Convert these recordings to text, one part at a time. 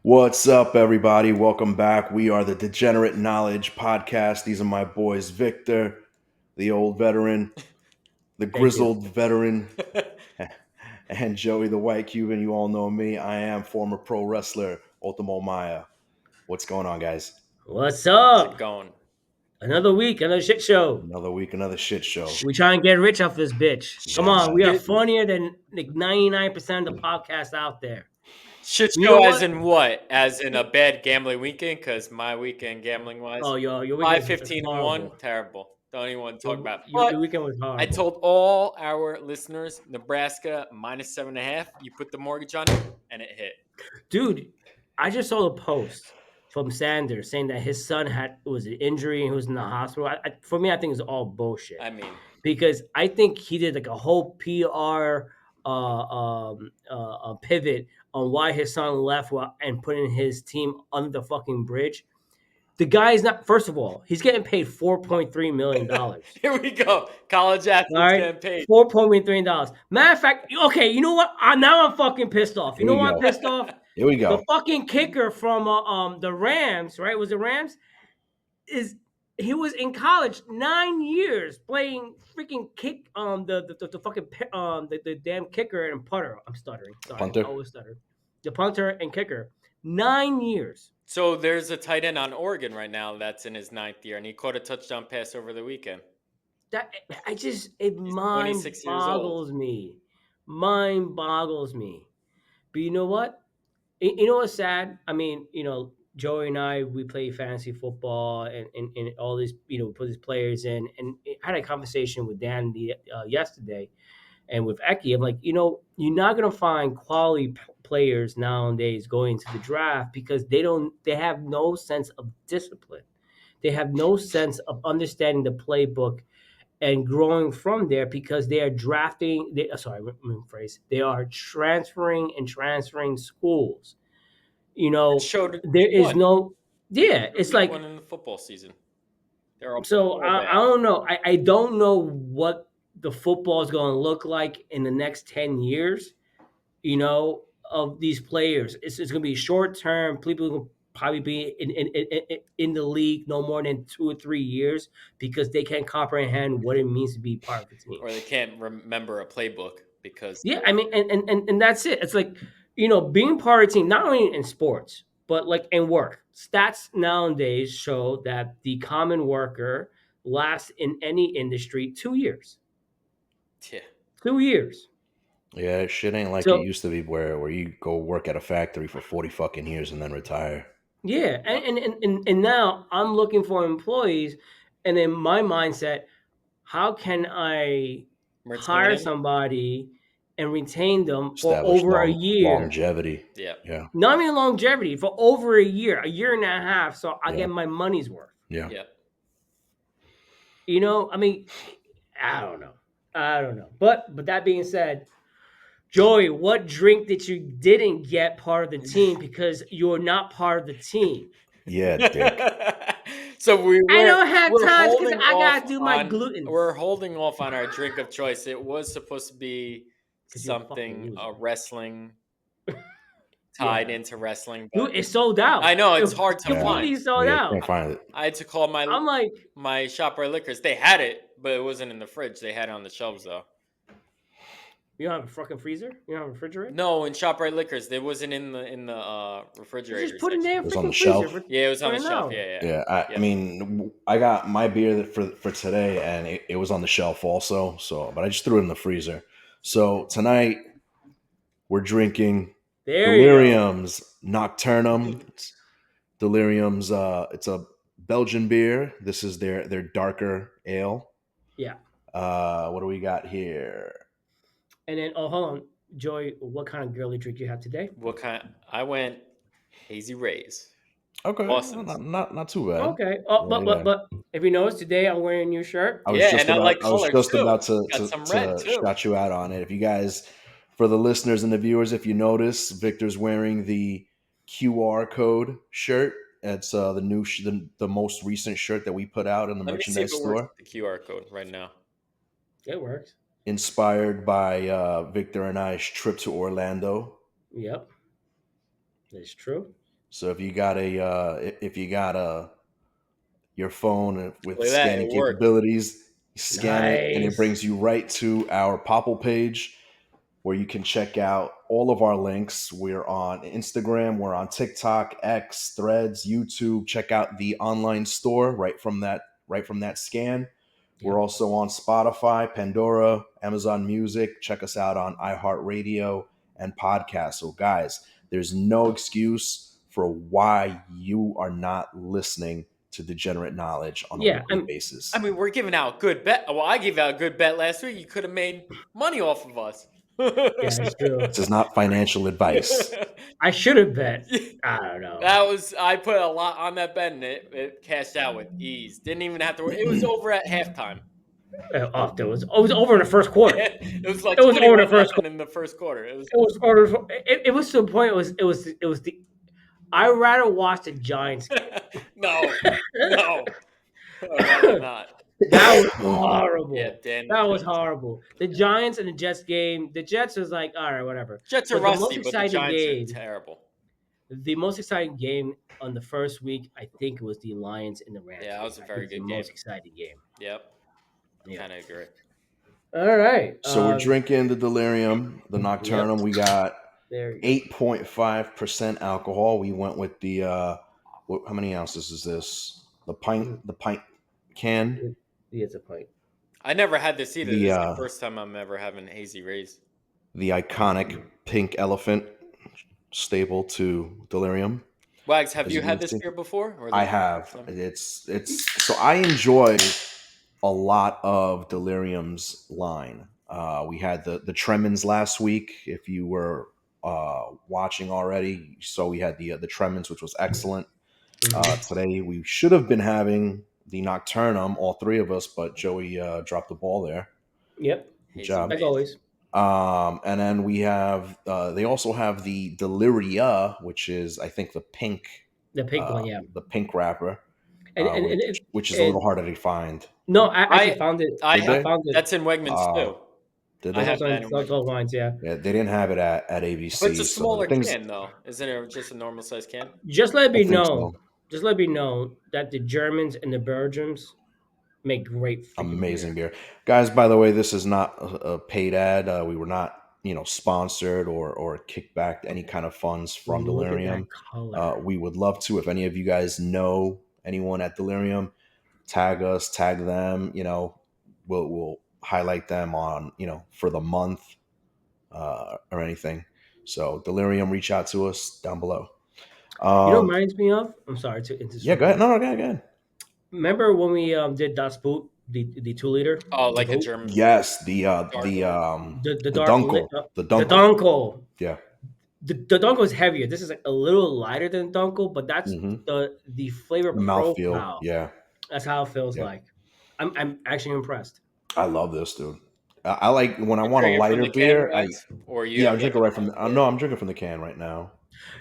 What's up, everybody? Welcome back. We are the Degenerate Knowledge Podcast. These are my boys, Victor, the old veteran, the grizzled veteran, and Joey, the white Cuban. You all know me. I am former pro wrestler, Ultimo Maya. What's going on, guys? What's How's up? it going? Another week, another shit show. Another week, another shit show. We try and get rich off this bitch. Yeah, Come on, we are man. funnier than like 99% of the podcasts out there. Shit You show know as what? in what? As in a bad gambling weekend? Because my weekend gambling wise, Oh, your weekend 5-15 and 1, horrible. terrible. Don't even want to talk about it. Your But weekend was horrible. I told all our listeners, Nebraska -7.5. You put the mortgage on it, and it hit. Dude, I just saw a post from Sanders saying that his son was an injury and he was in the hospital. For me, I think it's all bullshit. I mean, because I think he did like a whole PR pivot on why his son left and putting his team under the fucking bridge. The guy is not. First of all, he's getting paid $4.3 million. here we go. College athletes All right, getting paid. $4.3 million. Matter of fact, okay, you know what? Now I'm fucking pissed off. You Here know we why I'm go. pissed off? Here we The go. fucking kicker from the Rams, right? Was it Rams? He was in college 9 years playing freaking kick the fucking the damn kicker and putter. I'm stuttering. Sorry, Punter? I always stutter. The punter and kicker. 9 years. So there's a tight end on Oregon right now that's in his 9th year, and he caught a touchdown pass over the weekend. That it mind 26 years old. boggles me. Mind boggles me. But you know what? You know what's sad? I mean, Joey and I, we play fantasy football and all these, put these players in. And I had a conversation with Dan yesterday and with Eki. I'm like, you're not going to find quality players nowadays going to the draft because they have no sense of discipline. They have no sense of understanding the playbook and growing from there because they are drafting. They are transferring schools. It showed There is one. no, yeah, it's Week like, one in the football season. They're all so I bad. don't know. I don't know what the football is going to look like in the next 10 years, of these players. It's going to be short term. People will probably be in the league no more than 2 or 3 years because they can't comprehend what it means to be part of the team. Or they can't remember a playbook because Yeah, I mean, and that's it. It's like, being part of a team, not only in sports, but like in work. Stats nowadays show that the common worker lasts in any industry 2 years. yeah. 2 years. Yeah, shit ain't like it So used to be where you go work at a factory for 40 fucking years and then retire. yeah, and now I'm looking for employees, and in my mindset, how can I hire somebody and retain them for Establish over a year? longevity. Yeah. Yeah. Not even longevity, for over a year and a half, so I get my money's worth. Yeah. Yeah. I mean, I don't know. But that being said, Joey, what drink that you didn't get part of the team because you're not part of the team? Yeah, dick. So I don't have we're time because holding I off gotta do my on gluten. we're holding off on our drink of choice. It was supposed to be 'Cause you're a fucking something loser. wrestling tied Yeah. into wrestling. Dude, it's sold out. I know it's It hard to completely find. sold Yeah, out. can't find it. I had to call my I'm like, my ShopRite Liquors. They had it, but it wasn't in the fridge. They had it on the shelves though. you don't have a fucking freezer? You don't have a refrigerator? No, in ShopRite Liquors, it wasn't in the refrigerator. Just put it in section. there. It was on the freaking shelf. freezer. Yeah, it was on the For shelf. now. Yeah. Yeah, I mean, I got my beer for today, and it was on the shelf also. So, but I just threw it in the freezer. So tonight we're drinking There you go. Delirium's Nocturnum. Delirium's it's a Belgian beer. This is their darker ale. Yeah. What do we got here? And then, hold on, Joy. What kind of girly drink you have today? What kind? I went Hazy Rays. Okay, Boston's. not too bad. Okay. Oh, Yeah. but if you notice today, I'm wearing a new shirt. I was Yeah, just and I about, like I was color, just too. about Got some red, to too. shout you out on it. If you guys, for the listeners and the viewers, if you notice, Victor's wearing the QR code shirt. It's the new, the most recent shirt that we put out in the Let me see if merchandise it works store. with the QR code right now. It works. Inspired by Victor and I's trip to Orlando. Yep. That's true. So if you got if you got your phone with Look at that. scanning It worked. capabilities, you scan it and it Nice. brings you right to our Popple page where you can check out all of our links. We're on Instagram, we're on TikTok, X, Threads, YouTube. Check out the online store right from that scan. We're Yep. also on Spotify, Pandora, Amazon Music. Check us out on iHeartRadio and podcasts. So guys, there's no excuse for why you are not listening to Degenerate Knowledge on a Yeah. weekly basis. I mean, we're giving out good bet. Well, I gave out a good bet last week. You could have made money off of us. Yeah, it's true. This is not financial advice. I should have bet. I don't know. I put a lot on that bet and it cashed out with ease. Didn't even have to worry. It was over at halftime. It was over in the first quarter. It was like It was over in the 21 first nothing quarter. in the first quarter. It was It was over. It was to the point. It was the. I rather watch the Giants game. no, no, I'd rather not. That was Yeah, horrible. Dan. That was horrible. The Giants and the Jets game. The Jets was like, all right, whatever. Jets are But the most rusty, but the exciting Giants are game, terrible. the most exciting game on the first week, I think it was the Lions and the Rams. Yeah, that was a I very think it's good the game. most exciting game. Yep, Yeah. kind of agree. All right. So we're drinking the Delirium, the Nocturnum. Yep. We got There you go. 8.5% alcohol. We went with the how many ounces is this? The pint can. Yeah, it's a pint. I never had this either. The This is the first time I'm ever having hazy rays. the iconic pink elephant staple to Delirium. Wags, have As you you had can this see. beer before? Or I this is the have. first time? It's so I enjoy a lot of Delirium's line. We had the Tremens last week. If you were watching already, so we had the Tremens, which was excellent. Today we should have been having the Nocturnum, all three of us, but Joey dropped the ball there. Yep. Good Hazy job. Like rays. always. And then we have they also have the Deliria, which is I think the pink The pink one, yeah. the pink wrapper, And which is a little and harder to find. no, I actually found it. I Did I they? found it. That's in Wegmans too. Did I they? have Those that in those Wegmans. wines, yeah. Yeah, they didn't have it at ABC. But it's a so smaller the things, can though. Isn't it just a normal size can? Just let it I be think known. so. Just let it be known that the Germans and the Belgians make great freaking Amazing beer. beer, guys. By the way, this is not a paid ad. We were not sponsored or kickbacked any kind of funds from Look at that Delirium. color. We would love to if any of you guys know anyone at Delirium, tag us, tag them. We'll highlight them on for the month or anything. So Delirium, reach out to us down below. You know what Um, reminds me of? I'm sorry to interrupt. yeah, go ahead. No, go ahead. Remember when we did Das Boot, the 2 liter? Oh, The like a boot? German Yes, dark one? The the dark Dunkel, the the Dunkel. Dunkel. Yeah. The Dunkel is heavier. This is like a little lighter than Dunkel, but that's Mm-hmm. the flavor The mouthfeel. profile. Yeah. That's how it feels Yeah. like. I'm actually impressed. I love this, dude. I like when I You want a drinking from lighter the can, beer. Wags? Or you Yeah, have I'm like drinking a right from. mouthfeel? No, I'm drinking from the can right now.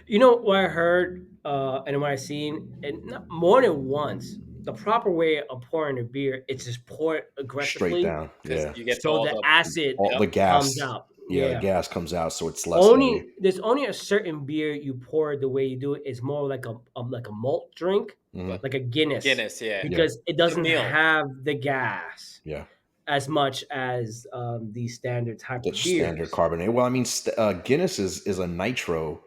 You know what I heard, and what I seen, and not more than once. The proper way of pouring a beer is just pour it Straight aggressively, down. Because Yeah. you get so all the the acid All Yep. the gas. comes out. Yeah, the Yeah. gas comes out, so it's less heavy. There's only a certain beer you pour the way you do it. It's more like a malt drink, Mhm. like a Guinness, Guinness, yeah. because it doesn't meal. have the gas Yeah. as much as the standard type The of standard beers. carbonate. Well, I mean, Guinness is a nitro.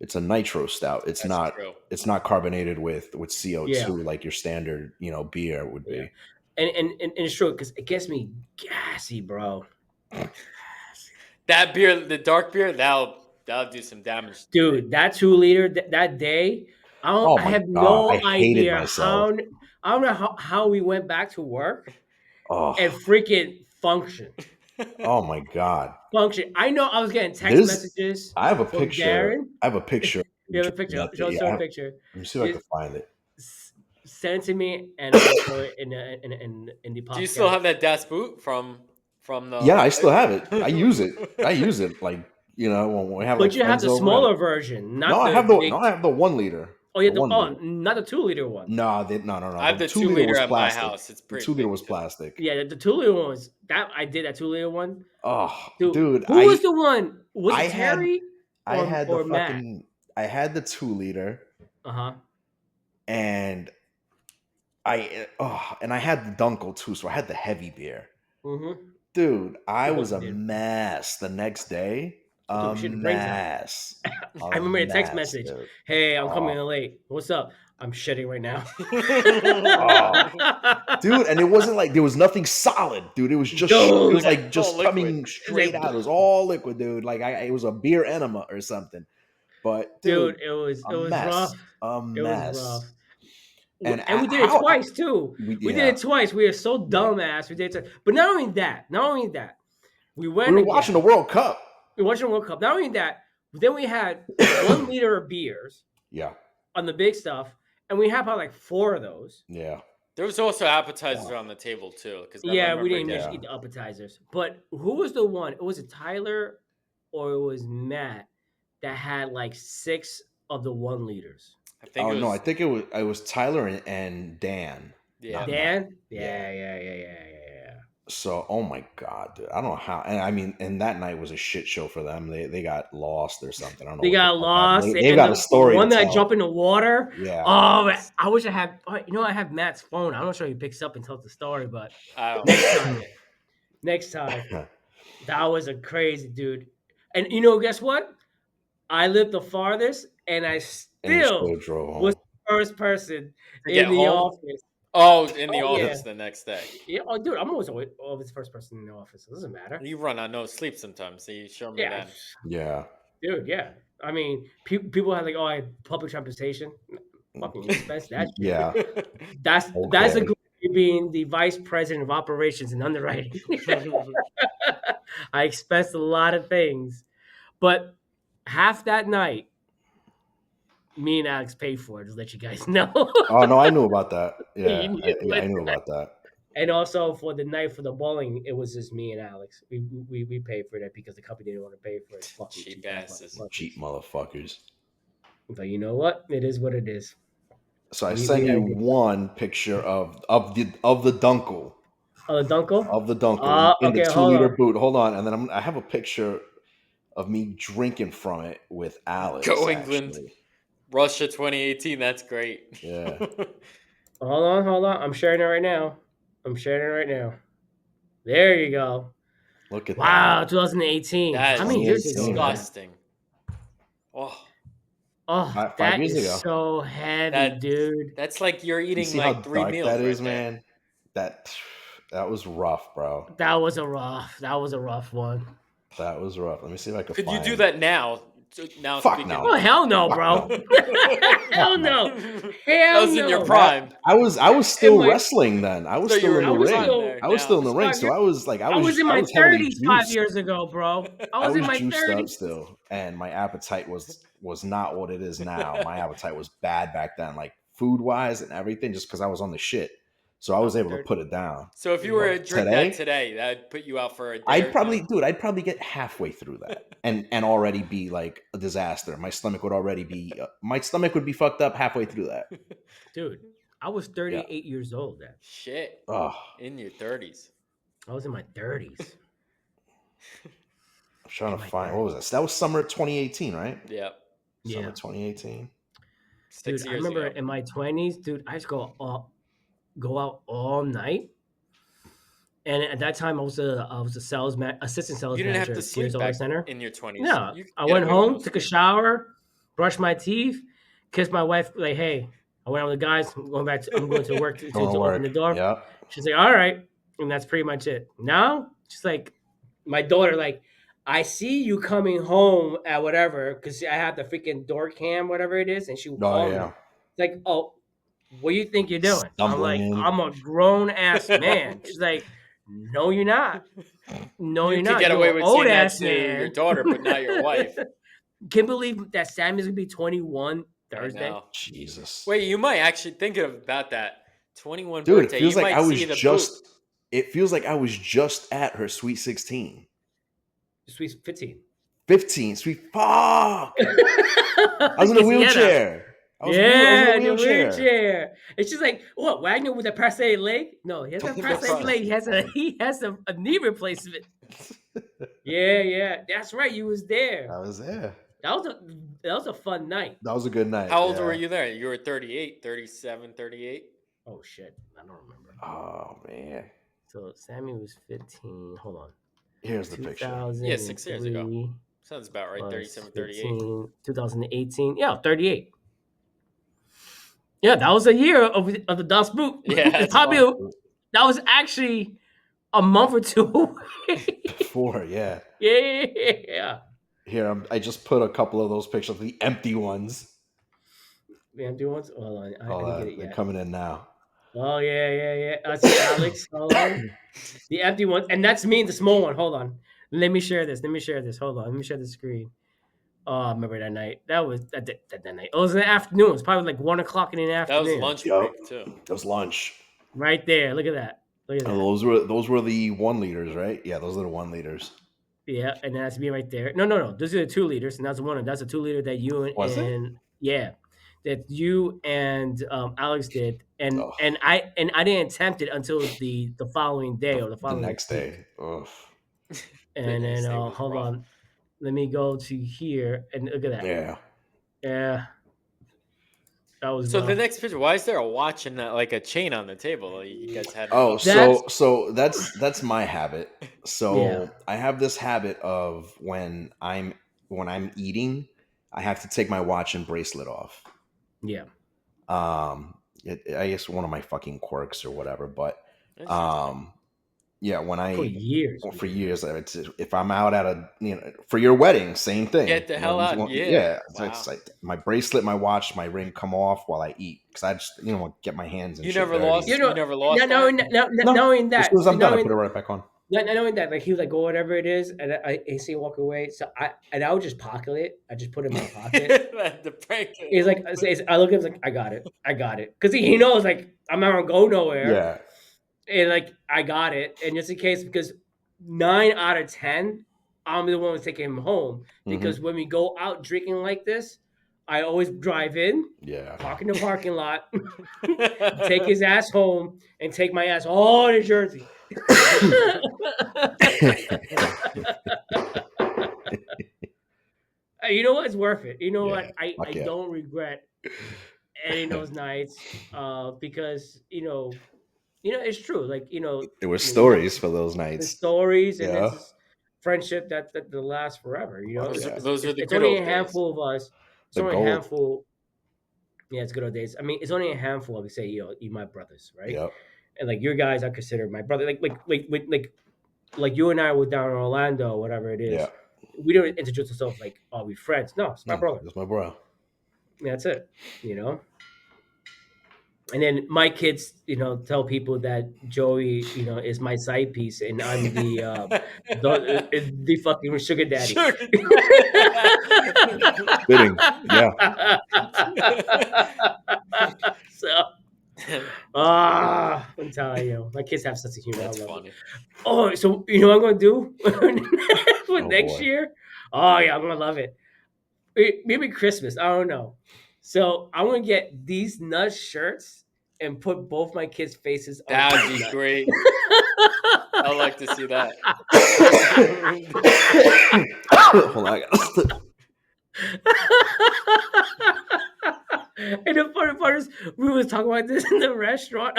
It's a nitro stout. That's true. It's not carbonated with CO2 Yeah. like your standard beer would be. Yeah. And it's true because it gets me gassy, bro. That beer, the dark beer, that'll do some damage. Dude, that 2 liter that day, Oh I my have God, no I hated idea myself. I don't know how we went back to work Oh, and freaking function. oh my God. Function. I know I was getting text This messages I have a from picture. Darren. I have a picture. You have a picture. Show us a picture. Let me see if I can find it. Send it to me, and I'll show it in the podcast. Do you still have that Das Boot from the? Yeah, I still have it. I use it. Like when we have But like you have friends the over. smaller version, not No, I the have the big. no, I have the 1 liter. Oh, yeah, The 1 liter. not the 2 liter one. No. I have the The 2 2 liter liter was at my plastic. house. It's The pretty 2 liter big, was too. plastic. Yeah, the 2 liter one was that I did that 2 liter one. Oh, Dude, dude, who was the one? Was I it had Terry I had the or Matt? fucking had the 2 liter, Uh-huh. and I had the Dunkel too, so I had the heavy beer. Mm-hmm. Dude, I We was both a did. mess the next day. Dude, A we shit the brains out. mess. I A remember a text mess, message. dude. Hey, I'm coming Oh, in late. What's up? I'm shitting right now. oh. Dude, and it wasn't like there was nothing solid, dude. It was Dude. Like, like it's all just liquid. coming It's like, straight out. It was all liquid, dude. Like it was a beer enema or something. But dude, dude, it a was mess. rough. A It was mess. rough. And And we did it how twice too. We did yeah. it twice. We are so Yeah. dumbass. We did it. But not only that, we We went were watching the again. World Cup. We watched the World Cup. Not only that, then we had 1 liter of beers Yeah. on the big stuff, and we had about like 4 of those. Yeah. There was also appetizers on the table too, because I Yeah, we remember didn't getting. eat the appetizers. But who was the one? Was it Tyler or it was Matt that had like 6 of the 1 liters? I think Oh it no, I was. think it was Tyler and Dan, Yeah. not Matt. Dan? Yeah. So, oh my god, dude, I don't know how. And I mean, and that night was a shit show for them. They got lost or something. I don't know They what the got fuck happened. lost, They've and got a the story to one that tell. jumped in the water. Yeah. Oh, I wish I had. I have Matt's phone. I'm not sure he picks up and tells the story, but I don't next know. time, next time, that was a crazy dude. And guess what? I lived the farthest, and I And you still still drove home. was the first person To get in the home? office. Oh, in the Oh, yeah. office the next day. Yeah, oh, dude, I'm always the first person in the office. It doesn't matter. You run on no sleep sometimes, so you show me Yeah, then. Yeah. dude. Yeah, I mean, people have like, oh, I had public transportation. Fucking expense that shit. Yeah. That's Okay. a good way being the vice president of operations and underwriting. I expensed a lot of things, but half that night, me and Alex paid for it. Just let you guys know. Oh no, I knew about that. Yeah, You knew I it. knew about that. And also for the night for the bowling, it was just me and Alex. We paid for that because the company didn't want to pay for it. Fucking Cheap ass asses. motherfuckers. Cheap motherfuckers. But you know what? It is what it is. So I We sent had you a good one picture of the Dunkel. the Dunkel. Of the Dunkel in the Okay, 2 liter hold on. boot. Hold on, and then I have a picture of me drinking from it with Alex. Go England. Actually. Russia 2018. That's great. Yeah. Hold on. I'm sharing it right now. There you go. Look at Wow, that. 2018. That How is many years ago? 2018, Was that? disgusting. Oh, Oh, 5 that years is ago. so heavy, that dude. that's like you're You eating see like how 3 dark meals that right is, there. man? That was rough, bro. That was a rough one. That was rough. Let me see if I can Could find. you do that now? Now Fuck speaking. no. Oh hell no, Fuck bro. Hell no. That Hell was in your no. prime. I was still my- wrestling then. I was So still you're in in the your ring. prime there. I was still in the Now. ring, so I was like, I was in my heavily 30s 5 juiced. years ago, bro. I was in my juiced 30s. up still, and my appetite was not what it is now. My appetite was bad back then, like food wise and everything, just because I was on the shit. So I was able to put it down. So if you were to drink Today? that today, that'd put you out for a day. I'd probably get halfway through that and already be like a disaster. My stomach would already be fucked up halfway through that. Dude, I was 38 years old then. Shit. Oh, In your 30s. I was in my 30s. I'm trying to find what was this? That was summer 2018, right? Yep. Summer 2018. 6 Dude, I years remember ago. in my 20s, dude, I used to go out all night. And at that time, I was a assistant sales You didn't manager have to at sleep Sears Auto back Center. in your 20s. No, You could I get went away with home, no took a sleep. shower, brushed my teeth, kissed my wife. Like, hey, I went out with the guys. I'm going to work to open the door. Yeah. She's like, all right, and that's pretty much it. Now, she's like, my daughter, like, I see you coming home at whatever because I have the freaking door cam, whatever it is, and she will call me. It's like, oh, what do you think you're doing? I'm like, I'm a grown ass man. She's like, no, you're not. No, You you're could not. get You're away an with old saying that ass to man. your daughter, but not your wife. Can't believe that Sammy's gonna be 21 I Thursday. know. Jesus. Wait, you might actually think about that. 21 Dude, birthday. it feels You like might see the boot. it feels like I was just at her sweet 16. Sweet 15. 15, sweet fuck. I was in a wheelchair. I was in a wheelchair. And she's like, "What? Wagner with a prosthetic leg? No, he has a prosthetic leg. He has a knee replacement." Yeah, that's right. You was there. I was there. that was a fun night. That was a good night. How old were Yeah. you there? You were 38, 37, 38? Oh shit, I don't remember. Oh man. So Sammy was 15. Hold on, Here's the picture. Yeah, 6 years ago. 2003 Sounds about right. plus 37, 38. 15. 2018. Yeah, 38. Yeah, that was a year of the Das Boot. Yeah, It's that's probably fun. that was actually a month or two away. Before, yeah. Yeah. Here, I just put a couple of those pictures, the empty ones. The empty ones. Hold on, I Oh, didn't get it they're yet. coming in now. Oh yeah. I see Alex. Hold on. The empty one, and that's me, the small one. Hold on. Let me share this. Hold on. Let me share the screen. Oh, I remember that night. That was that night. It was in the afternoon. It was probably like 1 o'clock in the That was afternoon. lunch Yep. break too. It was lunch. Right there. Look at that. Look at And that. those were the 1 liters, right? Yeah, those are the 1 liters. Yeah, and that's me right there. No. Those are the 2 liters, and that's one. That's a 2 liter that you Was it? and yeah, that you and Alex did, and Oh, I didn't attempt it until the following day or the the following next week. day. Ugh. And then Next day was hold rough. on, let me go to here and look at that. Yeah. Yeah, that was So the rough. next picture, why is there a watch and like a chain on the table? You guys had Oh, up That's so that's my habit. yeah, So I have this habit of when I'm eating, I have to take my watch and bracelet off. yeah. I guess one of my fucking quirks or whatever. But Interesting. um, yeah, when For I years, well, we for did years, if I'm out at a for your wedding, same thing. Get the hell out. Yeah. Yeah, it's Wow. like my bracelet, my watch, my ring come off while I eat because I just get my hands and You shit never dirty. You lost know, that? No, knowing as soon that, as I'm done, I put it right back on. not knowing that, like he was like, go whatever it is, and I see him walk away. So I would just pocket it. I just put it in my pocket. The prank. He's like, I look at him like, I got it, because he knows like I'm not gonna go nowhere, Yeah. and like I got it, and just in case, because 9 out of 10, I'm the one who's taking him home, because when we go out drinking like this, I always drive in, Yeah. park in the parking lot, take his ass home, and take my ass all to Jersey. You know what? It's worth it. You know Yeah. what? I Fuck yeah. don't regret any of those nights, because it's true. Like There were you got stories for those the nights. stories, and it's Yeah. just friendship that will last forever. Fuck those, yeah. those are the It's good only old a days. handful of us. It's The only a gold. handful. Yeah, it's good old days. I mean, it's only a handful of, say, you my brothers, right? Yep. And like your guys, I consider my brother. Like you and I were down in Orlando, whatever it Yeah. is. We don't introduce ourselves like, are we friends? No, it's my No, brother. that's my bro. That's it. And then my kids, tell people that Joey, is my side piece, and I'm the fucking sugar daddy. Sugar. Fitting. Yeah. So, I'm telling you, my kids have such a humor. I That's love it. funny. Oh, so you know what I'm gonna do for Oh next boy. year? Oh yeah, I'm gonna love it. Maybe Christmas. I don't know. So I'm gonna get these nuts shirts and put both my kids' faces on That would each be nut. great. I'd like to see that. Hold on. I gotta- And the funny part is, we was talking about this in the restaurant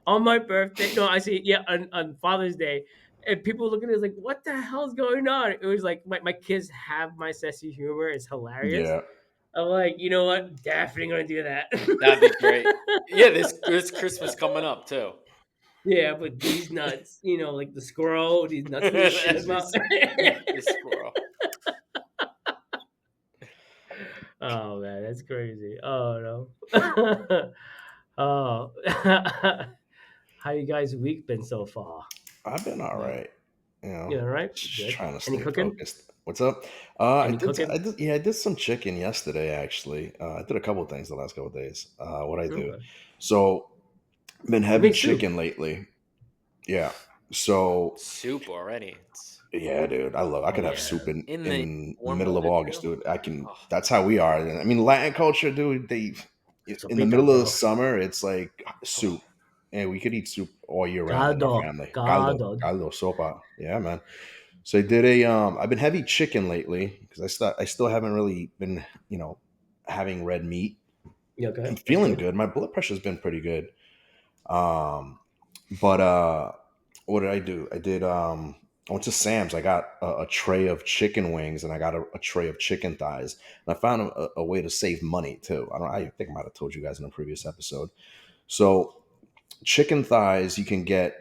on my birthday. No, I see, yeah, on Father's Day, and people looking at us like, "What the hell's going on?" It was like my kids have my sense of humor. It's hilarious. Yeah. I'm like, you know what? Definitely gonna do that. That'd be great. Yeah, this Christmas coming up too. Yeah, but these nuts, like the squirrel, these nuts gonna shoot him out. The squirrel. Oh man, that's crazy. Oh no. Oh, how you guys' week been so far? I've been all Like, right. all right, Just good. trying to Any stay cooking? focused. What's up? Any cooking? I did some chicken yesterday. Actually, I did a couple of things the last couple of days. What I do? Okay. So, been You heavy make soup. chicken lately. Yeah. So Soup already. yeah, dude, I could Yeah. have soup In the in warm middle of weather August, too. dude. I can. Oh, That's how we are. I mean, Latin culture, dude. They in the Sopita, middle of the bro. summer, it's like Oh, soup, and we could eat soup all year round in our caldo, family. caldo. Caldo, sopa. Yeah, man. So I did a I've been heavy chicken lately because I still haven't really been, having red meat. Yeah, okay, I'm that's feeling good. good. My blood pressure's been pretty good. Um but what did I do? I went to Sam's. I got a tray of chicken wings and I got a tray of chicken thighs. And I found a way to save money too. I think I might have told you guys in a previous episode. So chicken thighs you can get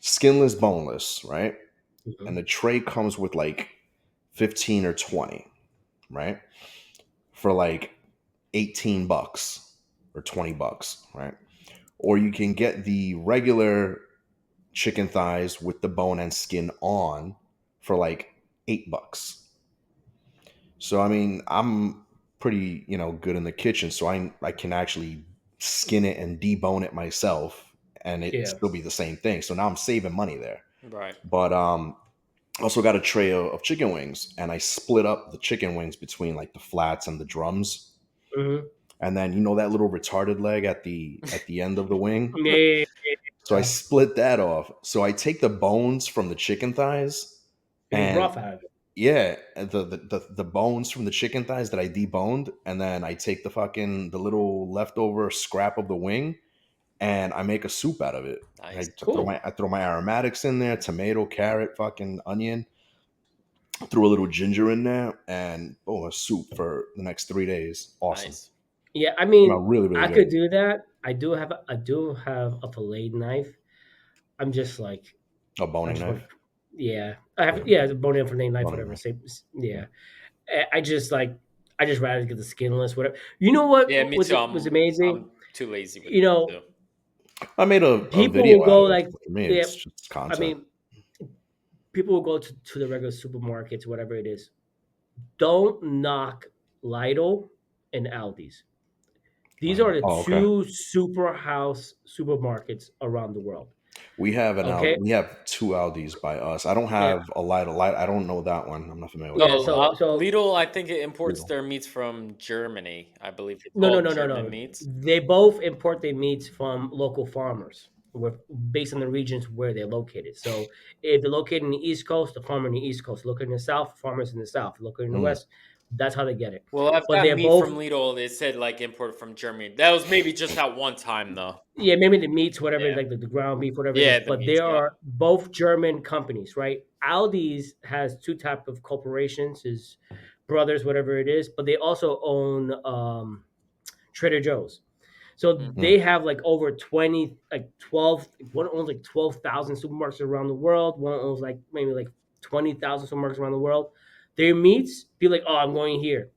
skinless, boneless, right? And Mhm. the tray comes with like 15 or 20, right? For like 18 bucks or 20 bucks, right? Or you can get the regular chicken thighs with the bone and skin on for like 8 bucks. So I mean, I'm pretty, good in the kitchen, so I can actually skin it and debone it myself and it Yeah. still be the same thing. So now I'm saving money there. Right. But also got a tray of chicken wings and I split up the chicken wings between like the flats and the drums. Hmm. And then that little retarded leg at the end of the wing. Yeah, yeah, So I yeah. split that off. So I take the bones from the chicken thighs You make and broth out of it. yeah, and the bones from the chicken thighs that I deboned, and then I take the little leftover scrap of the wing and I make a soup out of it. I Nice. throw Cool. my I throw my aromatics in there, tomato, carrot, fucking onion, threw a little ginger in there, and a soup for the next 3 days. Awesome. Nice. Yeah, I Smell mean, really, I really could good. do that. I do have a fillet knife. I'm just like, A I boning just want knife. to. Yeah, I have. Yeah, Yeah, the bone in fillet knife, boning whatever. knife. Say, yeah. I just like. I just rather get the skinless, whatever. You know what Yeah, me was too. it was amazing? I'm too lazy with You that know, too. I made a people will video out go of it. like, For me, yeah. it's just I content. mean, people will go to the regular supermarkets, whatever it is. Don't knock Lidl and Aldi's. These are the Oh, okay. two super house supermarkets around the world. Okay. We have two Aldis by us. I don't Yeah. have a light. I don't know that one. I'm not familiar with Yeah. that No, one. So Lidl, I think it imports Lidl. their meats from Germany. I believe it's no, no, all no, no, German no. meats. They both import their meats from local farmers, with, based on the regions where they're located. So if they're located in the East Coast, the farmer in the East Coast. Located in the South, farmers in the South. Located in the Mm, West, that's how they get it. Well, I've But got they're meat both, from Lidl. It said like imported from Germany. That was maybe just that one time though. yeah, maybe the meats, whatever, Yeah. like the ground beef, whatever it is. Yeah, the But they meats. Yep. are both German companies, right? Aldi's has two type of corporations, his brothers, whatever it is, but they also own Trader Joe's. So Mm. mm. they have like over 20, like 12, one owns like 12,000 supermarkets around the world. One owns like maybe like 20,000 supermarkets around the world. Their meats, be like, oh, I'm going here.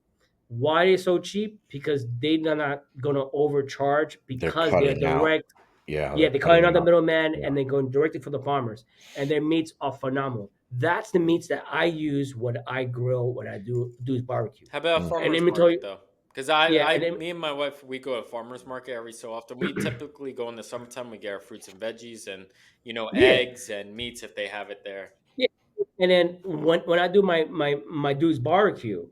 Why are they so cheap? Because they're not going to overcharge They're because they are cutting out. direct. Yeah, Yeah, they're they're cutting cutting out the out. middleman Yeah. and they're going directly for the farmers. And their meats are phenomenal. That's the meats that I use when I grill, when I do barbecue. How about Mm. And farmers inventory, market though? Because yeah, and then me and my wife, we go to farmers market every so often. We typically go in the summertime. We get our fruits and veggies, and yeah, eggs and meats if they have it there. yeah. And then when I do my dude's barbecue,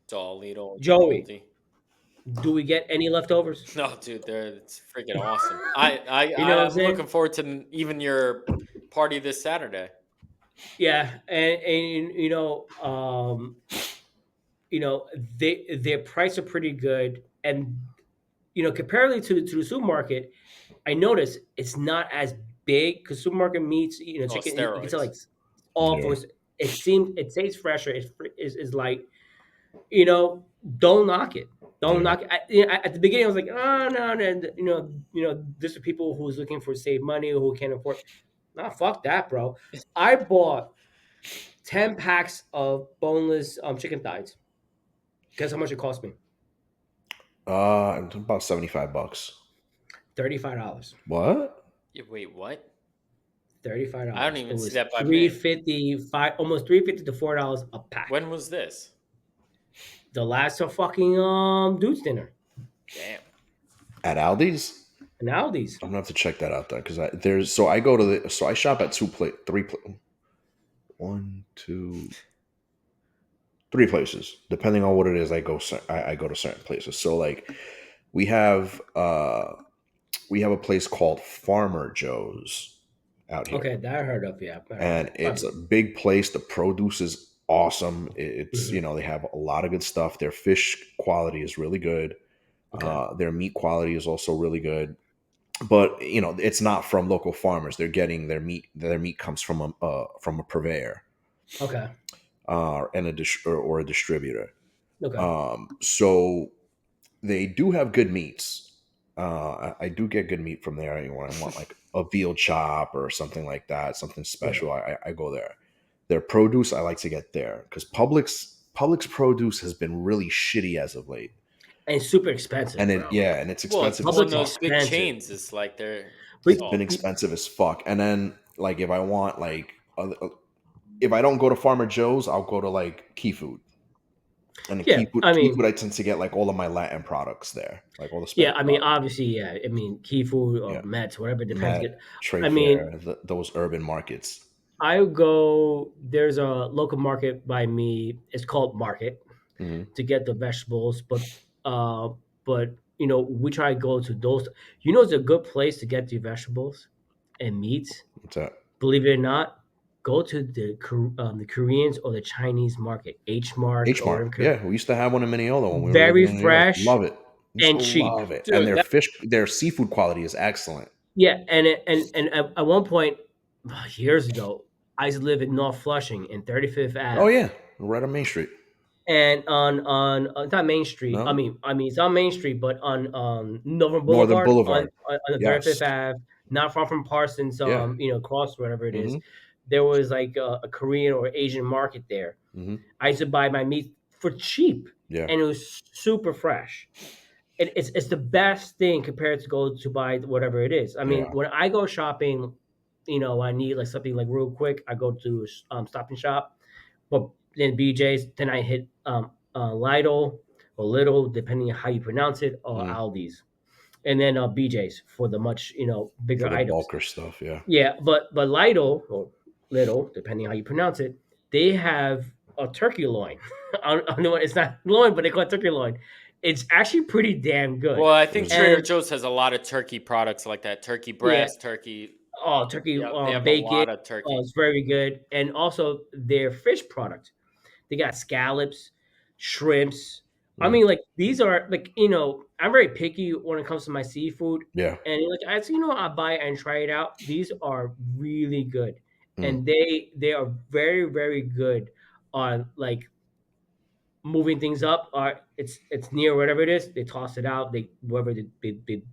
It's all Lidl, Joey, Aldi. do we get any leftovers? No, dude, it's freaking awesome. You know what I'm I'm looking saying? forward to even your party this Saturday. Yeah, and you know their prices are pretty good, and comparatively to the supermarket, I notice it's not as big because supermarket meats, Oh, chicken, you can tell steroids. like all Yeah. for it tastes fresher, is light. you know, don't knock it. Don't Yeah. knock it. At the beginning, I was like, oh no, no, this is people who's looking for save money who can't afford. Nah, fuck that, bro. I bought 10 packs of boneless chicken thighs. Guess how much it cost me? About 75 bucks. $35. What? Wait, what? $35. I don't It even see was that by three me. fifty five, almost $3.50 to $4 a pack. When was this? The last of fucking dude's dinner Damn. At Aldi's? and Aldi's. I'm gonna have to check that out then, because I go to I shop at one, two, three places. Depending on what it is, I go to certain places. So like we have we have a place called Farmer Joe's, out here. Okay, that I heard of. Yeah, I heard of. And it's a big place. The produce is awesome. It's, Mhm. they have a lot of good stuff. Their fish quality is really good. Okay. Their meat quality is also really good. But it's not from local farmers. They're getting their meat. Their meat comes from a purveyor, Okay. and or a distributor. Okay. So they do have good meats. I do get good meat from there. When I want like a veal chop or something like that, something Yeah. special, I go there. Their produce, I like to get there because Publix produce has been really shitty as of late, And super expensive, bro. and it's Well, it's expensive as one of Publix fuck. those big expensive. chains. It's like they're But It's been oh expensive as fuck. And then like if I want like if I don't go to Farmer Joe's, I'll go to like Key Food. And in yeah, I Key Food, mean, I tend to get like all of my Latin products there, like all the yeah, Spanish I mean, products. obviously, yeah. I mean, Key Food or Yeah, Mets, whatever it depends. Met, I Trade mean, Fair, those urban markets. I go. There's a local market by me. It's called Market Hmm. to get the vegetables, uh, but we try to go to those. It's a good place to get the vegetables and meats. What's that? Believe it or not, go to the Koreans or the Chinese market, H Mark H or Mart. whatever. Yeah, we used to have one in Mineola when we were living Very in New York. fresh Love it. Used to and cheap. love it. And dude. That their seafood quality is excellent. Yeah, and at one point years ago, I used to live in North Flushing in 35th Oh Ave, yeah, right on Main Street. and on it's not Main Street. I No, mean, I mean it's on Main Street, but on Northern Northern Boulevard Boulevard. on the Yes. 35th Ave, not far from Parsons, Yeah. cross whatever it is. Hmm. There was like a Korean or Asian market there. Hmm. I used to buy my meat for cheap, Yeah. and it was super fresh. It's the best thing compared to go to buy whatever it is. I mean, Yeah. when I go shopping, I need like something like real quick. I go to Stop and Shop, but then BJ's. Then I hit Lidl or Little, depending on how you pronounce it, or Mm. Aldi's, and then BJ's for the much bigger For the items. bulker stuff. Yeah. Yeah, but Lidl or Little, depending how you pronounce it, they have a turkey loin. I know it's not loin, but they call it turkey loin. It's actually pretty damn good. well, I think Is it? Trader And Joe's has a lot of turkey products like that. Turkey yeah, breast, turkey. turkey Yeah, they have a bacon. lot of turkey. It's very good, and also their fish product. They got scallops, shrimps. I Mm. mean, like these are like I'm very picky when it comes to my seafood, Yeah. and like I buy it and try it out. These are really good, Mm. and they are very very good on like moving things up. Or it's near whatever it is. They toss it out. They whatever they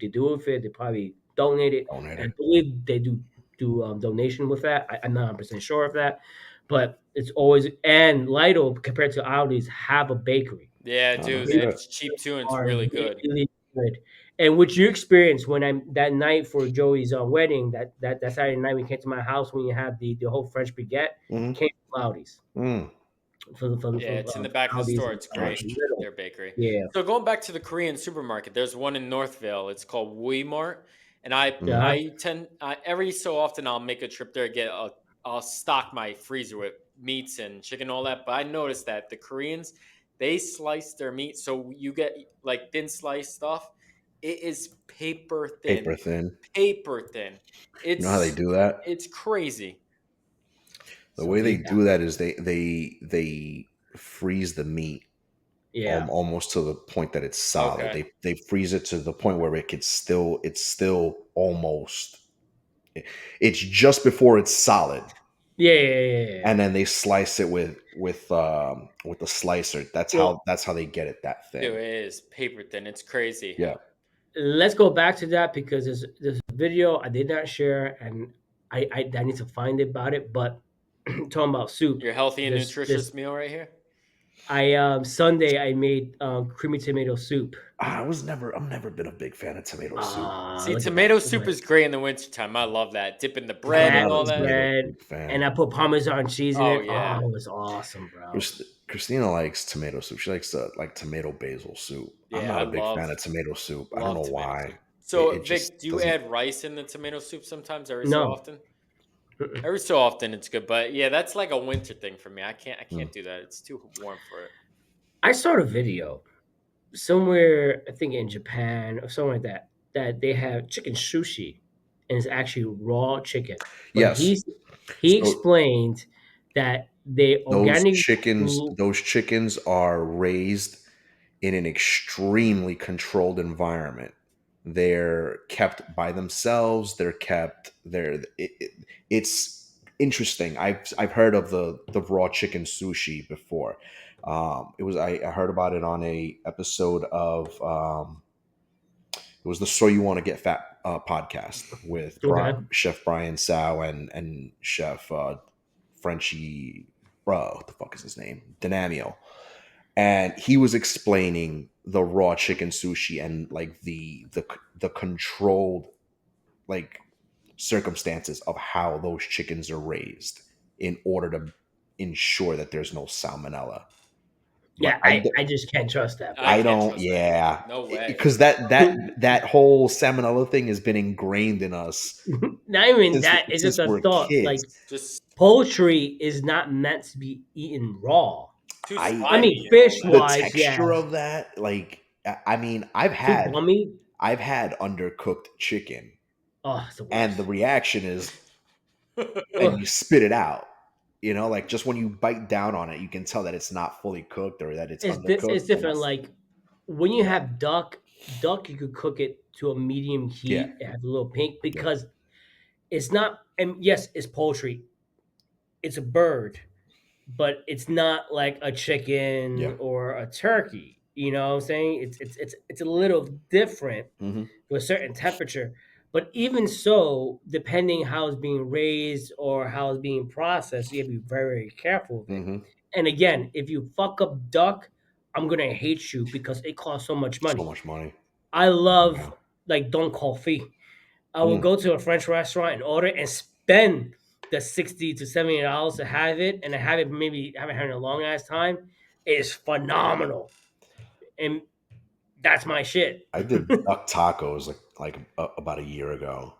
do with it. They probably donate it, Donate and I it. believe they do donation with that. I'm not 100% sure of that, but it's always and Lidl compared to Aldi's have a bakery. Yeah, Oh no dude, They shit. it's cheap too and it's are really good. really good. And what you experienced when I'm that night for Joey's wedding, that Saturday night we came to my house when you had the whole French baguette Mm. came from Aldi's, Mm. Yeah, it's in the from back of the Aldi's store. and It's great. Nice. Little. Their bakery. Yeah, So going back to the Korean supermarket, there's one in Northville. It's called Mart, and Mm. yeah, I tend every so often I'll make a trip there. I'll stock my freezer with meats and chicken, all that. But I noticed that the Koreans they slice their meat so you get like thin sliced stuff. It is paper thin, Paper thin. paper thin. You know how they It's do that? it's crazy. The some way they feedback. do that is they freeze the meat Yeah, almost to the point that it's solid. Okay. They freeze it to the point where it's still almost it's just before it's solid, yeah, yeah, yeah, yeah, yeah. and then they slice it with the slicer. Well, That's how they get it that Dude, thin. it is paper thin. It's crazy. Yeah. let's go back to that because there's a video I did not share, and I need to find about it. But talking about soup, Your healthy and this nutritious meal right here. I Sunday I made creamy tomato soup. I've never been a big fan of tomato soup. See, Look at that. tomato Look at soup that. is great in the wintertime. I love that. Dip in the I'm bread and not a all That that. tomato bread, soup and fan. I put Parmesan cheese in Oh it. yeah. Oh, it was awesome, bro. Christina likes tomato soup. She likes like tomato basil soup. I'm Yeah, not I a big fan of tomato soup. I don't love know tomato soup. why. So It Vic, just do you doesn't. add rice in the tomato soup sometimes every so No, often? mm-mm. Every so often it's good, but yeah, that's like a winter thing for me. I Mm. can't do that. It's too warm for it. I saw a video somewhere, I think in Japan or something like that, that they have chicken sushi, and it's actually raw chicken. But Yes. he So explained that they organic grew. those chickens are raised in an extremely controlled environment. They're kept by themselves. It's interesting. I've heard of the raw chicken sushi before. I heard about it on a episode of it was the So You Want to Get Fat podcast with Okay. Chef Brian Sao and Chef Frenchie, bro, what the fuck is his name? Dynamio. And he was explaining the raw chicken sushi and like the controlled like circumstances of how those chickens are raised in order to ensure that there's no salmonella. But Yeah, I just can't trust that, I bro. I can't don't, trust that either. yeah, No way. because that whole salmonella thing has been ingrained in us Not even that. It's since just a we're thought. kids. Like Just poultry is not meant to be eaten raw. too I I mean, slimy and all fish that. The wise, texture yes. of that, like, I mean, Too gummy. I've had undercooked chicken, Oh, it's the and the worst. reaction is, and Ugh. you spit it out. You know, like just when you bite down on it, you can tell that it's not fully cooked or that it's It's undercooked, and different. that's Like when you yeah, have duck you could cook it to a medium yeah, heat. It has a little pink yeah, because it's not. And yes, it's poultry. It's a bird, but it's not like a yeah. chicken or a turkey. You know what I'm saying? It's a little different Hmm. to a certain temperature. But even so, depending how it's being raised or how it's being processed, you have to be very, very careful of it. Hmm. And again, if you fuck up duck, I'm gonna hate you because it costs so much So money. much money. I Yeah. love like Don Coffee. I will Mm. go to a French restaurant and order and spend the $60 to $70 to have it, and I have it maybe haven't had it in a long ass time. It is phenomenal, and that's my shit. I did duck tacos about a year ago,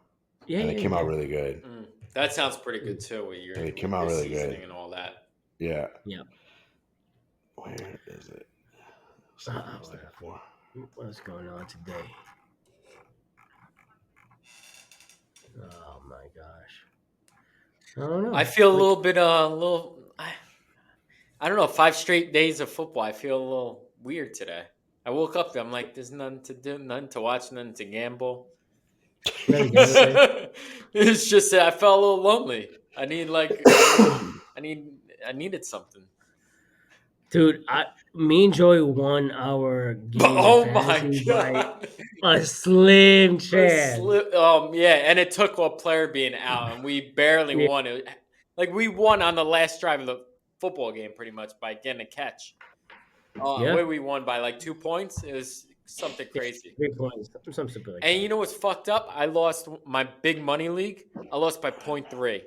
Yeah, and they yeah, came out yeah. really good. Mm, that sounds pretty good too with They with came out your really good. seasoning and all that. Yeah. Yeah. Where is it? Something I was looking for. What's going on today? Oh my gosh. I don't I know. feel a Like little bit a little I don't know, 5 straight days of football. I feel a little weird today. I woke up, I'm like, there's nothing to do, nothing to watch, nothing to gamble. another gamble day. It's just that I felt a little lonely. I need like I need I needed something. Dude, me and Joey won our But game in oh my fantasy by god. a slim chance. Yeah, and it took a player being out, and we barely Yeah, won. Like we won on the last drive of the football game, pretty much by getting a catch. yeah, Where we won by like 2 points. It was something yeah. crazy. 3 points, some stupid like And that. you know what's fucked up? I lost my big money league. I lost by 0.3.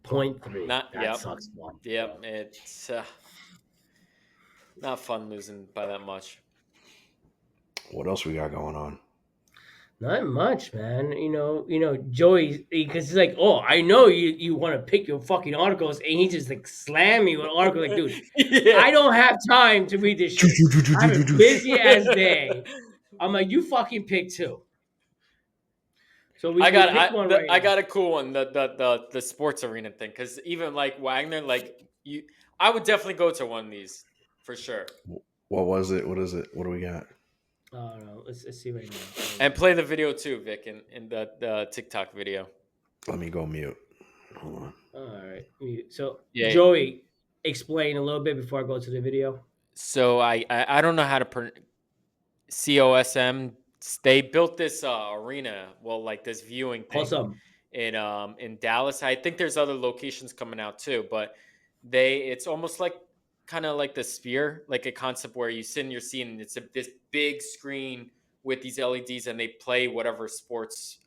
Point three. Not That yep, sucks, man. yep. It's not fun losing by that much. What else we got going on? Not much, man. Joey, because he's like, oh, I know you want to pick your fucking articles, and he just like slam me with articles. Like, dude, Yeah. I don't have time to read this shit. I have a busy ass day. I'm like, you fucking pick two. So we picked one right I now. got a cool one, the sports arena thing, because even like Wagner, like you, I would definitely go to one of these for sure What was it? What is it? What do we got? Oh no, let's see right now. and play the video too, Vic, in the TikTok video. Let me go mute. Hold on. All right. So Yeah. Joey, explain a little bit before I go to the video. So I don't know how to COSM. They built this arena, well, like this viewing thing Awesome. in Dallas. I think there's other locations coming out too, but it's almost like kind of like the Sphere, like a concept where you sit in your seat and it's this big screen with these LEDs and they play whatever sports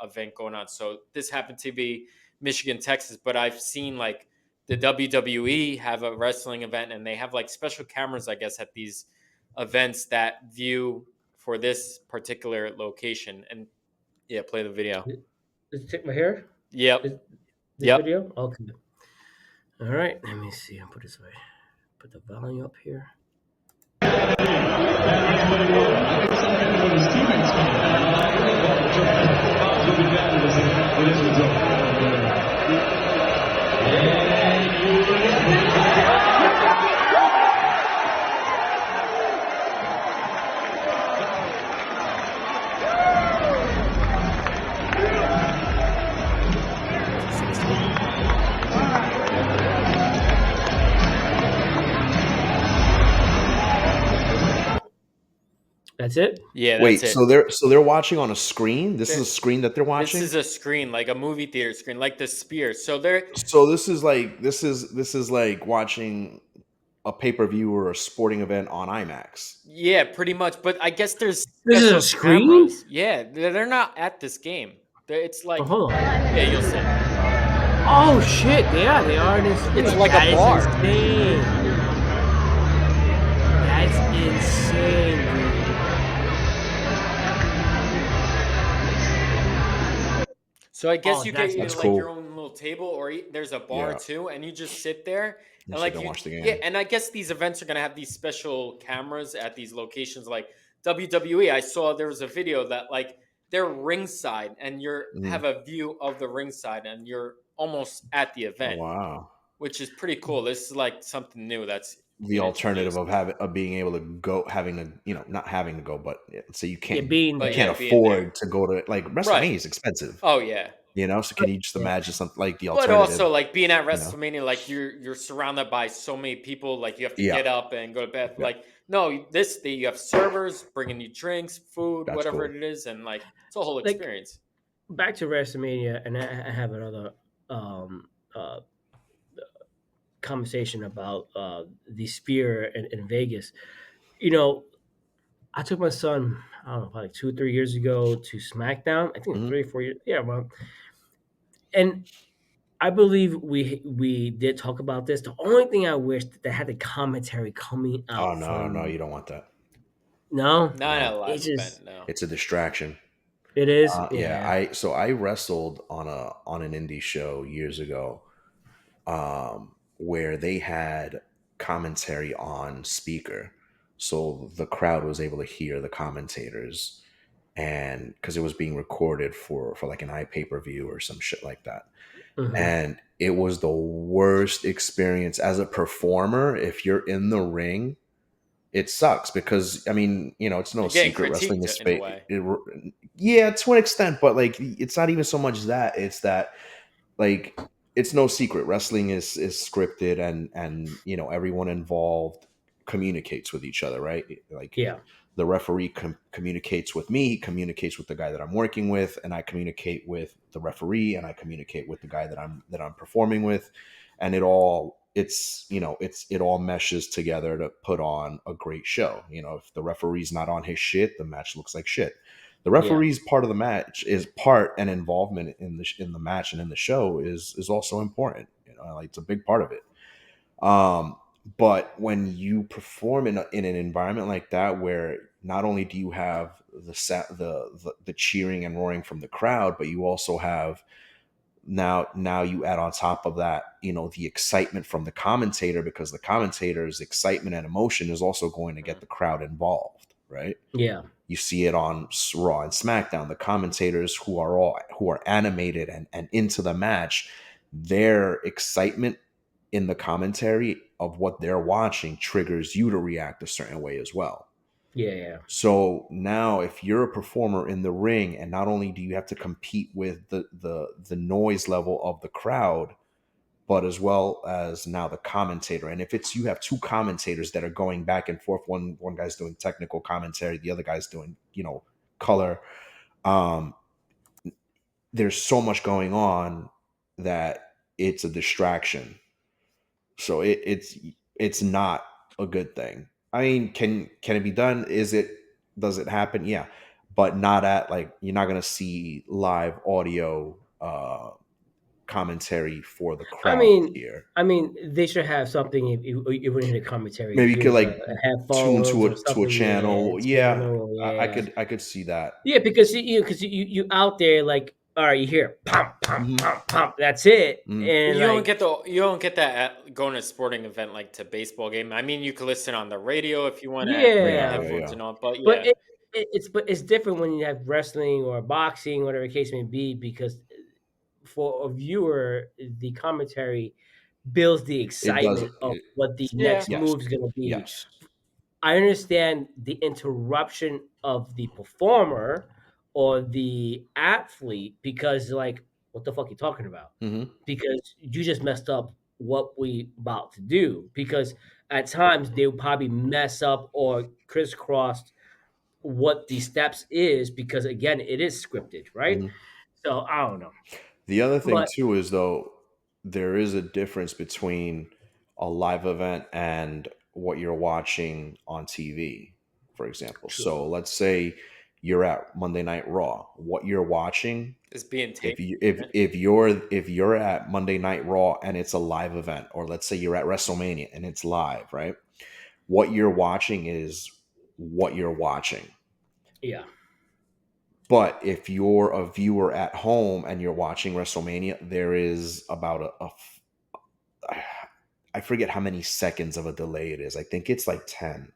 event going on. So this happened to be Michigan, Texas, but I've seen like the WWE have a wrestling event and they have like special cameras, I guess, at these events that view for this particular location. And yeah, play the video. Let's take my hair. Yep. This Yep. video. Okay. All right. Let me see. I'll put this way. Put the volume up here. That's it. Yeah, that's Wait, it. so they're watching on a screen? This is They're, a screen that they're this watching? is a screen, like a movie theater screen, like the Sphere. So they're So this is like watching a pay-per-view or a sporting event on IMAX. yeah, pretty much. But I guess there's This is a special screen. cameras. Yeah, they're not at this game. It's Oh, like, hold on. yeah, you'll see. Oh shit! Yeah, they are in the It's screen. like a That is bar. insane. That's insane, dude. So I guess Oh, you that's get That's like your cool. own little table, or there's a bar Yeah. too, and you just sit there You and sit like there and you, watch the yeah. game. And I guess these events are gonna have these special cameras at these locations, like WWE. I saw there was a video that like they're ringside, and you're Mhm. have a view of the ringside, and you're almost at the Oh, event, wow. which is pretty cool. This is like something new that's The been alternative introduced. of having of being able to go, having to, not having to go, but so you yeah, can't being you But there. yeah, can't being there, afford to go to, like, right? WrestleMania is expensive, Oh yeah. so can you just Yeah, imagine something like the But alternative, also, like being at you know? WrestleMania, like you're surrounded by so many people. Like you have to Yeah, get up and go to bed. yeah, Like no, this day you have servers bringing you drinks, food, that's whatever cool. it is, and like it's a whole like experience. back to WrestleMania, and I have another um uh conversation about the Spear in Vegas. You know, I took my son, I don't know, probably 2 or 3 years ago to SmackDown. I think Mhm. 3 or 4 years. Yeah, well, and I believe we did talk about this. The only thing I wish that they had the commentary coming Oh, out no, no, from you don't want that. no, Not at No, a live it's event, just no. it's a distraction. it is. Yeah, Yeah. I wrestled on an indie show years ago, where they had commentary on speaker, so the crowd was able to hear the commentators, and because it was being recorded for like an pay per view or some shit like that, Hmm. and it was the worst experience as a performer. If you're in the ring, it sucks because, I mean, it's no You're getting secret wrestling critiqued is in a fake. way. Yeah, to an extent, but like it's not even so much that, it's that, like, it's no secret wrestling is scripted, and everyone involved communicates with each other, right? Like, Yeah. the referee communicates with me, he communicates with the guy that I'm working with, and I communicate with the referee, and I communicate with the guy that I'm performing with, and it all meshes together to put on a great show. If the referee's not on his shit, the match looks like shit. The Yeah. referee's part of the match is part and involvement in the match and in the show is also important. Like, it's a big part of it. Um, but when you perform in an environment like that, where not only do you have the cheering and roaring from the crowd, but you also have, now you add on top of that, the excitement from the commentator, because the commentator's excitement and emotion is also going to get Mhm. the crowd involved, right? Yeah. You see it on Raw and SmackDown. The commentators who are animated and into the match, their excitement in the commentary of what they're watching triggers you to react a certain way as well. Yeah. Yeah. So now, if you're a performer in the ring, and not only do you have to compete with the noise level of the crowd, but as well as now the commentator. And if it's you have two commentators that are going back and forth, one guy's doing technical commentary, the other guy's doing, color. Um, there's so much going on that it's a distraction. So it's not a good thing. I mean, can it be done? Does it happen? Yeah, but not at, like, you're not gonna see live audio commentary for the I crowd mean, here. they should have something. If you wouldn't hear the commentary, Maybe you could, use like, tune headphones to or a something. Yeah, channel. Yeah, channel. I Yeah. could see that. Yeah, because you out there, like, all right, you hear pump pump Hmm. pump pump. That's it, Hmm. and like You don't get that at going to a sporting event like to baseball game. I mean, you could listen on the radio if you want to bring your Yeah, yeah. yeah, headphones yeah. and all, but But yeah, it's different when you have wrestling or boxing, whatever the case may be, because for a viewer, the commentary builds the It does. excitement of what the yeah. next Yes, move is going to be. yes. I understand the interruption of the performer or the athlete because, like, what the fuck you talking about? Hmm. Because you just messed up what we about to do. Because at times they'll probably mess up or crisscross what the steps is, because again, it is scripted, right? Mhm. So I don't know, The other thing but too is though there is a difference between a live event and what you're watching on TV, for example. true. So let's say you're at Monday Night Raw. What you're watching, Is being if taped. you if you're at Monday Night Raw and it's a live event, or let's say you're at WrestleMania and it's live, right? What you're watching is what you're watching. Yeah, But if you're a viewer at home and you're watching WrestleMania, there is about I forget how many seconds of a delay it is. I think it's like 10.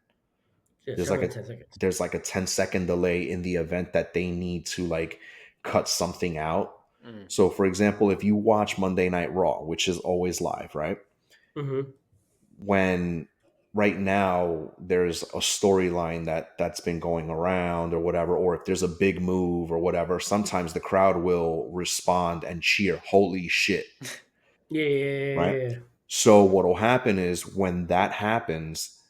yeah, There's like a 7 to 10 seconds. there's like a 10-second delay in the event that they need to like cut something out. Mm. So for example, if you watch Monday Night Raw, which is always live, right? Mm-hmm. When right now there's a storyline that's been going around or whatever, or if there's a big move or whatever, sometimes the crowd will respond and cheer holy shit, Yeah, yeah, yeah, right? yeah, yeah. So what'll happen is when that happens,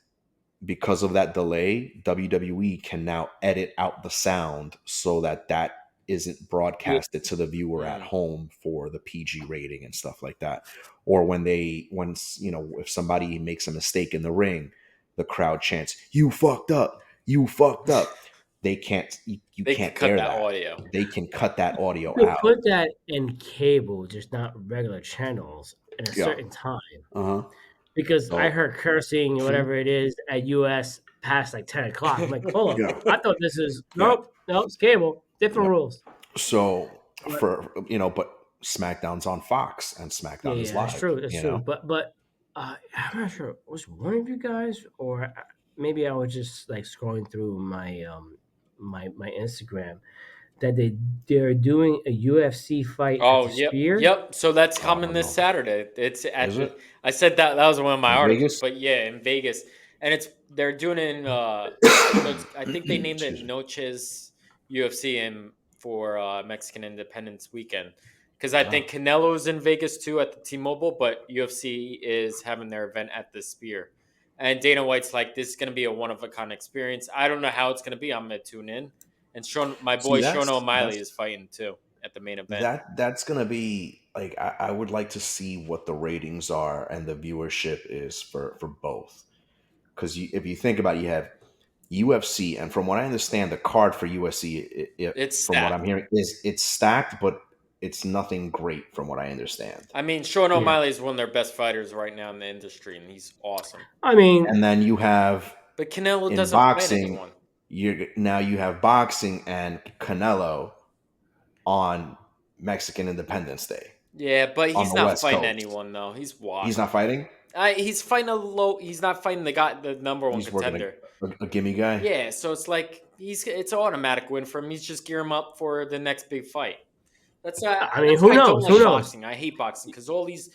because of that delay, WWE can now edit out the sound so that that isn't Yeah. broadcasted to the viewer at Mm. home for the PG rating and stuff like that. Or once if somebody makes a mistake in the ring, the crowd chants, "You fucked up, you fucked up." You They could can't cut air that that. audio. They can cut that audio You out. put that in cable, just not regular channels at a Yeah. certain time. Uh-huh. Because I So heard cursing or mhm. whatever it is at US past like 10 o'clock. I'm like, hold up. Yeah. I thought this is Yeah. nope, it's cable. Yeah. Different rules. So But but SmackDown's on Fox and yeah, SmackDown is yeah, that's live, true. That's you true. know? But I'm not sure. Was one of you guys, or maybe I was just like scrolling through my Instagram, that they're doing a UFC fight at Oh, the yep, Spear. yep. So that's Oh, I coming don't this know. Saturday. It's Is at it the. I said that was one of my in articles, Vegas? but yeah, in Vegas, and they're doing it in. So I think they named it Excuse me. Noches UFC in for Mexican Independence Weekend, because I Oh, think Canelo's in Vegas too at the T-Mobile, but UFC is having their event at the Spear, and Dana White's like, this is going to be a one of a kind experience. I don't know how it's going to be. I'm going to tune in, and my see, boy Sean that's O'Malley is fighting too at the main event. that's gonna be like I would like to see what the ratings are and the viewership is for both. Because if you think about it, you have UFC, and from what I understand, the card for UFC, It's from what stacked. I'm hearing, is it's stacked, but it's nothing great from what I understand. I mean, Sean Yeah, O'Malley is one of their best fighters right now in the industry, and he's awesome. I mean, And then you have But Canelo in doesn't fight boxing, anyone. you have boxing and Canelo on Mexican Independence Day Yeah, but on he's the not West fighting Coast. anyone though. He's He's washed. not fighting. He's fighting a low. He's not fighting the number one He's working contender. a gimme guy. Yeah, so it's like it's an automatic win for him. He's just gear him up for the next big fight. I mean, That's who why I don't knows? like Who knows? boxing. I hate boxing because all these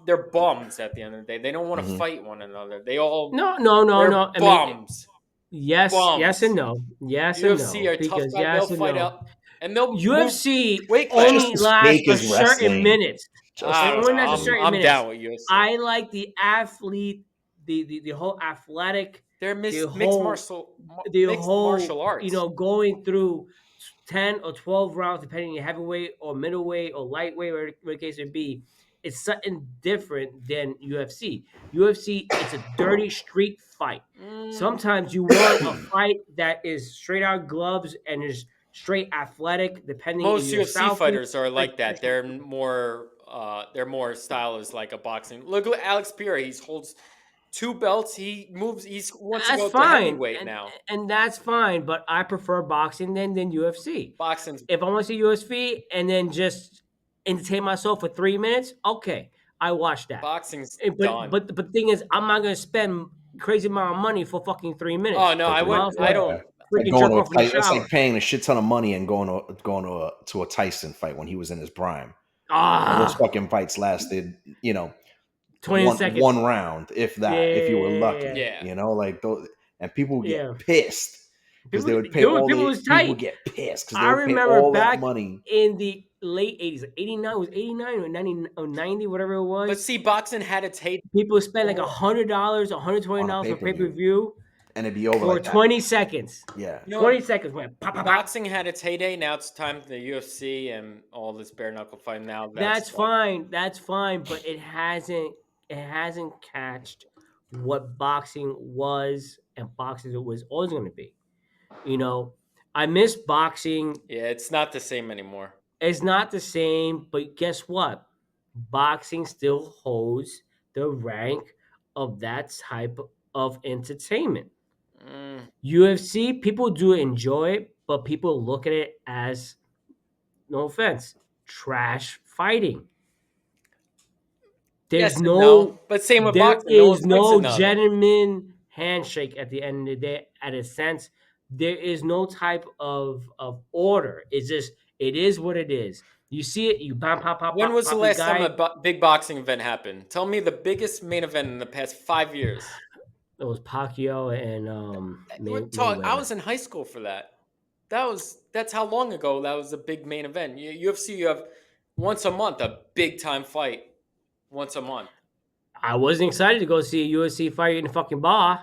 they're bums at the end of the day. They don't want to Hmm. fight one another. They all No, no, no, they're no. I mean, bums. yes, yes and Bums. no, yes and UFC no, are tough because guys. They'll yes and fight no. up and they'll move UFC weight It's just only classes. as lasts fake a as certain wrestling. minutes. Just I It don't as only know. lasts a fake. certain I'm minutes. down with UFC. I like the athlete, the whole athletic, They're the mixed whole arts. going through 10 or 12 rounds, depending on heavyweight or middleweight or lightweight, whatever the case may be. It's something different than UFC. UFC, it's a dirty street fight. Mm, Sometimes you want a fight that is straight out gloves and is straight athletic, depending if most you're a UFC Southie. fighters are Like like that. They're more style is like a boxing. Look at Alex Pereira. He holds two belts. He moves. He wants to that's go to fine, heavyweight now. and that's fine. But I prefer boxing than UFC. Boxing's If I want to see UFC and then just entertain myself for 3 minutes, okay, I watch that. boxing's But done. but the thing is, I'm not gonna spend crazy amount of money for fucking three Oh minutes. no, For I three. Might wouldn't. as I well Yeah. don't. It's like freaking going jerk to off in the it's like shower. paying a shit ton of money and going to a Tyson fight when he was in his prime. And those Ah, fucking fights lasted, 20 seconds. one round, if that, if you were Yeah, lucky, Yeah, like those, and people would yeah. get pissed because People, they would pay dude, all people the was people would tight. get pissed because they I would pay remember all that back money in the late 80s, like 89, was 89 or 90 or 90, whatever it but was. see, boxing had its heyday People spend like before. $100, on a $120 pay for per pay per view. view. and it'd be over for like that. 20 seconds. Yeah. You know 20 what? seconds went pop, pop, pop. Boxing had its heyday. Now it's time for the UFC and all this bare knuckle fighting. Now that's That's like, fine. That's fine, but it hasn't catched what boxing was and boxing was always going to be. You know, I miss boxing. yeah, it's not the same anymore. It's not the same, but guess what? Boxing still holds the rank of that type of entertainment. Mm, UFC, people do enjoy it, but people look at it as, no offense, trash fighting. There's yes and no, no but same with there boxing. No one is fights no another. gentleman handshake at the end of the day. At a sense, there is no type of order. It's just it is what it is. You see it, you pop pop pop When pop was the pop the last time guy. a big boxing event happened? Tell me the biggest main event in the past 5 years. It was Pacquiao and We're I Mayweather. was in high school for that. That's how long ago that was a big main event. UFC, you have once a month a big time fight. Once a month. I wasn't excited to go see a UFC fight in the fucking bar.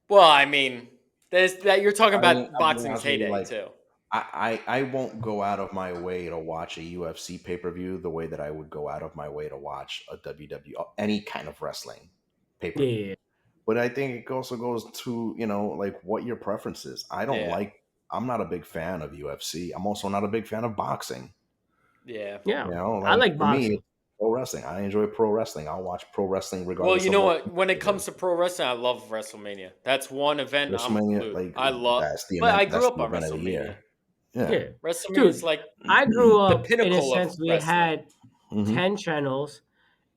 Well, I mean, there's that you're talking about I'm gonna be boxing's honest with you, heyday like too. I won't go out of my way to watch a UFC pay per view the way that I would go out of my way to watch a WWE any kind of wrestling pay per view. Yeah, But I think it also goes to like what your preference is. I don't Yeah, like. I'm not a big fan of UFC. I'm also not a big fan of boxing. yeah. yeah. Like I like for me, boxing. it's pro wrestling. I enjoy pro wrestling. I'll watch pro wrestling Well, regardless you of know what what? When it it comes is. to pro wrestling, I love WrestleMania. That's one event I'm WrestleMania, glued. like I love, that's the but I event. grew That's up the on event of the WrestleMania. year. Yeah. Yeah, WrestleMania is dude. like I grew the up in a pinnacle of sense. We wrestling. had Hmm. 10 channels.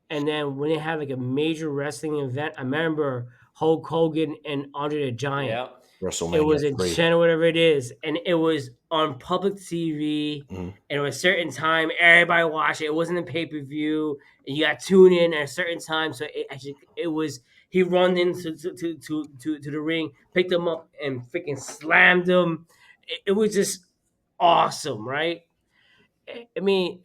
And then when they had like a major wrestling event, I remember Hulk Hogan and Andre the Giant. Yeah. It WrestleMania was in 3. channel, whatever it is, and it was on public TV. Mhm. And at a certain time, everybody watched it. It wasn't a pay per view, and you got to tune in at a certain time. So it actually it was he run into to the ring, picked him up, and freaking slammed him. It was just awesome, right? I, I mean,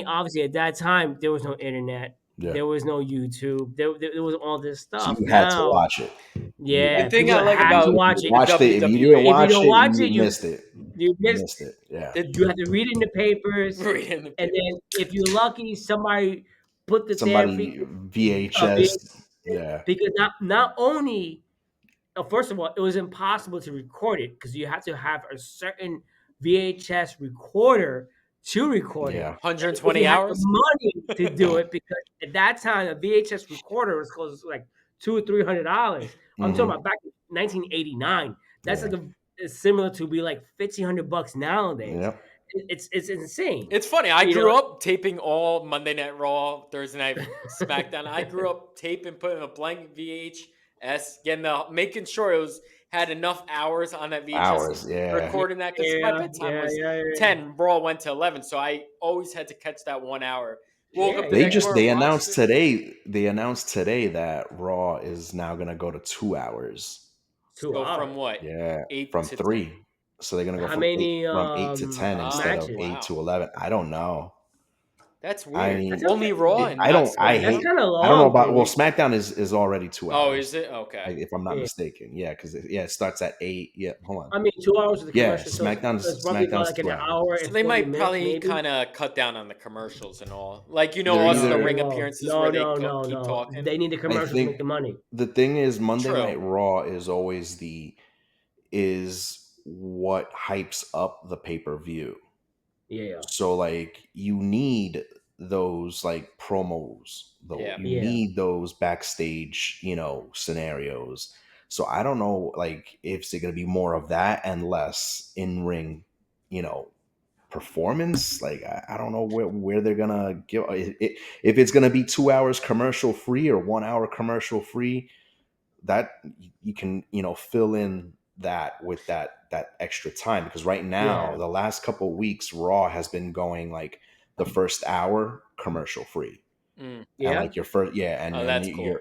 obviously at that time there was no internet, Yeah. there was no YouTube, there was all this So stuff. you had to Now, watch it. You the yeah, thing people I like had to about watch you it. the watched it. If you didn't WWE, If you watch don't it, watch you it, missed it. you You missed. missed it. Yeah. the You have to read it in the papers, reading the and paper. then if you're lucky, somebody put the damn Somebody freaking VHS. video, Yeah. because not only first of all, it was impossible to record it because you had to have a certain VHS recorder to record it. Yeah. And if you 120 had the hours. money to do it, because at that time a VHS recorder was close to like $200 or $300. I'm talking Hmm. about back in 1989. That's Yeah. like it's similar to be like $1,500 nowadays. Yep. It's insane. It's funny. I You know, grew up taping all Monday Night Raw, Thursday Night SmackDown. I grew up taping, putting a blank VHS, making sure it was had enough hours on that VHS, Hours. Yeah. yeah, recording that because my yeah, bedtime yeah, was yeah, 10. Raw went to 11, so I always had to catch that 1 hour. Woke yeah, up the They yeah. next just morning, they watched announced it. today. They announced today that Raw is now gonna go to 2 hours. Two So from hours. what, Yeah, 8 from to 10? 3. So they're gonna go How from eight many from 8 to 10 instead Oh, of matches? 8 to 11. I don't know. that's I weird. That's mean, Only okay. Raw and I not don't. I That's hate. SmackDown? kind of I don't know long for about. Well, me. SmackDown is already two Oh, is hours, it? Okay. if I'm not Yeah. mistaken. Yeah, because it starts at 8. Yeah, hold on. I mean, 2 hours of the Yeah, commercial, so it's roughly about SmackDown's like an 2 hours. hour So and they 40 might minutes, probably maybe. kind of cut down on the commercials and all. Like, They're us in the either. ring No, appearances no, where they no, no, keep no. talking. They need the I commercials to make think the money. the thing is Monday True. Night Raw is always is what hypes up the pay per view. Yeah, So like you need those like promos though. Yeah. You yeah, need those backstage, scenarios. So I don't know like if it's gonna be more of that and less in ring, you know, performance. Like I don't know where they're gonna give if it's gonna be 2 hours commercial free or 1 hour commercial free, that you can fill in that with that extra time, because right now yeah, the last couple of weeks Raw has been going like the first hour commercial free, Mm. and yeah. like your first, yeah, and Oh, then that's cool.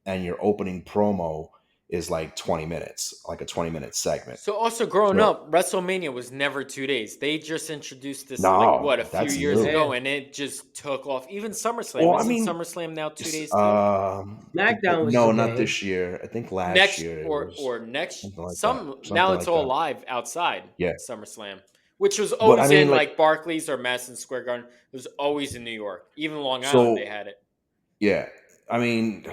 your opening promo is like 20 minutes, like a 20-minute segment. So also growing So up, WrestleMania was never 2 days. They just introduced this like what a no, few that's years new. Yeah. ago, and it just took off. Even SummerSlam Well, I isn't mean, SummerSlam now 2 days too? SmackDown was no, a not day. this year. I think last Next year it was or next something like that. some now Something it's like all that. live outside Yeah. SummerSlam, which was But I always mean, in like, like Barclays or Madison Square Garden. It was always in New York. Even Long Island they so had it. yeah. I mean,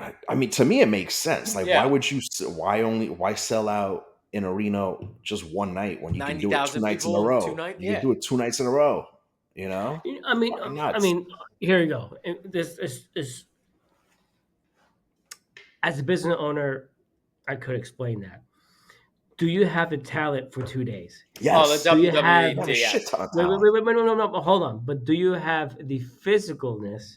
to me, it makes sense. Like, why Yeah, would you? Why sell out an arena just one night when you can do it two 90,000 nights in a people in two row? nights. You can Yeah, do it 2 nights in a row. You know, I mean, fucking I nuts. mean, here you go. This is as a business owner, I could explain that. Do you have the talent for 2 days? oh, the Yes, Do you have WWE, you have a shit yes. ton of talent. no, no, but hold on. But do you have the physicalness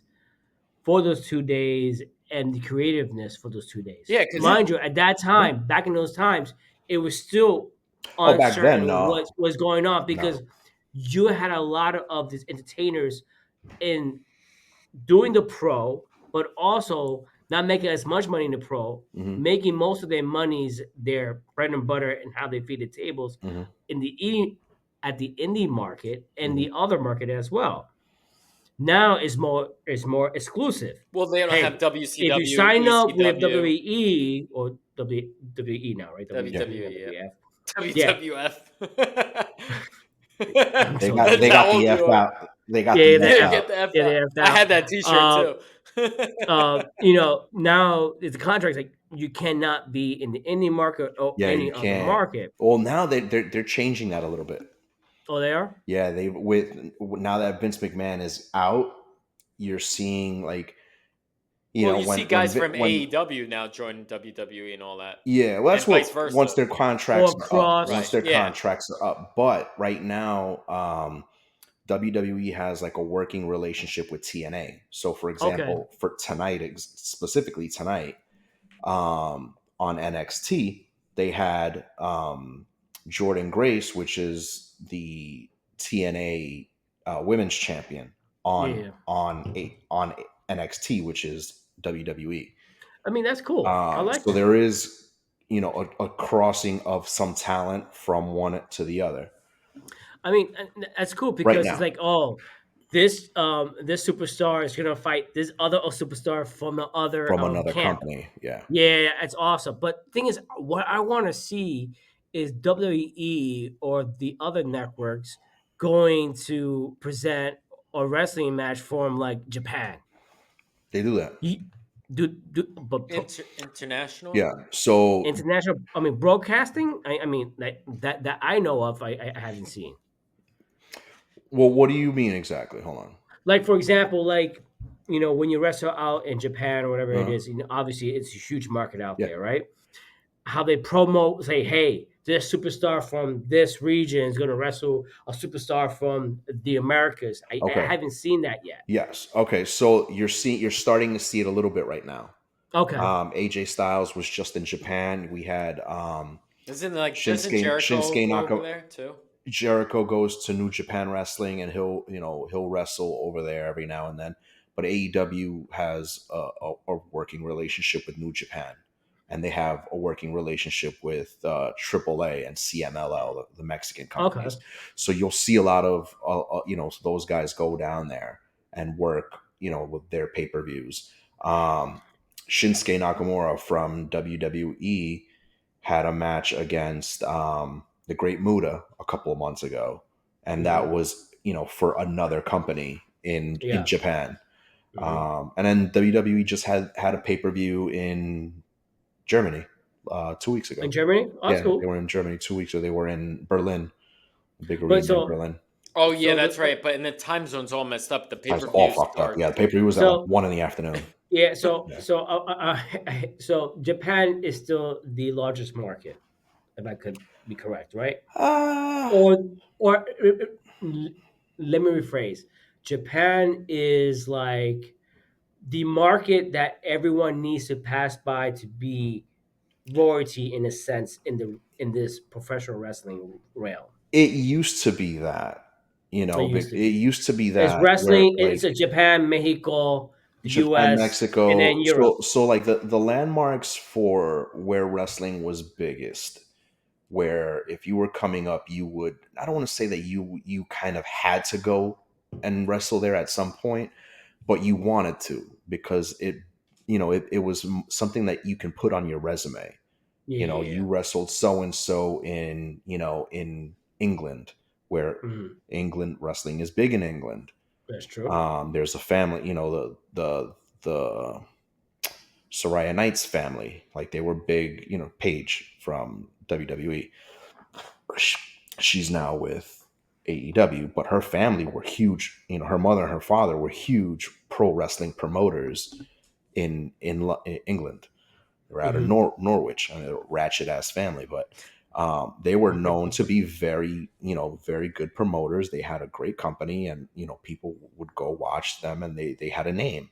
for those 2 days and the creativeness for those 2 days? Yeah, because Yeah, Mind you, at that yeah. time, back in those times, it was still Oh, back then, uncertain no, what was going on no. because you had a lot of these entertainers in doing the pro, but also not making as much money in the pro, Hmm. making most of their monies their bread and butter and how they feed the tables Hmm. in the at the indie market and Hmm. the other market as well. Now it's more exclusive. well, they don't have Hey, if you WCW, sign up with ECW, WWE or WWE now, right? Yeah, WWE, yeah. WWF. Yeah. WWF. I'm they so got That's they dated. how got old the you F are. out. They got Yeah, the the F Yeah, F. get out. the F Yeah, out. the F I out. had that T-shirt too. Now it's a contract like you cannot be in the indie market or Yeah, you any other can't. market. Well, now they're changing that a little bit. Oh, they are. Yeah, they with now that Vince McMahon is out, you're seeing like Well, you see guys from when AEW now joining WWE and all that, yeah, well, that's and vice what once versa. their contracts Or are up. Right? Once cross. their Yeah. contracts are up, but right now, WWE has like a working relationship with TNA. So, for Okay. example, for tonight, specifically tonight, on NXT, they had Jordan Grace, which is the TNA Women's Champion, Yeah. on NXT, which is WWE. I mean, that's cool. I like So that. there is, a crossing of some talent from one to the other I mean, that's cool right because it's now like, oh, this superstar is gonna fight this other superstar from the other from another camp. company. Yeah, Yeah, it's awesome. But thing is, what I want to see is WWE or the other networks going to present a wrestling match from like Japan. they do that. You, but International. Yeah. So, international. I mean, broadcasting. I mean, that I know of. I haven't seen. well, what do you mean exactly? Hold on. Like for example, like when you wrestle out in Japan or whatever it Uh, is, obviously it's a huge market out yeah. there, right? How they promote, say, hey, this superstar from this region is going to wrestle a superstar from the Americas. I Okay. haven't seen that yet. Yes. Okay. So you're starting to see it a little bit right now. Okay. AJ Styles was just in Japan. We had Doesn't Jericho Shinsuke go over Naka there too? Jericho goes to New Japan Wrestling, and he'll wrestle over there every now and then. But AEW has a working relationship with New Japan, and they have a working relationship with AAA and CMLL, the Mexican Okay. companies. So you'll see a lot of those guys go down there and work with their pay per views. Shinsuke Nakamura from WWE had a match against the Great Muta a couple of months ago, and Hmm. that was for another company in Yeah. Japan. Hmm. And then WWE just had a pay per view in Germany 2 weeks In ago. Germany, oh, that's Yeah, they cool. were in Germany 2 weeks ago. They were in Berlin, a big But arena in so Berlin. Oh yeah, so that's the right. But and the time zone's all messed up. The pay That's per all views fucked up. start. Yeah, the pay per view was at like so 1 in the afternoon. yeah so Yeah. so so Japan is still the largest market, if I could be correct, right? Uh, Or let me rephrase. Japan is like the market that everyone needs to pass by to be royalty in a sense in this professional wrestling realm. it used to be that, It used to it be. used to be It's that where wrestling. It's like a Japan, Mexico. Japan, U.S. and Mexico. then Europe. So like the landmarks for where wrestling was biggest, where if you were coming up, you would, I don't want to say that you kind of had to go and wrestle there at some point, but you wanted to because it was something that you can put on your resume. Yeah, You wrestled so and so in in England, where mhm. England wrestling is big in England. That's true. There's a family, the Soraya Knight's family, like they were big. Paige from WWE, she's now with AEW, but her family were huge. Her mother and her father were huge pro wrestling promoters in England. They're out of Hmm. Norwich. I mean, they're a ratchet ass family, but they were known to be very, very good promoters. They had a great company, and people would go watch them, and they had a name.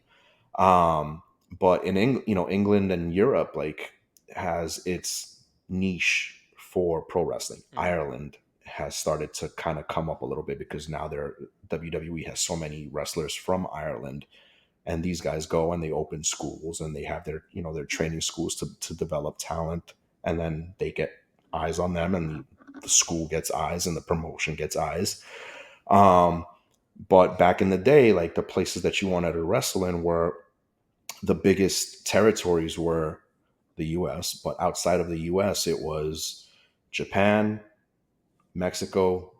Um, but in England and Europe, like, has its niche for pro wrestling. Mm. Ireland has started to kind of come up a little bit because now their WWE has so many wrestlers from Ireland, and these guys go and they open schools and they have their their training schools to develop talent, and then they get eyes on them, and the school gets eyes and the promotion gets eyes. um but back in the day, like, the places that you wanted to wrestle in were the biggest territories were the US, but outside of the US it was Japan, Mexico,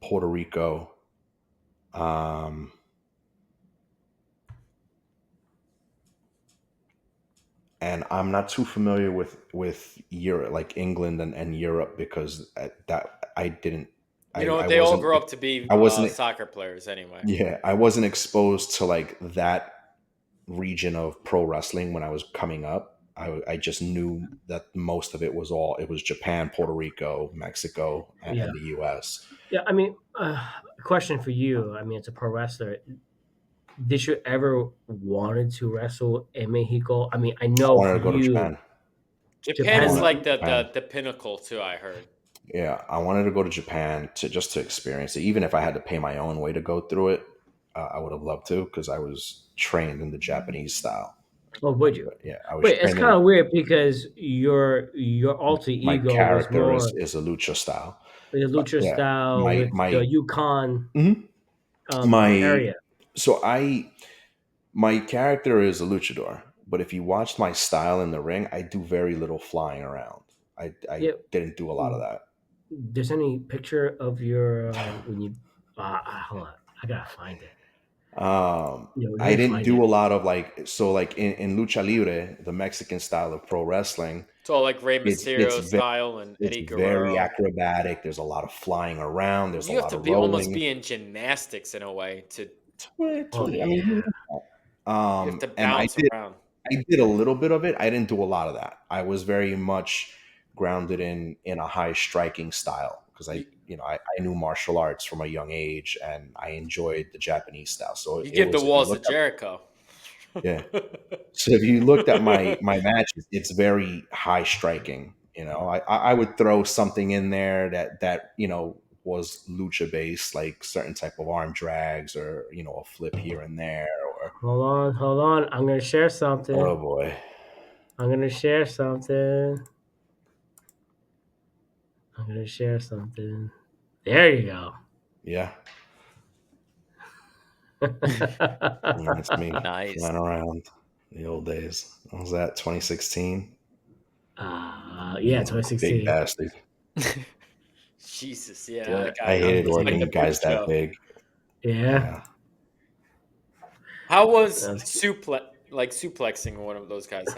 Puerto Rico, um and I'm not too familiar with Europe, like England and Europe, because I didn't, I They all wasn't, grow up to be I wasn't, soccer players anyway. yeah, I wasn't exposed to like that region of pro wrestling when I was coming up. I just knew that most of it was Japan, Puerto Rico, Mexico, Yeah, and the U.S. yeah. I mean, question for you. I mean, it's a pro wrestler. Did you ever wanted to wrestle in Mexico? I mean, I I know wanted for to go to you, Japan. I Japan is wanted Japan. like Japan. the pinnacle too. I heard. Yeah, I wanted to go to Japan to just to experience it. Even if I had to pay my own way to go through it, I would have loved to, because I was trained in the Japanese style. Oh, would you? But yeah, I was Wait, it's trained kind in, of weird because your alter my ego was character more is a lucha style. the But lucha yeah, style my with the my Yukon mhm. my area. so I my character is a luchador, but if you watched my style in the ring, I do very little flying around. I Yeah. didn't do a lot of that. There's any picture of your when you? Hold on, I gotta find it. Let I me didn't find it. do a lot of, like, so like in lucha libre, the Mexican style of pro wrestling. It's all like Rey It's Mysterio style and it's Eddie very Guerrero. acrobatic. There's a lot of flying around. There's a You have lot to of be almost rolling. be in gymnastics in a way to Oh I mean, yeah. you have to and bounce around. I did a little bit of it. I didn't do a lot of that. I was very much grounded in a high striking style, because You, I knew martial arts from a young age, and I enjoyed the Japanese style. So you it give the was, if you walls to looked at, Jericho. yeah. So if you looked at my matches, it's very high striking. I would throw something in there that was lucha based, like certain type of arm drags, or a flip here and there, or, Hold on. I'm gonna share oh something. boy, I'm gonna share something. I'm gonna share something. There you go. yeah. And that's me Nice. flying around in the old days. What was that, 2016? Yeah, Big 2016. bastard. Jesus, yeah, Yeah, I that hated it's was like working the with me. freak guys that show. big. Yeah, Yeah. How was that was, suplexing one of those guys?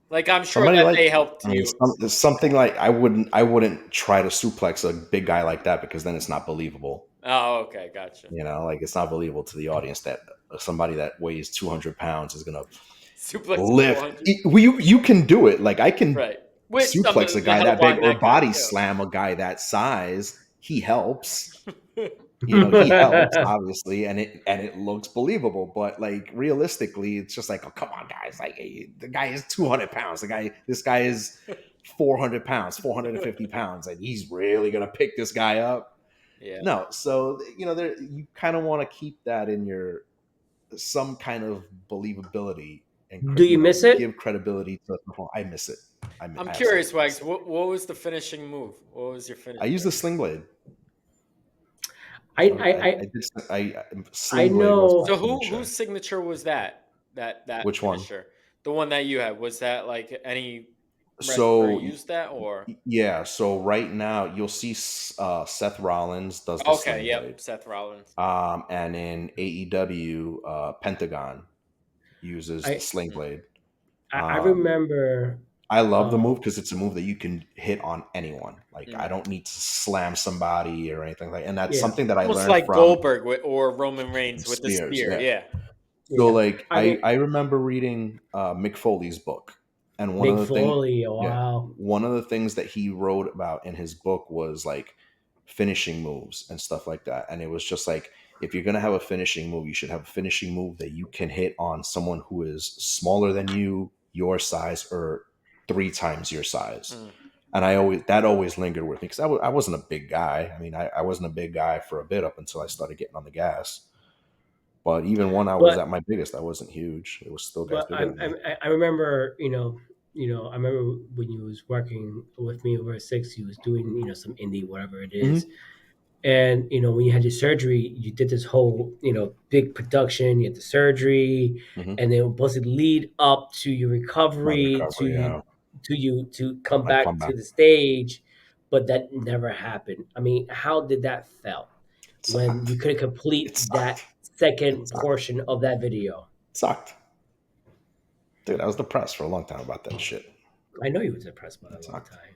Like I'm sure Somebody that like, they helped I mean, you. something like, I wouldn't try to suplex a big guy like that, because then it's not believable. Oh, okay, gotcha. Like, it's not believable to the audience that somebody that weighs 200 pounds is gonna Suplex a lift. 400. Well, you can do it. Like, I can Right. With some suplex a the guy help that big, on or that guy body too. slam a guy that size. He helps. He helps, obviously, and it looks believable. But, like, realistically, it's just like, oh, come on, guys. Like, hey, the guy is 200 pounds. This guy is 400 pounds, 450 pounds, and he's really gonna pick this guy up. Yeah. No. So, there, you kind of want to keep that in your some kind of believability and Do you miss it? give credibility to the whole. I miss it. I'm I curious, absolutely miss Wags. it. What was the finishing move? What was your I use finisher? the sling blade. I I I, I did. I Sling blade was my know. So whose finisher. signature was that? That Which one? finisher, the one that you had, was that like any wrestler So used that or? yeah. So right now you'll see Seth Rollins does the Okay, sling blade. yep, Seth Rollins. And in AEW, Pentagon uses the I sling Mm, blade. I Um, remember. I love the move Um, because it's a move that you can hit on anyone. Like I mm. don't need to slam somebody or anything like. And that's yeah, something that I Almost learned like from Goldberg or Roman Reigns with the Spears. spear. Yeah. Yeah. So yeah. like I mean, I remember reading Mick Foley's book, and Mick Foley. Wow. one of the things that he wrote about in his book was like finishing moves and stuff like that. And it was just like, if you're gonna have a finishing move, you should have a finishing move that you can hit on someone who is smaller than you, your size, or three times your size. Mm. And that always lingered with me because I wasn't a big guy. I mean, I wasn't a big guy for a bit up until I started getting on the gas. But even when I was But at my biggest, I wasn't huge. It was still guys but bigger than me. I remember, I remember when you was working with me over at Six, you was doing, some indie, whatever it is. Hmm. And, when you had your surgery, you did this whole, big production, you had the surgery, Hmm. and then it was supposed to lead up to your My recovery, recovery, yeah, to you to come my back to comeback. the stage, but that never happened. I mean, how did that felt It when sucked. you couldn't It complete sucked. that It second sucked. portion of that video? It sucked. Dude, I was depressed for a long time about that shit. I know you was depressed by a It long sucked. time.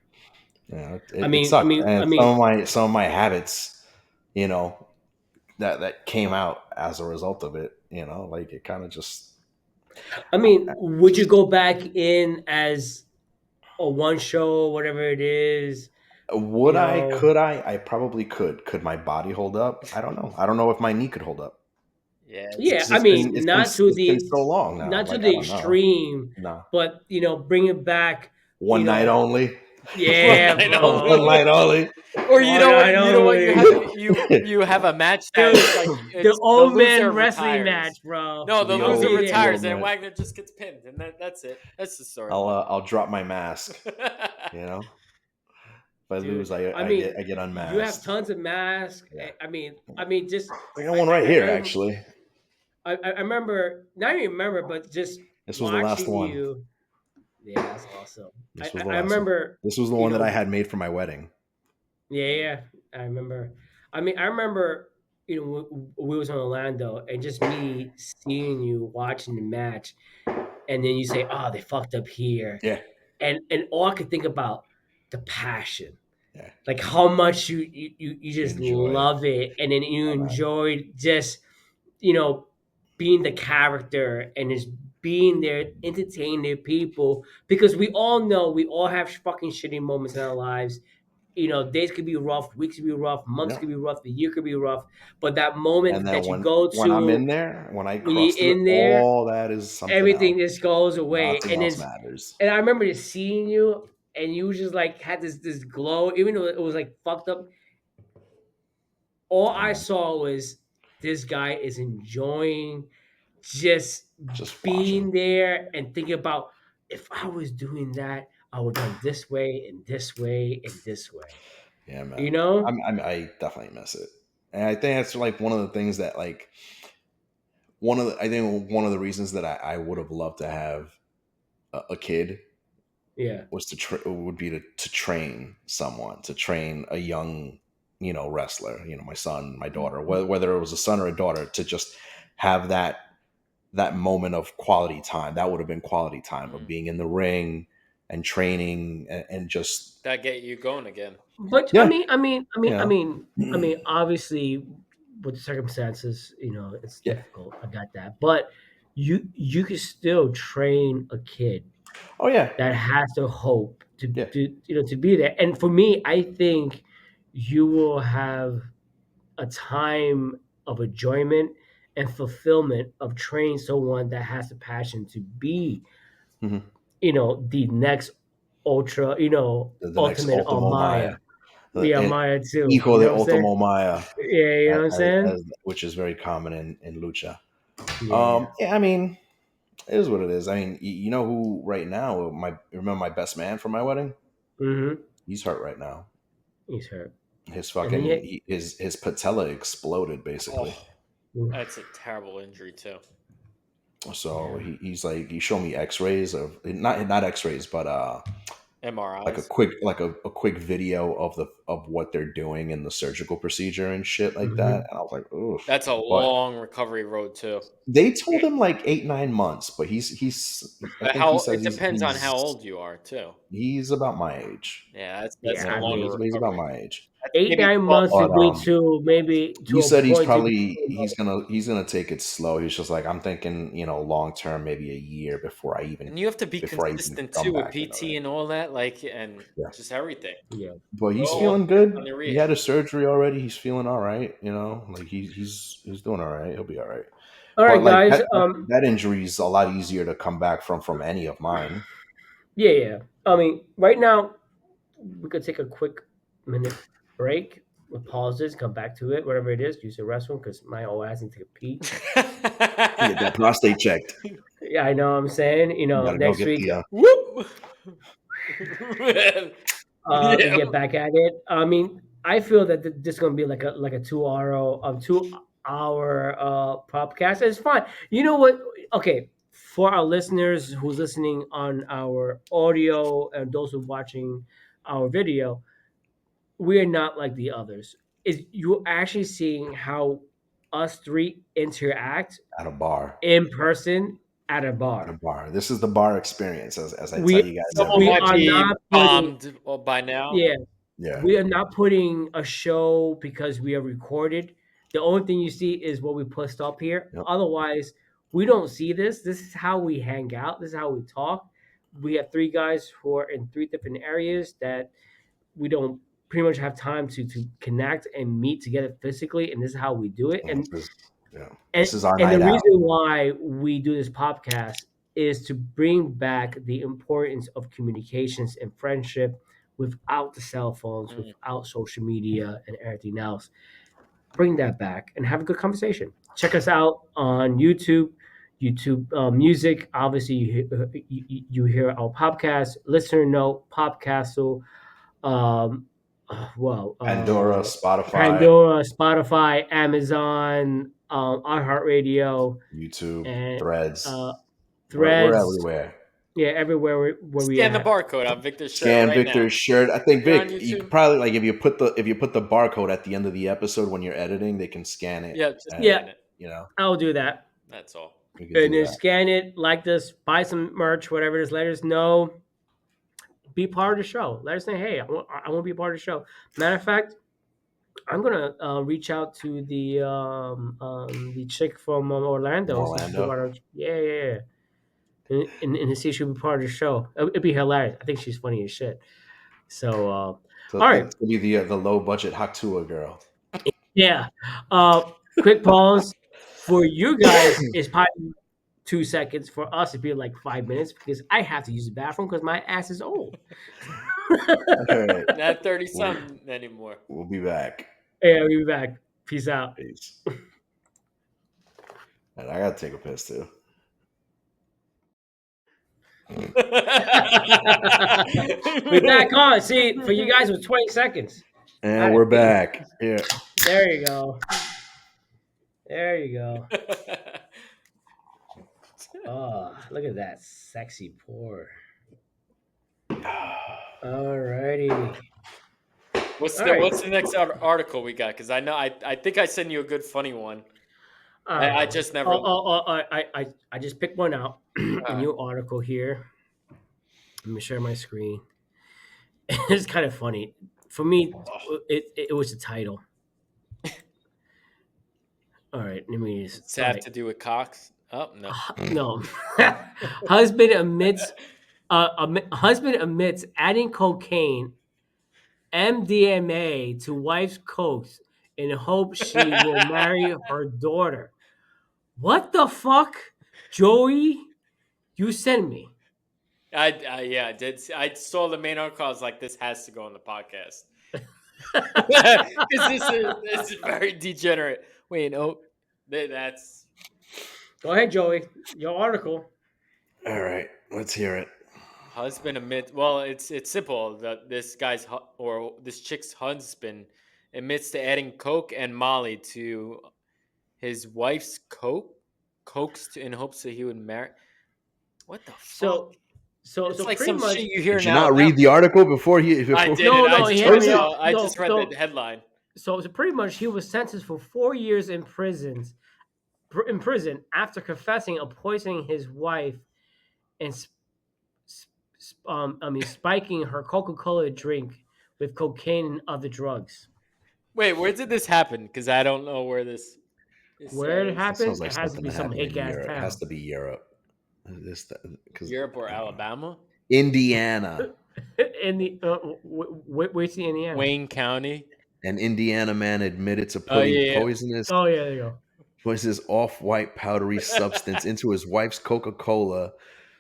Yeah, I it mean, I sucked. mean, I And mean, some of my habits, you know, that came out as a result of it, like it kind of just would you go back in as a one show, whatever it is, would you I, know? could I probably could. Could my body hold up? I don't know. I don't know if my knee could hold up. Yeah, It's Yeah, because I mean, it's been so long now. not to Like I the don't know. extreme, No. but bring it back, One you night know. only. one Yeah, night One only. bro. night only. Or you One know what? night You know what? You only, have you have a match that dude. it's like The it's the old loser man wrestling retires. match, bro. No, the the I'll loser be old the there. retires, old and man. Wagner just gets pinned, and that's it. That's the storyline. I'll drop my mask. You know, if I Dude. lose, I mean, I get you have unmasked. tons of masks. Yeah, I mean, just I got one right here actually. I remember, not even remember, but just This was the last watching one. you. Yeah, that's awesome. This was the I last one. remember, This was the you one that I know, had made for my wedding. yeah, yeah, I remember. I mean, I remember, we was in Orlando and just me seeing you watching the match, and then you say, "Oh, they fucked up here," Yeah, and all I could think about the passion, yeah. like how much you You just enjoy it. love it, and then you Yeah, man. enjoyed just you know being the character and just being there entertaining the people, because we all know we all have fucking shitty moments in our lives. Days could be rough, weeks could be rough, months Yeah. could be rough, the year could be rough, but that And moment then that you go when I'm in to there, when I when cross you're through it, in there, all that is something else. everything just goes away. Nothing And else it's matters. and I remember just seeing you, and you just like had this glow, even though it was like fucked up. All Yeah, I man. saw was this guy is enjoying just Just watching. being there and thinking about, if I was doing that, I would done this way and this way and this way. Yeah, You man. know? I definitely miss it, and I think that's like one of the things that like I think one of the reasons that I would have loved to have a kid Yeah. was would be to train someone, to train a young wrestler, my son, my daughter, whether it was a son or a daughter, to just have that moment of quality time. That would have been quality time of Mm. being in the ring and training and just That get you going again. But yeah, you know. obviously, with the circumstances, it's Yeah. difficult. I got that, but you can still train a kid Oh yeah. that has the hope Yeah. to be there. And for me, I think you will have a time of enjoyment and fulfillment of training someone that has a passion to be, Hmm. the next ultra, The next ultimate on Ultimo Maya. Maya, Yeah, and Maya too. Hijo You de know what I'm saying? Ultimo Maya, Yeah, you know what I'm saying? which is very common in lucha. Yeah. Yeah, I mean, it is what it is. I mean, you know who right now? Remember my best man from my wedding? Mm-hmm. He's hurt right now. He's hurt. His And he hit. his patella exploded basically. Oh, that's a terrible injury too. So Yeah. he's like he showed me X-rays of not X-rays, but like MRIs. a quick video of the of what they're doing in the surgical procedure and shit like that. Mm-hmm. And I was like, oof. That's a But long recovery road too. they told him like 8 9 months, but I But think he how says it depends on how old you are too. he's about my age. Yeah, that's Yeah. a I longer mean, He's about recovery. my age. That's eight maybe nine 12 months But would be to maybe he to a said point to be. he's gonna take it slow. He's just like I'm thinking, long term, maybe a year and you have to be before I even consistent come too with back in the PT ring. and all that, like and Yeah, just everything. Yeah. but he's All feeling depends on good. your He age. had his surgery already. He's feeling all right. Like he's doing all right. He'll be all right. All But right, like guys. that injury is a lot easier to come back from any of mine. Yeah, yeah. I mean, right now we could take a quick minute break. We'll pause this, come back to it, whatever it is. Use the restroom because my old ass needs to take a pee. Get that prostate checked. Yeah, I know. What I'm saying, You gotta go next get week the Whoop. we Yeah. get back at it. I mean, I feel that this is gonna be like a 2 hour podcast. It's fine. You know what? Okay, for our listeners who's listening on our audio and those who are watching our video, we are not like the others. Is you're actually seeing how us three interact at a bar. in person at a At a bar. bar. This is the bar experience, as I tell We you guys every Someone we might are episode. be not putting bombed by now. yeah Yeah. we are not putting a show because we are recorded. The only thing you see is what we post up here. Yep. Otherwise, we don't see this. This is how we hang out. This is how we talk. We have three guys who are in three different areas that we don't pretty much have time to connect and meet together physically, and this is how we do it. This is, yeah. And This is our and the night out. reason why we do this podcast is to bring back the importance of communications and friendship without the cell phones, Mm. without social media and everything else. Bring that back and have a good conversation. Check us out on YouTube Music. Obviously, you hear our podcast. Listener note, Podcastle. Um, well, Spotify, Pandora, Spotify, Amazon, iHeartRadio, YouTube, and Threads. uh, We're Threads. everywhere. Yeah, everywhere where we Scan the at. barcode on Victor's shirt Scan right now. Victor's shirt. I think You're on Vic, you could YouTube. probably like if you put the barcode at the end of the episode when you're editing, they can scan it. Yeah, just And, Yeah, scan it. I'll do that. That's all. we can And do then that. scan it, like this, buy some merch, whatever it is. Let us know. Be part of the show. Let us say, hey, I want to be part of the show. Matter of fact, I'm gonna reach out to the chick from From Orlando. See if she can Orlando. yeah. And see if she'll be part of the show. It'd be hilarious. I think she's funny as shit. So, all So right, it's gonna be the low budget Haktua girl. yeah. Quick pause for you guys is probably 2 seconds. For us, it'd be like 5 minutes because I have to use the bathroom because my ass is old. All right. Not 30 We'll, something anymore. we'll be back. Yeah, we'll be back. Peace out. Peace. And I gotta take a piss too. We're back on. See, for you guys, it was 20 seconds. And we're back. Yeah. There you go. There you go. Oh, look at that sexy pour. Alrighty. What's All right. the next article we got? Because I know I think I sent you a good funny one. I just never. I just picked one out. A new article here. Let me share my screen. It's kind of funny for me. It was the title. All right, let me. Does it have to do with Cox? Oh no. No. Husband admits adding cocaine, MDMA to wife's cokes in hopes she will marry her daughter. What the fuck, Joey? You sent me. Yeah, I did. I saw the main article. I was like, this has to go on the podcast because this is very degenerate. Wait, no, that's Go ahead, Joey. Your article. All right, let's hear it. Husband admits. Well, it's simple. That this guy's or this chick's husband admits to adding coke and Molly to his wife's cokes in hopes that he would marry. What the fuck? So, It's like pretty some much. shit you hear Did in you not Alabama. read the article before I before didn't. No, he chose it? I just read so the headline. so pretty much he was sentenced for 4 years in prison after confessing of poisoning his wife and spiking her Coca-Cola drink with cocaine and other drugs. Wait, where did this happen? Because I don't know where this. It Where it says It sounds happened, it like has to something be that some happened in hick ass Europe. It has town. to be Europe. This because Europe or Alabama, Indiana. In the where's the Indiana? Wayne County. An Indiana man admitted to Oh putting yeah. poisonous Oh yeah, there you off-white powdery substance into his wife's Coca-Cola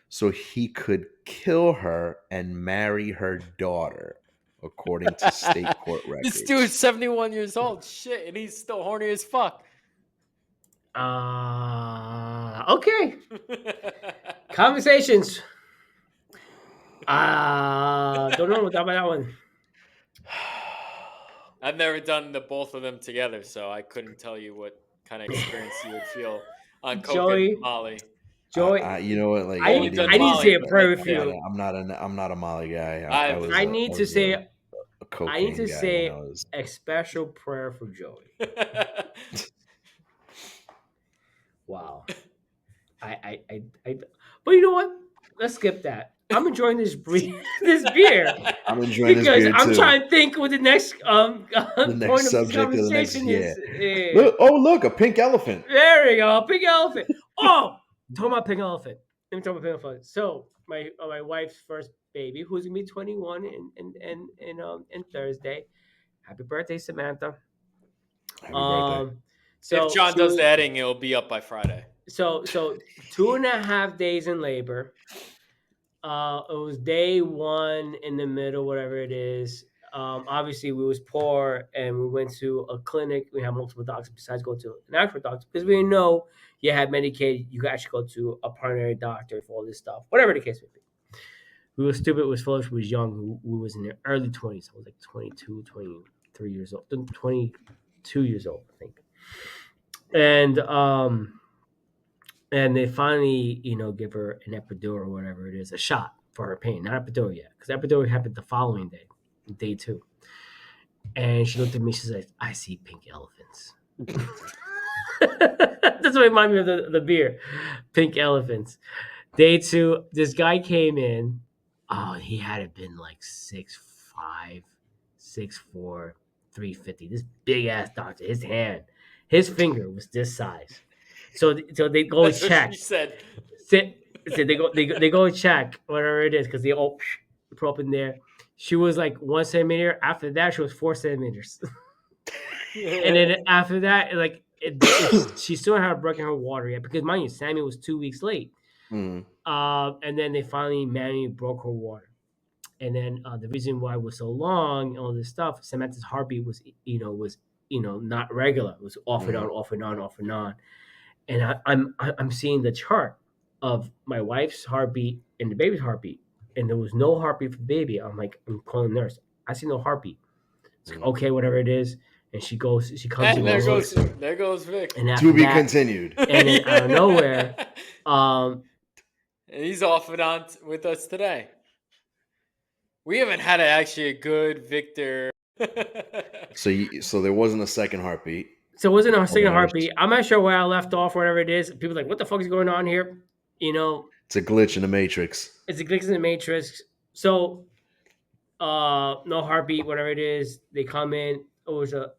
so he could kill her and marry her daughter, according to state court records. This dude's 71 years old. Shit, and he's still horny as fuck. go. Okay. Conversations. Don't know about that one. I've never done the both of them together, so I couldn't tell you what kind of experience you would feel on coke Joey, and Molly. Joey, You know what? Like I Only need, done I need to say a Molly, prayer but with yeah, you. I'm not a Molly guy. I need to say a cocaine I need to guy. say You know, a special prayer for Joey. Wow. But you know what? Let's skip that. I'm enjoying this this beer I'm enjoying this because beer I'm too. trying to think what the next The next point of subject of the next conversation year. is. Look, a pink elephant. There we go, pink elephant. Oh, talk about pink elephant. Let me talk about pink elephant. So my wife's first baby, who's gonna be 21 in Thursday. Happy birthday, Samantha. Happy birthday. So if John she does was, the editing, it'll be up by Friday. so 2.5 days in labor. It was day one in the middle, whatever it is. Obviously, we was poor, and we went to a clinic. We had multiple doctors besides go to an actual doctor because we didn't know you had Medicaid. You could actually go to a primary doctor for all this stuff, whatever the case may be. We were stupid, was foolish, was young. We was in their early 20s. I was like 22, 23 years old, 22 years old, I think. And they finally, give her an epidural or whatever it is, a shot for her pain. Not epidural yet, because epidural happened the following day, day two. And she looked at me. She's like, "I see pink elephants." That's what reminded me of the beer, pink elephants. Day two, this guy came in. Oh, he had to been like 6'5", 6'4", 350. This big ass doctor. His finger was this size. So they go That's check. what she said. They go check whatever it is because they all put up in there. She was like 1 centimeter. After that, she was 4 centimeters. And then after that, like she still hadn't broken her water yet because mind you, Sammy was 2 weeks late. Mm. And then they finally manually broke her water. And then the reason why it was so long, all this stuff, Samantha's heartbeat was not regular. It was off and on, off and on, off and on. And I'm seeing the chart of my wife's heartbeat and the baby's heartbeat, and there was no heartbeat for the baby. I'm calling the nurse. I see no heartbeat. It's like, okay, whatever it is. And she comes in. There goes Vic. And To be continued. And then out of nowhere, and he's off and on with us today. We haven't had actually a good Victor. So there wasn't a second heartbeat. So it wasn't a second heartbeat. I'm not sure where I left off, whatever it is. People are like, what the fuck is going on here? It's a glitch in the matrix. It's a glitch in the matrix. So, no heartbeat, whatever it is. They come in. It was a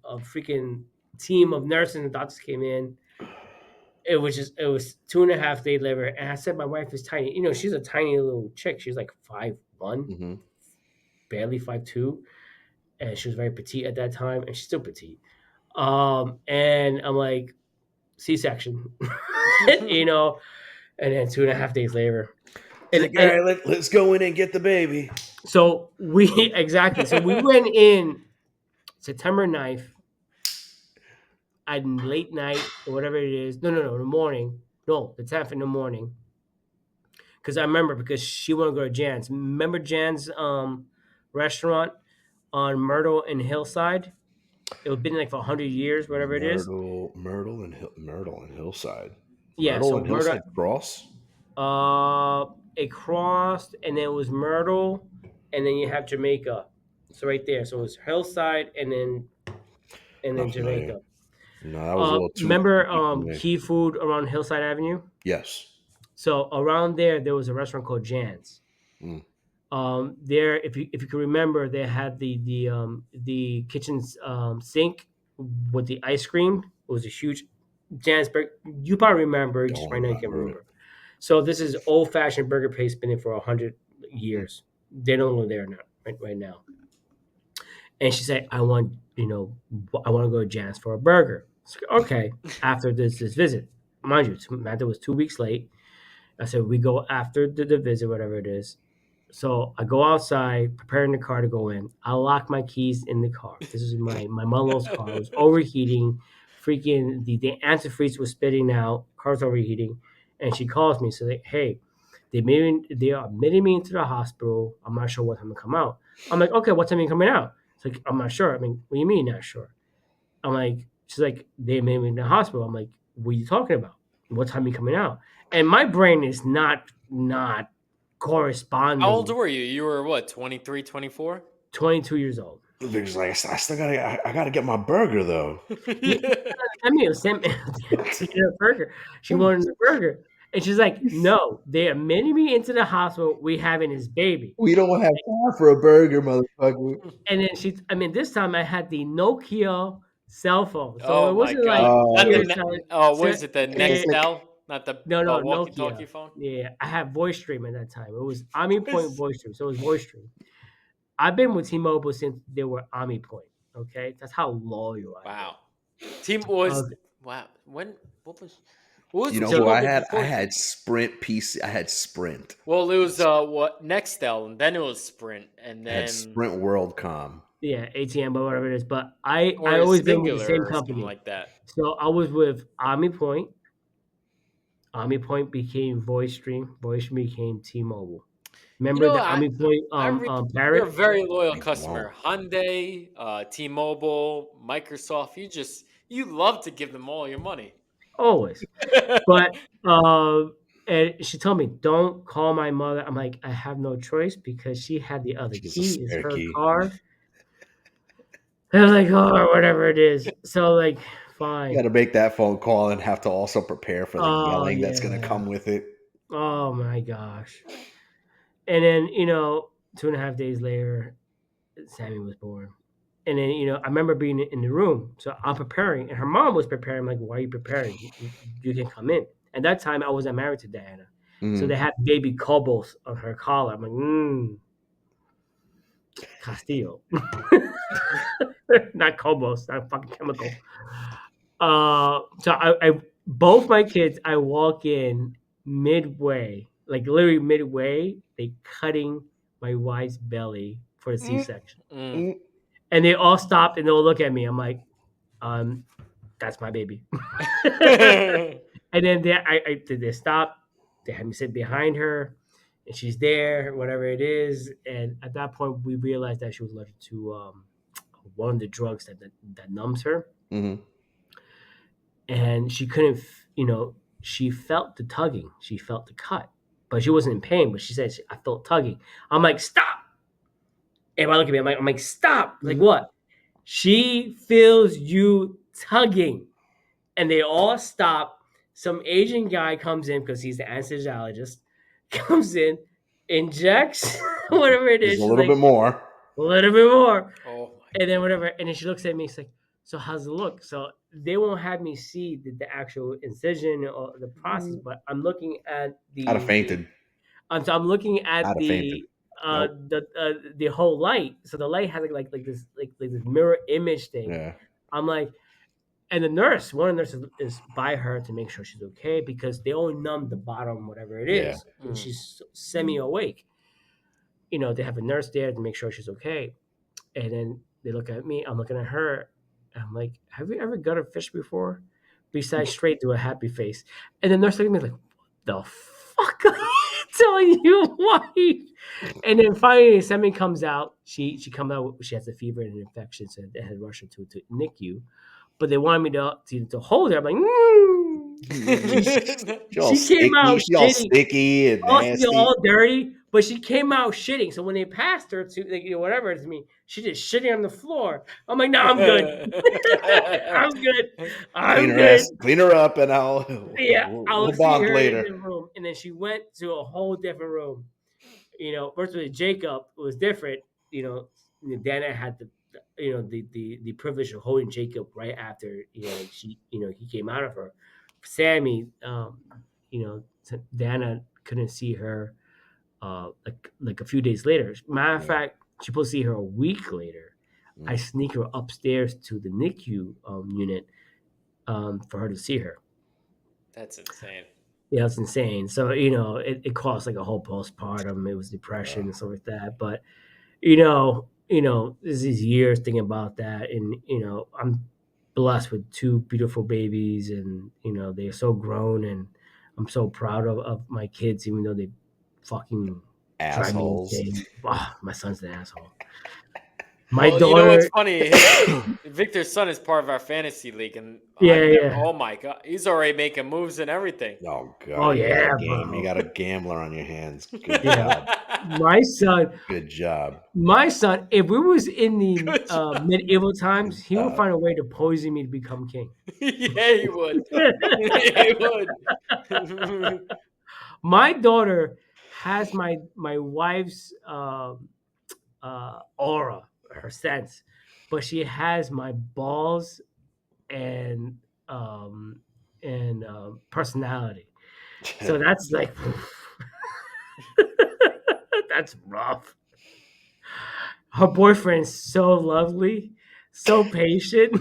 freaking team of nurses and doctors came in. It was 2.5 day labor. And I said, my wife is tiny. She's a tiny little chick. She's like 5'1", barely 5'2". And she was very petite at that time. And she's still petite. And I'm like, C-section, and then 2.5 days later. All right, let's go in and get the baby. So we went in September 9th. at late night or whatever it is. No, in the morning. No, the 10th in the morning. Because I remember because she wanted to go to Jan's. Remember Jan's restaurant on Myrtle and Hillside? It was been like for 100 years, whatever it is. Myrtle and Hillside. Yeah, Myrtle so and Myrtle, Hillside cross. it crossed, and then it was Myrtle, and then you have Jamaica. So right there, so it was Hillside, and then Not familiar. Jamaica. No, that was a little too Remember deep for me. Key Food around Hillside Avenue? Yes. So around there was a restaurant called Jan's. Mm. There, if you can remember, they had the kitchen sink with the ice cream. It was a huge Jan's burger. You probably remember. Just Don't right now, you can remember it. remember. So this is old fashioned burger place, been in for 100 years. They don't live there now, right now. And she said, I want to go to Jan's for a burger. Okay, after this visit, mind you, Samantha was 2 weeks late. I said we go after the visit, whatever it is. So I go outside, preparing the car to go in. I lock my keys in the car. This is my mother-in-law's car. It was overheating. Freaking the antifreeze was spitting out. Car's overheating, and she calls me. So hey, they are admitting me into the hospital. I'm not sure what time to come out. I'm like, okay, what time are you coming out? It's like I'm not sure. I mean, what do you mean not sure? I'm like, she's like, they admitted me in the hospital. I'm like, what are you talking about? What time are you coming out? And my brain is not How old corresponding. were you? You were what, 23, 24? 22 years old. Vic's like, I still gotta, I gotta get my burger though. Yeah, send me to get a burger. She wanted a burger. And she's like, no, they admitted me into the hospital. We having his baby. We don't have time for a burger, motherfucker. And then this time I had the Nokia cell phone. So Oh it my wasn't like god! Not the Oh, here, ne- son. oh, what So, is it? The eh, Nextel, not the no, walkie-talkie Nokia. phone. Yeah, I had voice stream at that time. It was Army Point Yes. voice stream. So it was voice stream. I've been with T-Mobile since they were Army Point. Okay, that's how loyal I've been. Wow. Team was Okay. wow. What was you know who I T-Mobile had? I before? had Sprint PC. I had Sprint. Well, it was what Nextel, and then it was Sprint, and I had then Sprint WorldCom. Yeah, ATM, but whatever it is. But I or always been with the Singular same or something company. like that. So I was with Army Point. Army Point became Voice Stream. Voice Stream became T-Mobile. You Remember know, the Army Point you're a Parrot? very loyal Leave 'em customer. alone. Hyundai, T-Mobile, Microsoft. You love to give them all your money. Always. But and she told me, don't call my mother. I'm like, I have no choice because she had the other She's a key. It's spare her key. car. And I was like, oh, whatever it is. So like, You fine. got to make that phone call and have to also prepare for the Oh yelling that's going to yeah. come with it. Oh my gosh. And then 2.5 days later, Sammy was born. And then I remember being in the room, so I'm preparing, and her mom was preparing. I'm like, why are you preparing? You can come in. At that time, I wasn't married to Diana, so they Mhm. had baby cobbles on her collar. I'm like, Castillo, not cobbles, not fucking chemical. So I both my kids, I walk in midway, like literally midway, they cutting my wife's belly for a Mm, C-section, Mm. mm. and they all stopped and they'll look at me. I'm like, um, that's my baby. And then they stop. They had me sit behind her, and she's there, whatever it is. And at that point, we realized that she was allergic to one of the drugs that numbs her, Mhm. and she couldn't. She felt the tugging, she felt the cut, but she wasn't in pain. But she said, "I felt tugging." I'm like, "Stop!" Everybody look at me. I'm like, "Stop!" Like Mhm. what? She feels you tugging. And they all stop. Some Asian guy comes in because he's the anesthesiologist, comes in, injects whatever it Just is. a She's little bit like, more. a little bit more. Oh my And then whatever. And then she looks at me, she's like, so how's it look? So they won't have me see the actual incision or the process, but I'm looking at I'd have the fainted. I'm looking I'd at have fainted. Nope. the whole light. So the light has like this mirror image thing. Yeah. I'm like, and one of the nurses is by her to make sure she's okay because they only numb the bottom, whatever it Yeah. is, and she's semi awake. They have a nurse there to make sure she's okay, and then they look at me. I'm looking at her, And I'm like, have you ever gutted fish before? Besides straight to a happy face. And the nurse looked at me like, what the fuck are you telling you wife? And then finally, Semi comes out. She comes out. She has a fever and an infection, so they had rushed her to NICU. But they wanted me to hold her. I'm like, She all she came sticky. out She all shitting, sticky and nasty. all dirty. But she came out shitting. So when they passed her to like, whatever to me, she just shitting on the floor. I'm like, no, I'm good. I'm good. Clean I'm her good. ass, clean her up, and Yeah, I'll we'll see bond her in later. the room. And then she went to a whole different room. First with Jacob was different. Dana had the privilege of holding Jacob right after he came out of her. Sammy, Dana couldn't see her like a few days later. Matter of Yeah. fact, she's supposed to see her a week later. I Mm. sneak her upstairs to the NICU unit for her to see her. That's insane. Yeah, it's insane. So, it caused like a whole postpartum. It was depression Yeah. and stuff like that. But, there's these years thinking about that. And, I'm blessed with two beautiful babies and, they're so grown and I'm so proud of my kids, even though they fucking drive me Assholes. insane. Ah, my son's an asshole. My Well, you know what's daughter, funny? Victor's son is part of our fantasy league, and yeah, I've never. yeah. Oh my god, he's already making moves and everything. Oh Oh, God, yeah, you bro. got a gambler on your hands. Good Yeah. job. My son, Good job. if we was in the Good job. medieval times, Good he would job. find a way to poison me to become king. Yeah, he would. He would. My daughter has my wife's aura, her sense, but she has my balls and personality. So that's like that's rough. Her boyfriend's so lovely, so patient.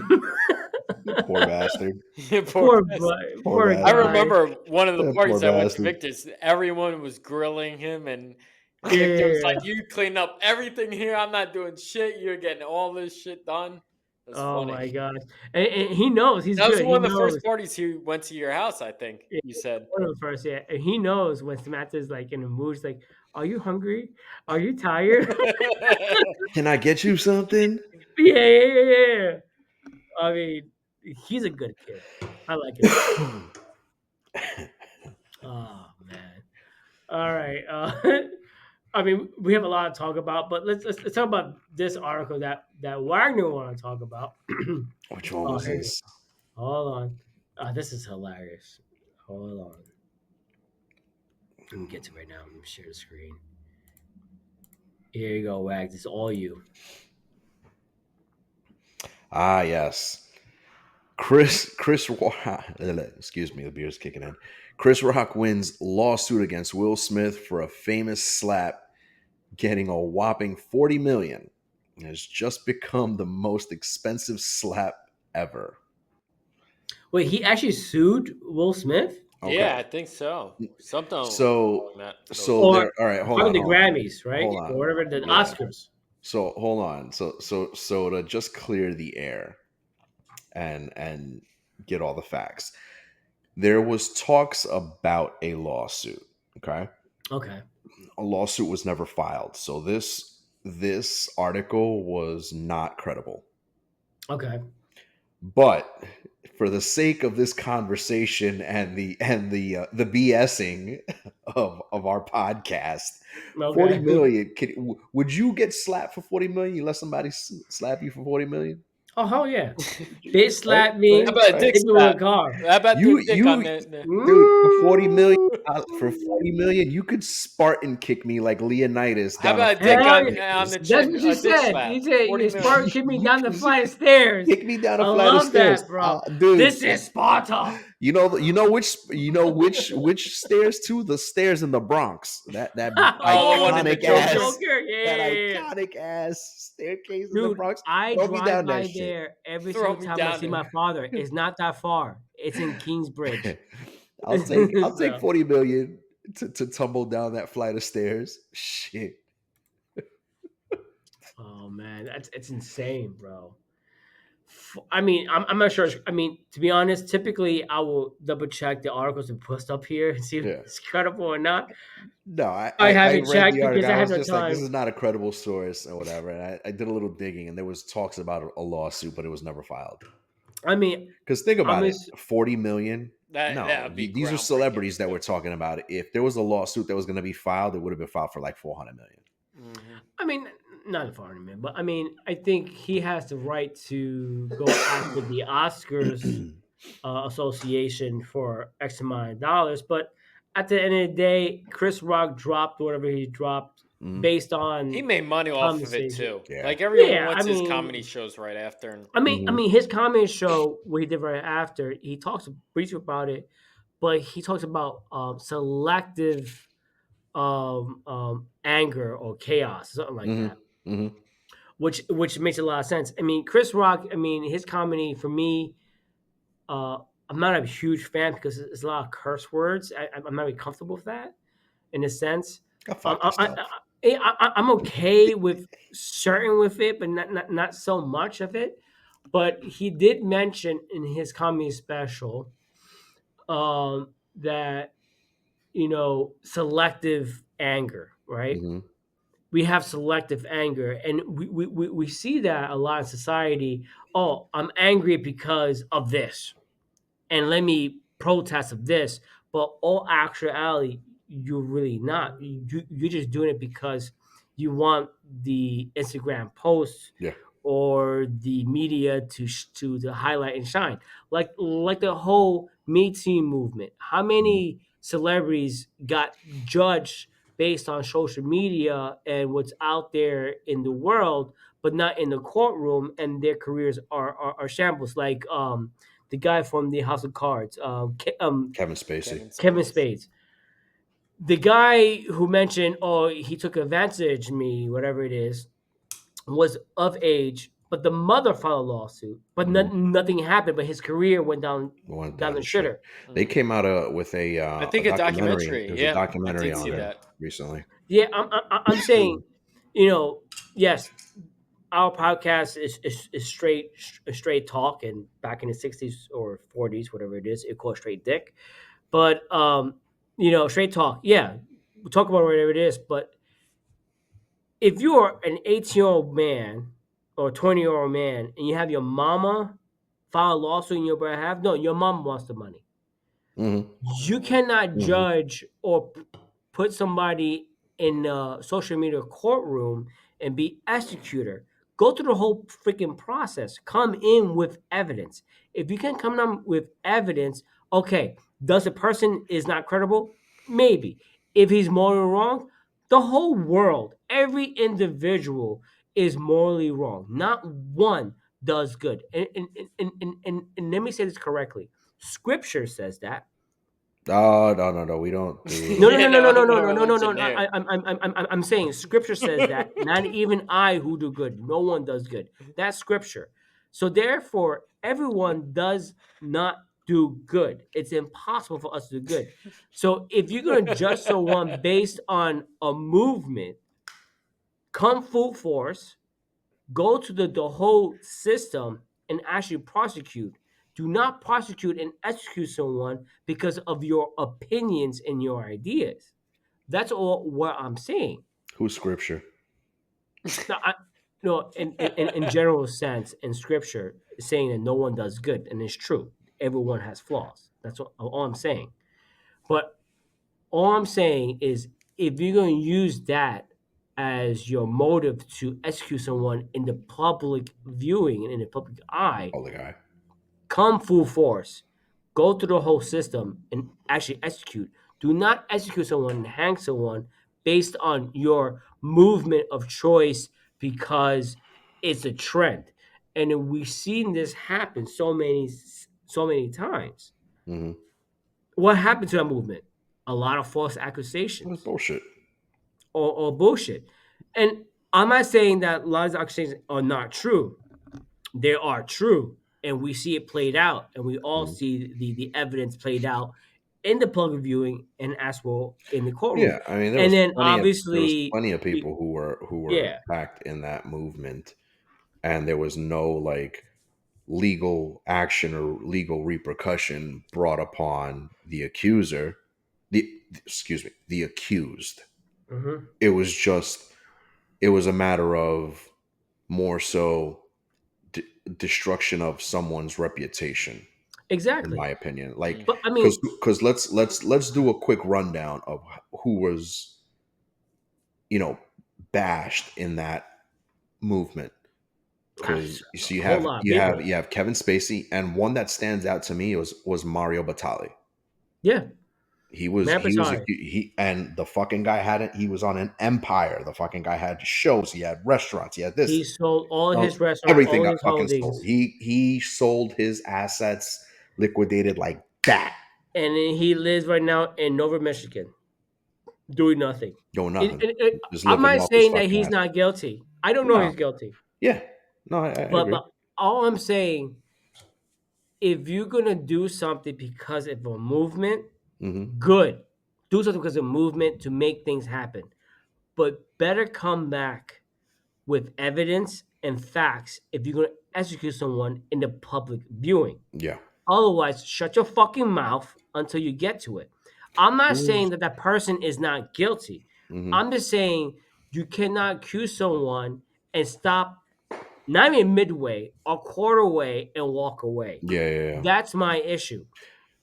Poor bastard. Poor Poor Poor I bastard. guy. remember one of the That poor parties I went to bastard. Victor's, everyone was grilling him, and Victor was Yeah. like, "You clean up everything here. I'm not doing shit. You're getting all this shit done." That's Oh funny. my gosh. And he knows he's That was good. He one of the first knows. parties he went to your house, I think Yeah, you said. one of the first, yeah. And he knows when Samantha's like in a mood. She's like, "Are you hungry? Are you tired?" Can I get you something? Yeah. I mean, he's a good kid. I like him. Oh man. All right. I mean, we have a lot to talk about, but let's talk about this article that Wagner want to talk about. Which one Oh, was here you go. this? Hold on. This is hilarious. Hold on. Let me get to it right now. Let me share the screen. Here you go, Wags. It's all you. Ah, yes. Chris excuse me, the beer's kicking in. Chris Rock wins lawsuit against Will Smith for a famous slap, getting a whopping 40 million. It has just become the most expensive slap ever. Wait, he actually sued Will Smith? Yeah, Okay. I think so. Something So along those so Or lines. there all right, probably the Grammys, right? hold on. Or whatever, the Yeah. Oscars. So hold on. So to just clear the air and get all the facts. There was talks about a lawsuit, okay? Okay. A lawsuit was never filed. So this article was not credible. Okay. But for the sake of this conversation and the BSing of our podcast, 40 Okay. million. Would you get slapped for 40 million? You let somebody slap you for 40 million? Oh, hell yeah. Would you? Bitch Right, slapped right, How me, about a right. dick hit me with a slap? car. How about You the dick on you the dude for 40 million Mm. for 40 million, you could Spartan kick me like Leonidas How down a about a flight dick of Hell yeah. on stairs. the That's chin? what you A dick said. slap. You said 40 you million. Spartan kicked me You down the could flight of stairs. kick me down a I flight of love stairs, that, bro. dude. This is Sparta. You know which stairs too? The stairs in the Bronx. That Oh, the one in the iconic The Joker? ass, Joker. Yeah, that yeah, yeah. iconic ass staircase in the Dude, Bronx. I Throw me drive down that by shit. there every Throw single me time I down see there. my father. It's not that far. It's in Kingsbridge. I'll take So, 40 million to tumble down that flight of stairs. Shit. oh man, it's insane, bro. I mean, I'm not sure. I mean, to be honest, typically I will double check the articles and post up here and see if Yeah. it's credible or not. No, I I haven't read checked the article. because I I have was no just like, this time. is not a credible source or whatever. And I did a little digging, and there was talks about a lawsuit, but it was never filed. I mean, Because think I'm about it, just, 40 million. That No, would be these are groundbreaking. celebrities that we're talking about. If there was a lawsuit that was going to be filed, it would have been filed for like 400 million. Hmm. I mean, not a foreign man, but I mean, I think he has the right to go after the Oscars association for X amount of dollars. But at the end of the day, Chris Rock dropped whatever he dropped Mhm. based He on made money off of it conversation. too. Yeah. Like everyone Yeah, went to his comedy shows right after, and I Hmm. mean, his comedy show what he did right after he talks briefly about it, but he talks about selective anger or chaos, something like Hmm. that, Hmm. which makes a lot of sense. I mean, Chris Rock. I mean, his comedy for me, uh, I'm not a huge fan because it's a lot of curse words. I'm not really comfortable with that in a sense. Go Um, fuck I, I, yourself. I'm okay with certain with it, but not so much of it. But he did mention in his comedy special that selective anger, right? Hmm. We have selective anger, and we see that a lot in society. Oh, I'm angry because of this, and let me protest of this. But all actuality, you're really not. You're just doing it because you want the Instagram post Yeah. or the media to highlight and shine. Like the whole Me Too movement. How Mhm. many celebrities got judged based on social media and what's out there in the world, but not in the courtroom, and their careers are shambles. Like the guy from the House of Cards, Kevin Spacey. Kevin Kevin Spacey. Spades. The guy who mentioned, oh, he took advantage of me, whatever it is, was of age, but the mother filed a lawsuit, but Mhm. nothing happened. But his career went Went down down the the shit. shitter. They Hmm. came out with I a think a documentary. documentary. There's a Yeah, I documentary did on see him that. recently. Yeah, I'm saying, yes, our podcast is straight talk, and back in the '60s or '40s, whatever it is, it called straight dick. But straight talk. Yeah, we talk about whatever it is. But if you're an 18-year-old man or 20-year-old man and you have your mama file a lawsuit in your behalf, no, your mom wants the money. Hmm. You Hmm. cannot Hmm. judge or put somebody in a social media courtroom and be executor. Go through the whole freaking process. Come in with evidence. If you can come in with evidence, okay, does the person is not credible? Maybe. If he's morally wrong, the whole world, every individual is morally wrong. Not one does good. And let me say this correctly. Scripture says that. Oh, no, no, no. We don't No, do. no, Yeah, no, no, no, no, no, no, no no, no, no, no. religion No. there. I'm saying Scripture says that not even I who do good, no one does good. That's Scripture. So therefore, everyone does not do good. It's impossible for us to do good. So if you're gonna judge someone based on a movement, come full force, go to the whole system and actually prosecute. Do not prosecute and execute someone because of your opinions and your ideas. That's all what I'm saying. Who's scripture? Now, no, in general sense, in scripture, saying that no one does good, and it's true. Everyone has flaws. That's all I'm saying. But all I'm saying is, if you're going to use that as your motive to execute someone in the public viewing and in the public eye, Oh, the guy. come full force, go through the whole system and actually execute. Do not execute someone and hang someone based on your movement of choice because it's a trend. And then we've seen this happen so many times. Hmm. What happened to that movement? A lot of false That was accusations bullshit. or bullshit. And I'm not saying that a lot of accusations are not true. They are true, and we see it played out, and we all Mhm. see the evidence played out in the public viewing and as well in the courtroom. Yeah, I mean, And then there was obviously, plenty of people who were yeah, attacked in that movement, and there was no like legal action or legal repercussion brought upon the accuser, the excuse me, the accused. Hmm. It was just it was a matter of more so destruction of someone's reputation, in Exactly. my opinion. Like, But I mean, because let's do a quick rundown of who was, you know, bashed in that movement. Because you see, a whole lot of people. you have Kevin Spacey, and one that stands out to me was Mario Batali. Yeah, He was Mampatari. he and the fucking guy had it. He was on an empire. The fucking guy had shows. He had restaurants. He had this. He sold all his restaurants, Everything all got his fucking sold. holdings, He sold his assets, liquidated like that. and he lives right now in Nova, Michigan, doing nothing. Doing nothing. Just I'm living not off his saying that fucking he's ass. not guilty. I don't know No. he's guilty, Yeah. No, I agree. but all I'm saying, if you're gonna do something because of a movement, Hmm. good. Do something because of movement to make things happen. But better come back with evidence and facts if you're going to execute someone in the public viewing. Yeah. Otherwise, shut your fucking mouth until you get to it. I'm not Who's saying that that person is not guilty. hmm I'm just saying you cannot accuse someone and stop not even midway, a quarter way, and walk away. Yeah, yeah, yeah. That's my issue.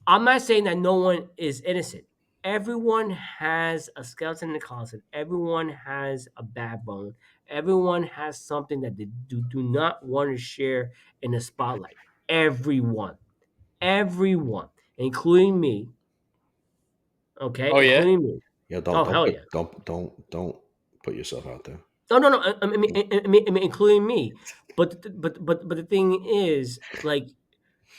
I'm not saying that no one is innocent. Everyone has a skeleton in the closet. Everyone has a backbone. Everyone has something that they do not want to share in the spotlight. Everyone. Everyone. Including me. Okay? Oh yeah. Including me. Yeah, Oh, hell yeah. don't put yourself out there. No, no, no. I mean, including me. But the thing is, like,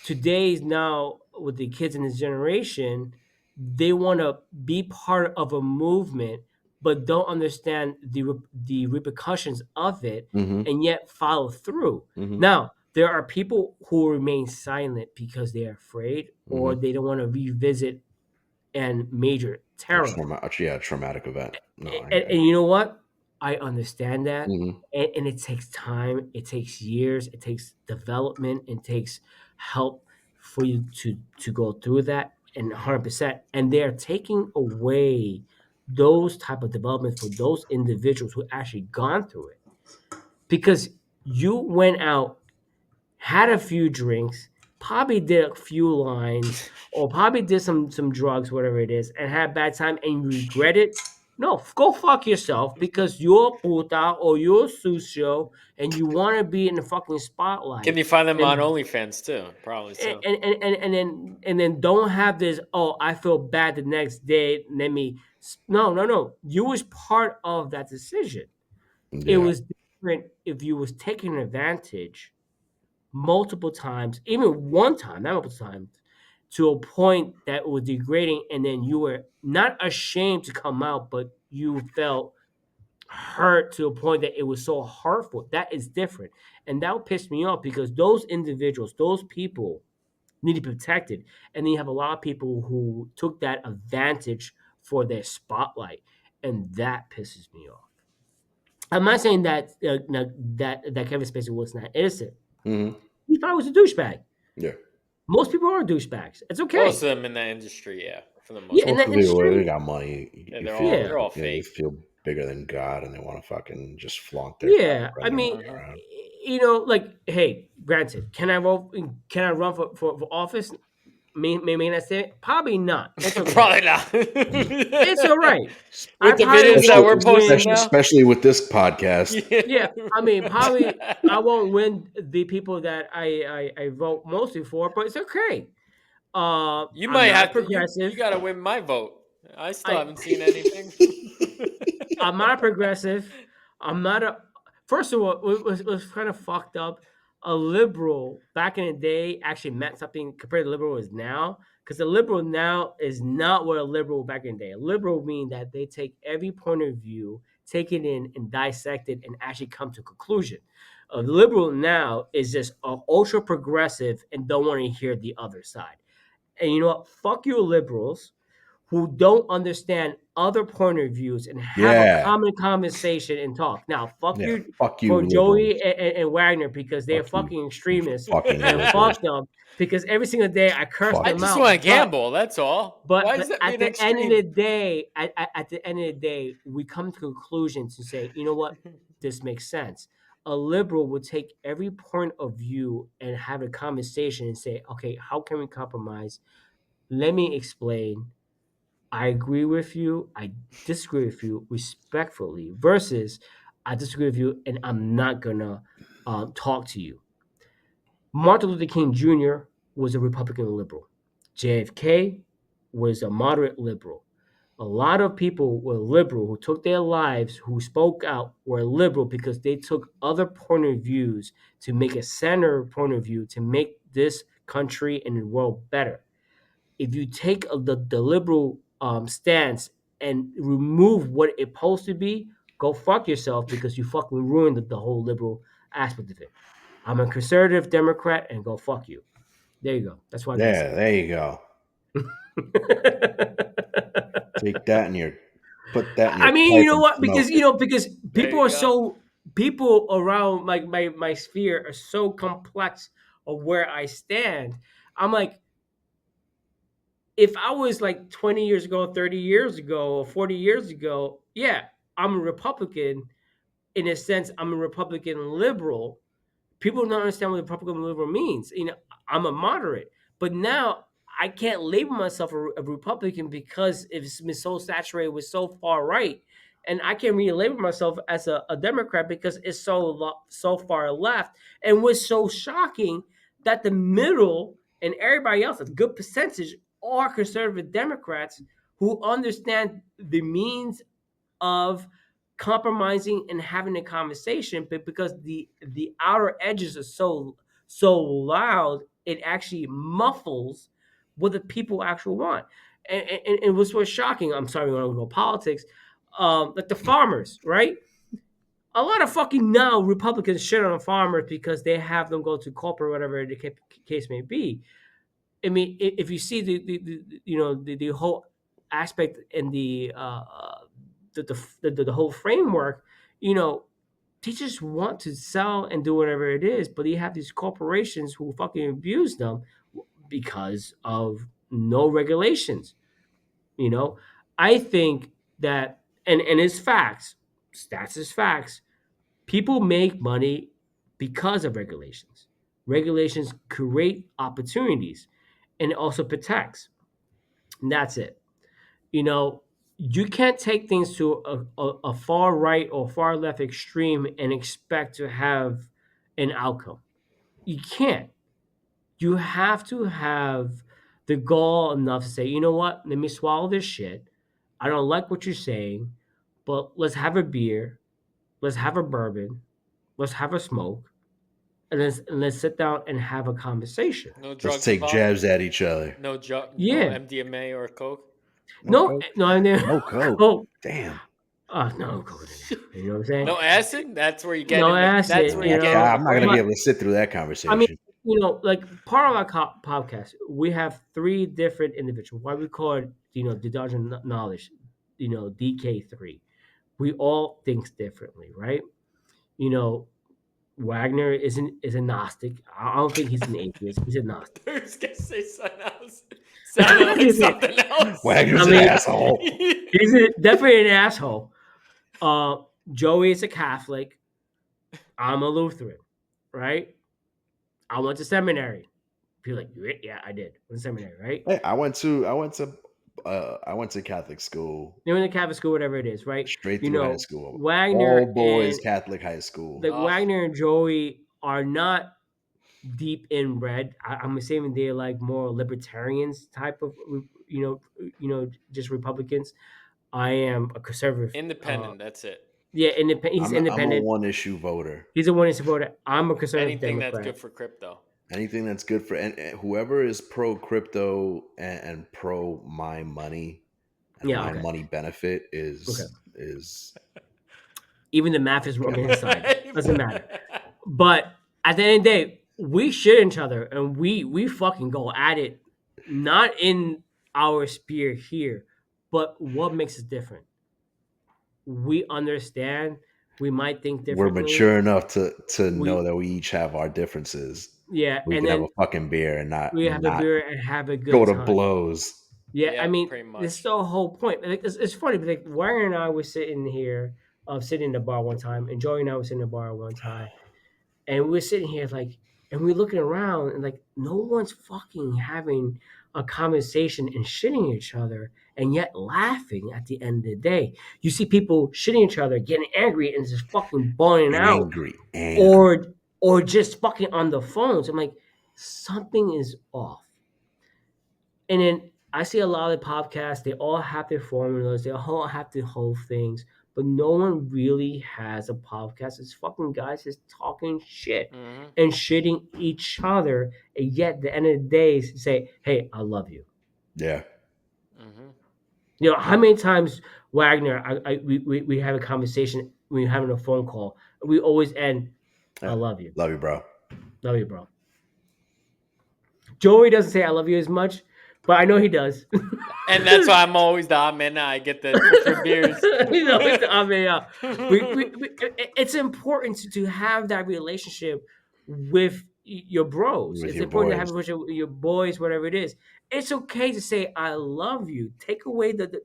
today's now with the kids in this generation, they want to be part of a movement, but don't understand the repercussions of it, Hmm. and yet follow through. Hmm. Now, there are people who remain silent because they're afraid or Hmm. they don't want to revisit and major terror. Yeah, traumatic event. No, And you know what? I understand that. hmm And it takes time, it takes years, it takes development, it takes help for you to go through that and 100%. And they're taking away those type of developments for those individuals who actually gone through it. Because you went out, had a few drinks, probably did a few lines, or probably did some drugs, whatever it is, and had a bad time and you regret it. No, go fuck yourself because you're puta or you're sucio and you want to be in the fucking Can spotlight. you find them on And OnlyFans too? Probably so. and then don't have this. Oh, I feel bad the next day. Let me. No, no, no. You was part of that decision. It Yeah. was different if you was taking advantage multiple times, even one time, not multiple times, to a point that was degrading, and then you were not ashamed to come out, but you felt hurt to a point that it was so hurtful. That is different. And that would piss me off because those individuals, those people need to be protected. And then you have a lot of people who took that advantage for their spotlight. And that pisses me off. I'm not saying that that Kevin Spacey was not innocent. Hmm. He thought was a douchebag. Yeah. Most people are douchebags. It's Most okay. of them in that industry, yeah, for the Yeah, most in part. that Most people they industry, got money. Yeah, You they're feel all yeah, they're all yeah, they fake. feel bigger than God, and they want to fucking just flaunt their yeah. power I and their mean, money Uh-huh. around. like, hey, granted, can I vote? Can I run for office? May not say it? Probably not. It's okay. Probably not. It's all right. I With the probably videos that Especially, won't we're posting win. now. especially with this podcast. Yeah. Yeah, I mean, probably I won't win the people that I vote mostly for, but it's okay. You I'm might not a have to you progressive. gotta win my vote. I still I haven't seen anything. I'm not a progressive. I'm not a. First of all, it was kind of fucked up. A liberal back in the day actually meant something compared to liberal is now. Because a liberal now is not what a liberal back in the day. A liberal means that they take every point of view, take it in and dissect it, and actually come to a conclusion. A liberal now is just ultra progressive and don't want to hear the other side. And you know what? Fuck you, liberals who don't understand other point of views and have a Yeah. common conversation and talk. Now, fuck Yeah. you Fuck you, for Joey liberals. and Wagner because they're Fuck you, fucking you extremists, fucking and liberals. fuck them because every single day I curse Fuck I them just out. want to gamble. That's all. Why does But that at mean the end of the extreme? day, at the end of the day, we come to conclusions and say, you know what, this makes sense. A liberal would take every point of view and have a conversation and say, okay, how can we compromise? Let me explain. I agree with you. I disagree with you respectfully. Versus, I disagree with you, and I'm not gonna talk to you. Martin Luther King Jr. was a Republican liberal. JFK was a moderate liberal. A lot of people were liberal who took their lives, who spoke out, were liberal because they took other point of views to make a center point of view to make this country and the world better. If you take the liberal stance and remove what it's supposed to be, go fuck yourself because you fucking ruined the whole liberal aspect of it. I'm a conservative Democrat and go fuck you. There you go. That's what I gotta Yeah, say. there you go. Take that in your put that in your I mean, you pipe know and what? smoke Because it. because There people you are go. so people around my sphere are so complex of where I stand. I'm like, if I was like 20 years ago, 30 years ago, or 40 years ago, yeah, I'm a Republican in a sense. I'm a Republican liberal. People don't understand what Republican liberal means. You know, I'm a moderate, but now I can't label myself a Republican because it's been so saturated with so far right, and I can't really label myself as a Democrat because it's so far left. And what's so shocking that the middle and everybody else, a good percentage, are conservative Democrats who understand the means of compromising and having a conversation, but because the outer edges are so loud, it actually muffles what the people actually want. And what's shocking, I'm sorry, when I go politics, like the farmers, right? A lot of fucking now Republicans shit on farmers because they have them go to corporate, whatever the case may be. I mean, if you see the whole aspect and the whole framework, you know, they just want to sell and do whatever it is, but you have these corporations who fucking abuse them because of no regulations. You know, I think that, and it's facts, stats is facts. People make money because of regulations. Regulations create opportunities and it also protects. And that's it. You know, you can't take things to a far right or far left extreme and expect to have an outcome. You can't. You have to have the gall enough to say, you know what, let me swallow this shit. I don't like what you're saying, but let's have a beer, let's have a bourbon, let's have a smoke, and let's sit down and have a conversation. No Let's drugs take involved. jabs at each other. No Yeah. MDMA or coke. No No, coke. no, I mean, No coke. oh, Damn. no, go to now. You know what I'm saying? No acid. That's where you get No in the. That's acid, where you you get into know. the I'm not gonna be But brain. able to sit through that I mean, conversation. you know, like part of our podcast, we have three different individuals. Why we call it, you know, deduction knowledge, you know, DK3. We all think differently, right? You know, Wagner is a Gnostic. I don't think he's an atheist. He's a Gnostic. I was gonna say something else. Sounded like something else. Wagner's I an mean, asshole. he's definitely an asshole. Uh, Joey is a Catholic. I'm a Lutheran, right? I went to seminary. People like, yeah, I did. Went to seminary, right? Hey, I went to Catholic school, They went to Catholic school, whatever it is, right? straight You through high know, school. Wagner All boys and Catholic high school. like Oh, Wagner and Joey are not deep inbred. I'm assuming they're like more libertarians type of, just Republicans. I am a conservative. independent. That's it. Yeah, independent. He's I'm a independent. one issue voter. He's a winning supporter. I'm a conservative Anything that's Democrat. good for crypto. Anything that's good for and whoever is pro crypto and pro my money and Yeah, my okay, money benefit okay. is Even the math is wrong on his side. Doesn't matter. But at the end of the day, we shit each other and we fucking go at it, not in our spear here, But what makes us different? We understand. We might think We're differently. mature enough to know We that we each have our differences. Yeah, We and can have a then fucking beer and not we have a not beer and have a go good to time. blows. Yeah, I Yeah, mean, pretty this is much. the whole point. Like, it's funny, but like Wagner and I were sitting here, sitting in the bar one time, and Joey and I was sitting in the bar one time, and we're sitting here like, and we're looking around, and like, no one's fucking having a conversation and shitting each other, and yet laughing at the end of the day. You see people shitting each other, getting angry, and just fucking boning out, Angry. or just fucking on the phones. I'm like, something is off. And then I see a lot of podcasts, they all have their formulas, they all have their whole things, but no one really has a podcast. It's fucking guys just talking shit Hmm. and shitting each other. And yet, at the end of the day, say, hey, I love you. Yeah. Hmm. You know, how many times, Wagner, we have a conversation, we're having a phone call, we always end, I Yeah. love you. Love you, bro. Love you, bro. Joey doesn't say I love you as much, but I know he does. And that's why I'm always the odd man. I get the extra beers. You know, it's, I mean, it's important to have that relationship with your bros. With It's your important to have boys. it with your boys, whatever it is. It's okay to say I love you. Take away the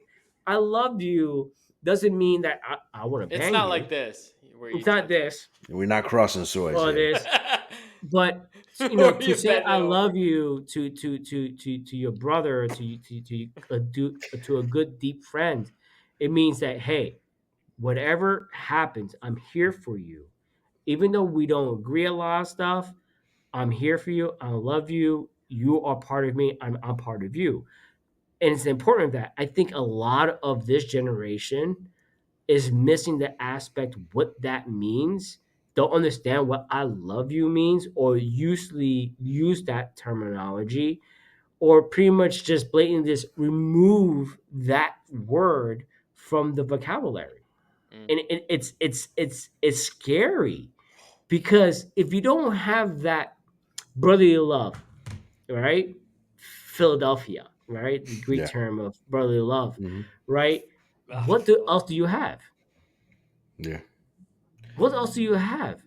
I love you doesn't mean that I want to It's bang not like you. this where you It's not try this We're not crossing swords or here. this, but or to you say bend I it love over. you to your brother, to a good deep friend, it means that, hey, whatever happens, I'm here for you. Even though we don't agree a lot of stuff, I'm here for you. I love you. You are part of me. I'm part of you. And it's important that I think a lot of this generation is missing the aspect what that means. Don't understand what I love you means, or usually use that terminology, or pretty much just blatantly just remove that word from the vocabulary. Mm. And it's scary because if you don't have that brotherly love, right? Philadelphia, right? The Greek Yeah. term of brotherly love, Hmm. right? Ah, Else do you have? Yeah. What else do you have?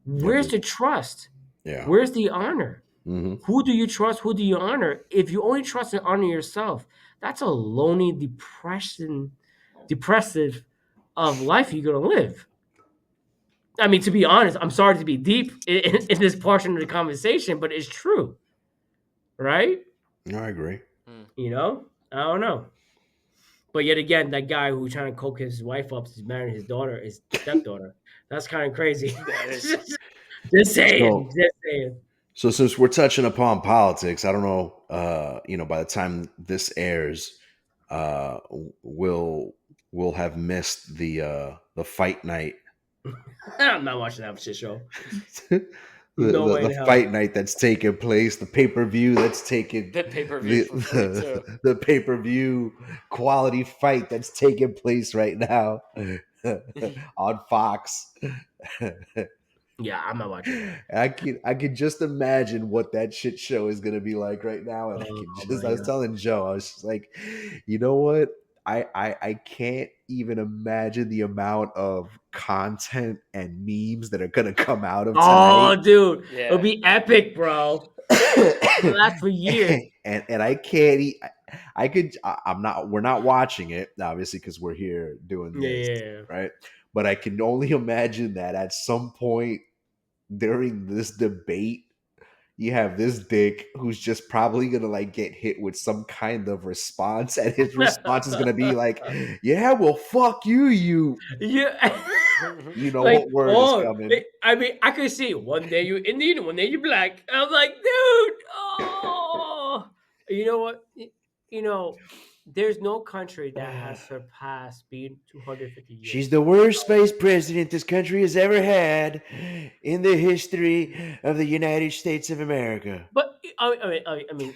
Yeah. Where's the trust? Yeah. Where's the honor? Hmm. Who do you trust? Who do you honor? If you only trust and honor yourself, that's a lonely, depressive of life you're gonna live. I mean, to be honest, I'm sorry to be deep in this portion of the conversation, but it's true, right? No, I agree. mm. I don't know. But yet again, that guy who trying to coke his wife up is marrying his daughter, his stepdaughter. That's kind of crazy. That is. Just saying, So just saying. so since we're touching upon politics, I don't know, by the time this airs, we'll have missed the fight night. I'm not watching that shit show. the, No the way the in hell. fight night that's taking place, the pay-per-view that's taking The pay per view the for free too. the pay-per-view quality fight that's taking place right now on Fox. Yeah, I'm not watching that. I can just imagine what that shit show is gonna be like right now, and Oh I my was god. telling Joe, I was just like, you know what? I can't even imagine the amount of content and memes that are gonna come out of tonight. Oh, dude, it'll Yeah. be epic, bro. It'll last for years. and I can't eat. I could. I'm not. We're not watching it obviously because we're here doing Yeah, this, yeah, yeah. right? But I can only imagine that at some point during this debate, you have this dick who's just probably gonna like get hit with some kind of response, and his response is gonna be like, "Yeah, well, fuck you, Yeah. you know Like, what word is oh, coming." I mean, I could see one day you Indian, one day you black. And I'm like, dude, oh, you know what? You know, there's no country that has surpassed being 250 She's years. the worst vice president this country has ever had in the history of the United States of America. But I mean,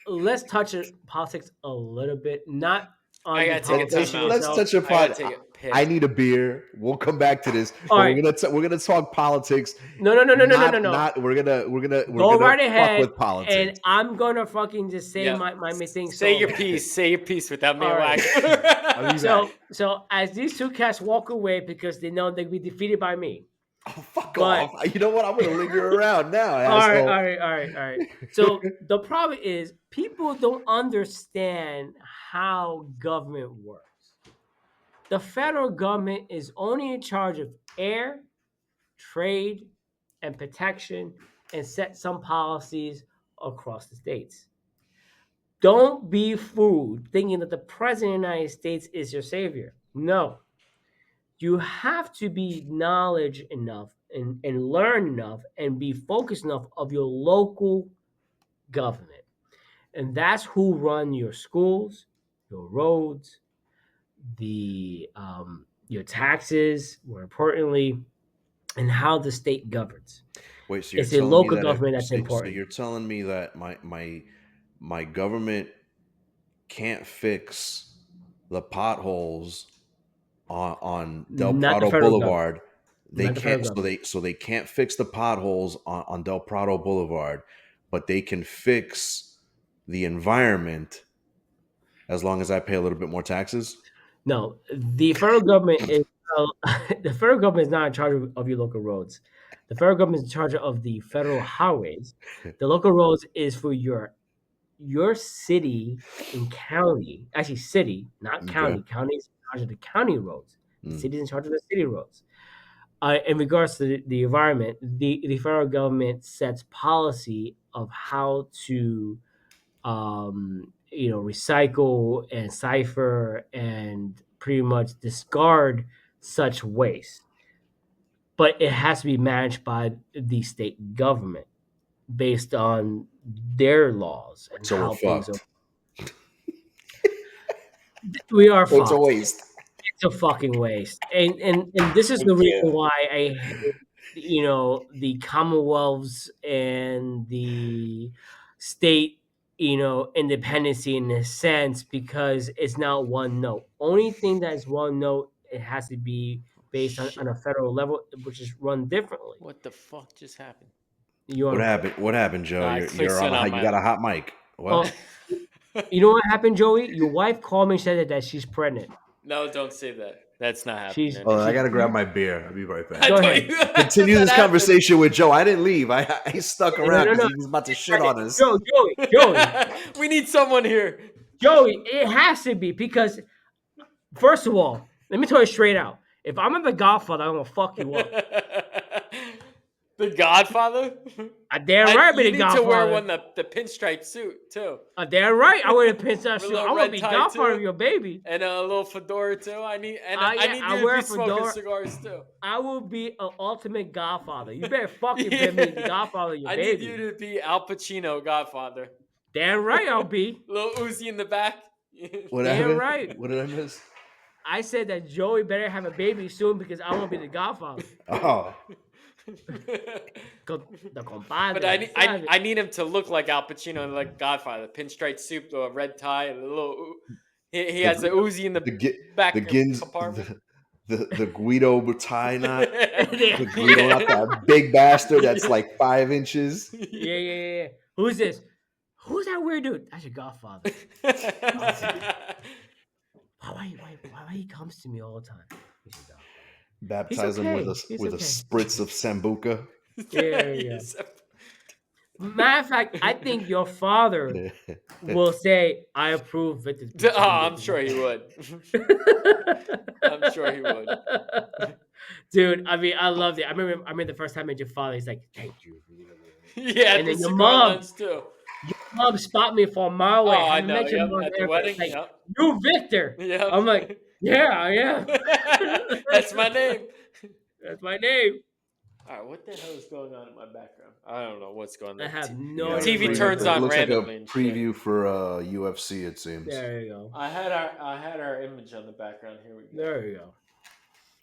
let's touch it, politics a little bit. Not. on I the gotta take a politician timeout. Let's itself. touch I gotta upon. take a I piss. need a beer. We'll come back to this, All but right. we're gonna talk politics. No, no, no, no, no, no, no, Not no. not we're Go gonna right fuck ahead, with and politics. I'm gonna fucking just say Yeah. my thing Say your solo. piece. Say your piece without me All right. I'll be wagging. back. So as these two cats walk away because they know they'll be defeated by me. Oh, fuck But off! You know what? I'm gonna linger around now, all right, asshole. all right, all right, all right. So the problem is people don't understand how government works. The federal government is only in charge of air, trade, and protection, and set some policies across the states. Don't be fooled thinking that the president of the United States is your savior. No. You have to be knowledge enough and learn enough and be focused enough of your local government. And that's who run your schools, your roads, your taxes, more importantly, and how the state governs. Wait, so you're It's a telling me local that government that's so important. you're telling me that my government can't fix the potholes on Del Not the Prado federal government. Boulevard. They Not the federal can't government. so they can't fix the potholes on Del Prado Boulevard, but they can fix the environment as long as I pay a little bit more taxes. No, the federal government is the federal government is not in charge of your local roads. The federal government is in charge of the federal highways. The local roads is for your city and county. Actually, city, not Okay. county. County is in charge of the county roads. The Mm. city is in charge of the city roads. In regards to the environment, the federal government sets policy of how to recycle and cipher and pretty much discard such waste. But it has to be managed by the state government based on their laws and So we're how things are. fucked. We are It's a fucked. waste. It's a fucking waste. And this is Thank the reason you. why I hate, the commonwealths and the state, independency in a sense, because it's not one note. Only thing that is one note, it has to be based on Shit. a federal level, which is run differently. What the fuck just happened? You What want to? happened? What happened, Joe? No, I clicked You're on something a on you my. got a hot mic. What? Oh, you know what happened, Joey? Your wife called me and said that she's pregnant. No, don't say that. That's not happening She's Oh, I anymore. gotta grab my beer. I'll be right I back. Go thought ahead. you. Continue that this happened. conversation with Joe. I didn't leave. I stuck No, around no, because no. he was about to She's shit pregnant. on us. Joey, We need someone here. Joey, it has to be because, first of all, let me tell you straight out. If I'm in The Godfather, I'm gonna fuck you up. The Godfather. Damn right, I be You the need to wear Godfather. one the pinstripe suit too, Damn right, I wear a pinch with a suit. little I'm gonna red be tie Godfather too, of your baby. and a little fedora too. I need Yeah, need I you to wear be a smoking fedora. cigars too. I will be an ultimate Godfather. You better fucking be me the Yeah. Godfather of your I need you baby. to be Al Pacino, Godfather. Damn right, I'll be. Little Uzi in the back. What Damn happened? right. What did I miss? I said that Joey better have a baby soon because I want to be the Godfather. Oh, The compadre. But ¿sabes? I need him to look like Al Pacino and like Godfather. Pinstripe suit, the red tie, a little. He has the Uzi in the the Gi- the back Gins compartment. the Guido tie knot. Yeah. The Guido knot, that big bastard that's like 5 inches. Yeah. Who's this? Who's that weird dude? That's your Godfather. Why he comes to me all the time? He's your Godfather. Baptize him with okay. He's a okay. spritz of sambuca. There you go. Matter of fact, I think your father will say, "I approve." I'm sure he would. I'm sure he would. Dude, I mean, I loved it. I remember the first time I met your father. He's like, "Thank you." Yeah, And the then your cigar mom, lunch too. spot me from a mile away. Oh, I Haven't know. met your Yep, mom at the ever. wedding. Like, Yep. you Victor. Yep. I'm like, yeah, I am. That's my name. That's my name. All right, what the hell is going on in my background? I don't know what's going on. I have Yeah, no idea. TV what turns you're it on doing. looks like a randomly and shit. preview for UFC. It seems. There you go. I had our image on the background. Here we go. There you go.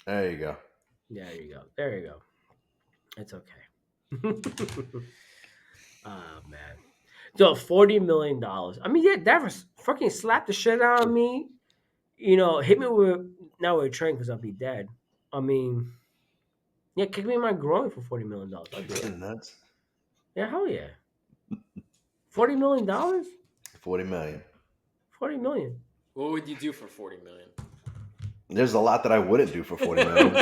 There you go. There you go. There you go. It's okay. Oh man. So $40 million. I mean, yeah, that was fucking slapped the shit out of me. hit me with now with a train because I'll be dead. I mean, yeah, kick me in my groin for $40 million. I'll do it. Nuts. Yeah, hell yeah. $40 million. 40 million. 40 million. What would you do for 40 million? There's a lot that I wouldn't do for 40 million.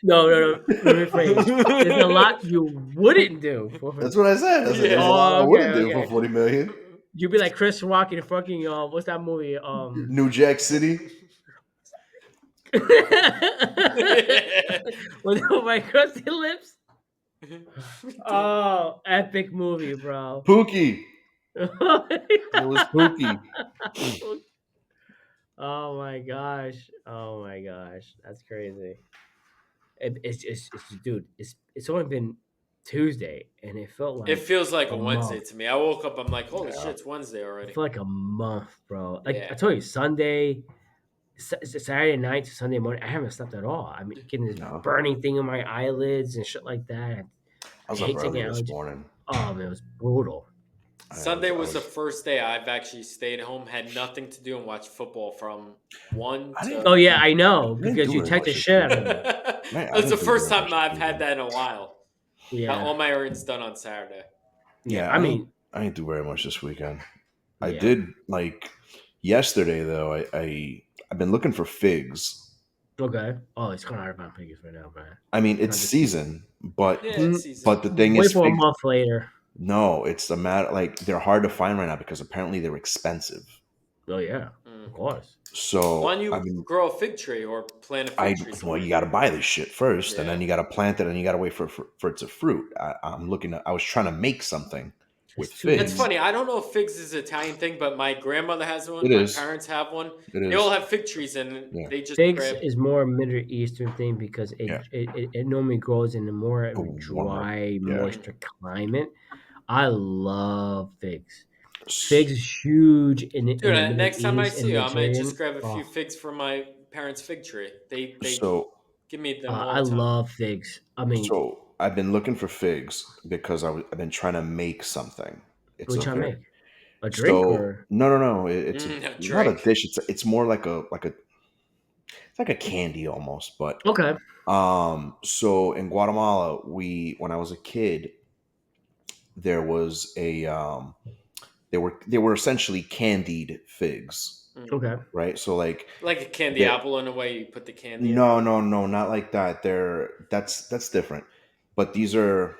No, no, no. Let me rephrase. There's a lot you wouldn't do for. That's what I said. I said there's a Yeah. lot I Oh, okay, wouldn't do for okay. 40 million. You'd be like Chris Rock in fucking what's that movie? New Jack City. With my crusty lips. Oh, epic movie, bro. Pookie. It was Pookie. Oh my gosh. Oh my gosh. That's crazy. Dude, it's only been Tuesday and it felt It like feels like a a Wednesday month. to me. I woke up, I'm like, holy Yeah. shit, it's Wednesday It already. felt like a month, bro. Like I Yeah. told you, Sunday, Saturday night to Sunday morning, I haven't slept at all. I'm getting this No. burning thing in my eyelids and shit like that. I I was up hate taking early this allergies. morning. Oh man, it was brutal. Sunday was the first day I've actually stayed home, had nothing to do, and watched football from 1 I didn't to. Oh yeah, I know I didn't because do you very typed the much this shit out of weekend. me. Man, I That's the didn't do first very time much this I've had weekend. that in a while. Got Yeah, all my errands done on Saturday. yeah. Yeah, I mean, I didn't do very much this weekend. I yeah. did like yesterday though. I've been looking for figs. Okay. Oh, it's kind of hard to find piggies right now, man. I mean, it's Not this- season, but Yeah, Mm, it's season. but the thing Wait is, for a figs. month later. No, it's a matter like they're hard to find right now because apparently they're expensive. Oh yeah, Mm. of course. Why So don't I you mean, grow a fig tree or plant a fig tree well, somewhere? you got to buy this shit first, and then Yeah. you got to plant it, and you got to wait for it to fruit. I'm looking at. I was trying to make something with It's too. That's figs. funny. I don't know if figs is an Italian thing, but my grandmother has one. It My is. parents have one. It They all is. have fig trees, and Yeah. they just Figs grab. is more a Middle Eastern thing because Yeah. it normally grows in a more of A a warmer. dry, Yeah. moisture climate. I love figs. S- Figs is huge in the Dude, Middle next time I East and see you, I might just Mediterranean. grab a few Oh, figs from my parents' fig tree. They So give me them all I the time. love figs. I mean, I've been looking for figs because I've been trying to make something. It's what a you trying to very make? A drink so or no. It's A not a drink. dish. It's more it's like a candy almost. But okay? so in Guatemala, when I was a kid, there was a they were essentially candied figs, Mm. Okay. right? So like Like a candy they apple in a way you put the candy in. no, not like that. That's different. But these are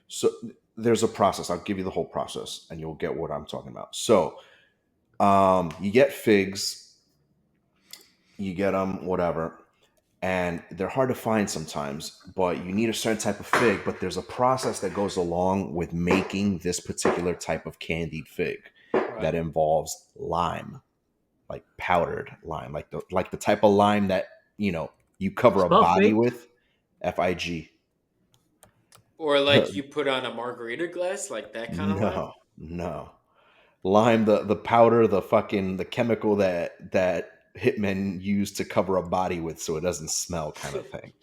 so there's a process. I'll give you the whole process, and you'll get what I'm talking about. So you get figs, you get them, whatever, and they're hard to find sometimes. But you need a certain type of fig. But there's a process that goes along with making this particular type of candied fig Right. that involves lime, like powdered lime, like the type of lime that you cover a Spell body figs. with. Fig. Or like you put on a margarita glass, like that kind of lime. No. Lime, the powder, the chemical that hitmen use to cover a body with so it doesn't smell, kind of thing.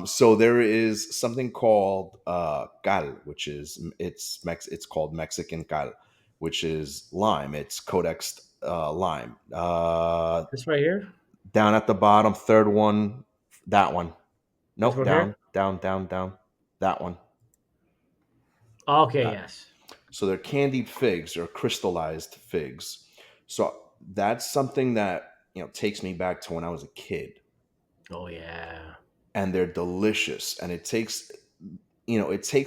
So there is something called cal, which is it's called Mexican cal, which is lime. It's Codex lime. This right here. Down at the bottom, third one, that one. This Nope, one here. down. That one. Okay. That. Yes. So they're candied figs or crystallized figs. So that's something that takes me back to when I was a kid, Oh yeah. and they're delicious. And it takes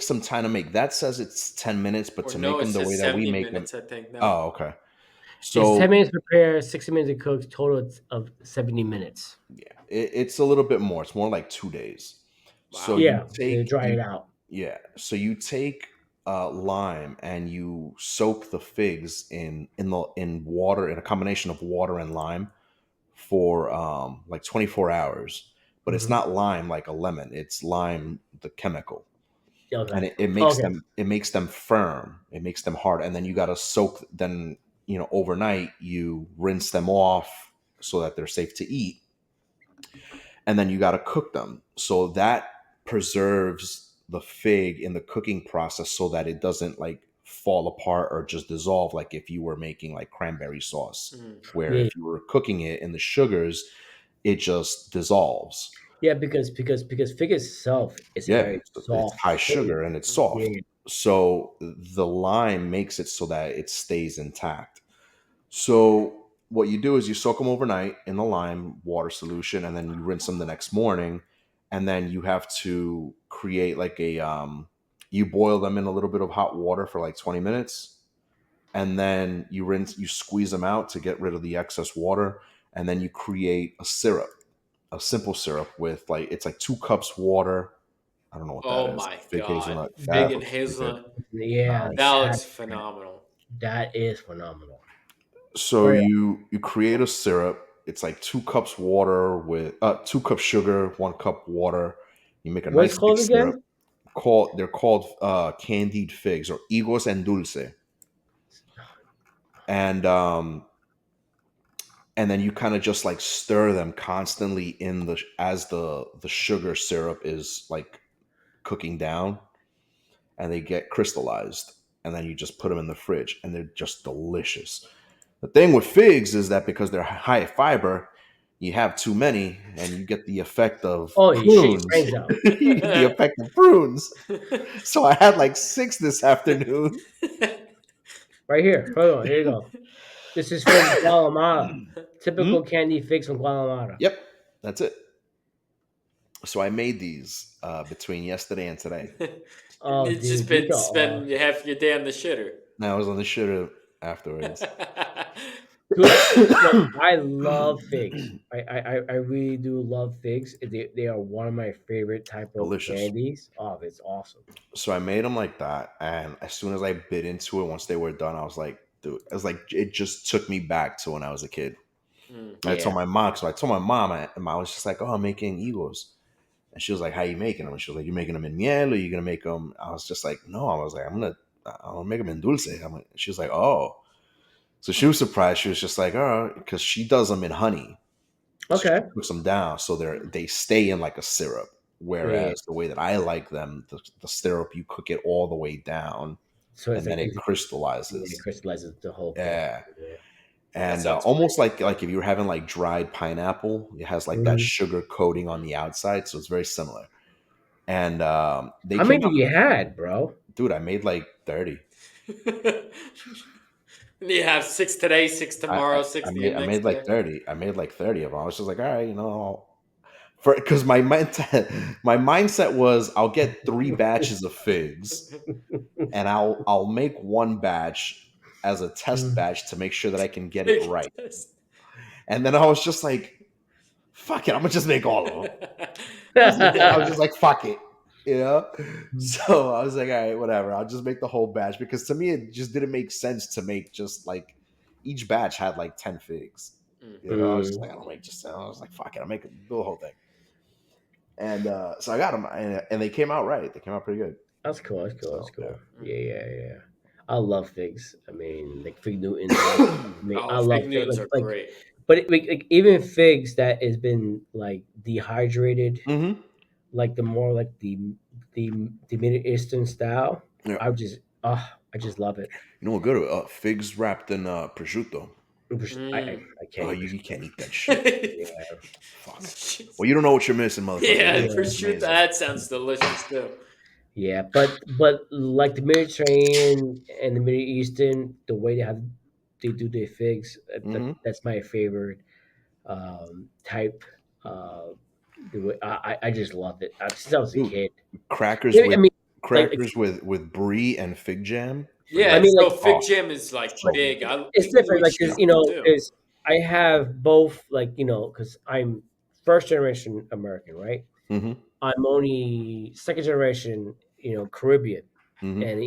some time to make. That says it's 10 minutes, but Or to no, make it them the way says that we 70 make them, minutes, I think now. oh okay. It's 10 So minutes to prepare, 60 minutes to cook, total of 70 minutes. yeah, it's a little bit more. It's more like 2 days. So Wow. you Yeah, they take dry you it out. yeah. So you take lime and you soak the figs in water, in a combination of water and lime for like 24 hours. But it's Mhm. not lime like a lemon. It's lime, the chemical, Okay. and it makes Okay. them firm. It makes them hard, and then you got to soak. Then overnight you rinse them off so that they're safe to eat, and then you got to cook them. So that preserves the fig in the cooking process so that it doesn't like fall apart or just dissolve, like if you were making like cranberry sauce, Mm. where Yeah, if you were cooking it in the sugars, it just dissolves. yeah, because fig itself is a Yeah, very it's soft high fruit. sugar and it's Mm. soft. Yeah. So the lime makes it so that it stays intact. So what you do is you soak them overnight in the lime water solution, and then you rinse them the next morning, and then you have to create like a you boil them in a little bit of hot water for like 20 minutes, and then you squeeze them out to get rid of the excess water, and then you create a syrup, a simple syrup with like it's like 2 cups water. I don't know what that Oh is. my Fig god. hazelnut. Fig That and looks pretty good. hazelnut. Yeah, That that looks phenomenal. that is phenomenal. So Very. you create a syrup. It's like 2 cups water with 2 cups sugar, 1 cup water. You make a What's nice it thick called syrup. again? They're called candied figs or higos en dulce, and then you kind of just like stir them constantly in the as the sugar syrup is like cooking down, and they get crystallized, and then you just put them in the fridge, and they're just delicious. The thing with figs is that because they're high fiber, you have too many and you get the effect of Oh, you shit your prunes. brains out. You get the effect of prunes. So I had like 6 this afternoon. Right here. Hold on. Here you go. This is from Guatemala. Hmm? Typical candy figs from Guatemala. Yep, that's it. So I made these between yesterday and today. And Oh, it's just dude, these been are spend awesome. half your day on the shitter. Now I was on the shitter afterwards. Dude, look, I love figs. I really do love figs. They are one of my favorite type of Delicious. candies. Oh, it's awesome. So I made them like that, and as soon as I bit into it, once they were done, I was like, dude, I was like, it just took me back to when I was a kid. Mm. I Yeah. told my mom, so I told my mom, and I was just like, oh, I'm making egos. And she was like, how you making them? And she was like, you making them in miel or you going to make them? I was just like, no. I was like, I'm going to make them in dulce. She was like, oh. So she was surprised. She was just like, oh, because she does them in honey. So she Okay. cooks them down so they stay in like a syrup. Yeah. Whereas the way that I like them, the syrup, you cook it all the way down So and then it yeah, it crystallizes. crystallizes the whole thing. Yeah. Yeah. That And sounds great. almost like if you were having like dried pineapple, it has like that Mhm. sugar coating on Mm. the outside, so it's very similar. And they How came many out, did you had, bro? dude. I made like 30. You have 6 today, 6 I, tomorrow, I, 6 I the made I next made like day. 30. I made like 30 of them. I was just like, all right, for because my mindset my mindset was I'll get 3 batches of figs and I'll make one batch as a test Mm. batch to make sure that I can get it Take right. a test. And then I was just like, fuck it, I'm gonna just make all of them. I was just like, fuck it, you know. So I was like, all right, whatever. I'll just make the whole batch because to me it just didn't make sense to make just like each batch had like 10 figs. Mm. You know, I was just Mm. like, I don't make just. I was like, fuck it, I'll make do the whole thing. And so I got them, and they came out right. They came out pretty good. That's cool. That's cool. That's So yeah. cool. Yeah, yeah, yeah. I love figs. I mean, like fig Newtons. I mean, I Oh, love fig fig. Newtons are Like, great. but like even figs that has been like dehydrated, Mm-hmm. like the more like the Middle Eastern style. Yeah. I just love it. You know what good? Figs wrapped in prosciutto. I Mm. can't Oh, eat you prosciutto. can't eat that shit. Yeah, Fuck. Well, you don't know what you're missing, motherfucker. Yeah, It's yeah, prosciutto. amazing. That sounds delicious too. yeah. But like the Mediterranean and the Middle Eastern, the way they do their figs, Mm-hmm. that's my favorite type. Uh, the way I just loved it since I was a Dude, kid. crackers Yeah, I with mean, like crackers with brie and fig jam. I Yeah, Forget mean, it. like so Oh, fig jam is like like so big. good. it's We different. eat Like fig because Yeah. jam too. because I have both. Like because I'm first generation American, right? Mm-hmm. I'm only second generation, Caribbean, Mm-hmm. and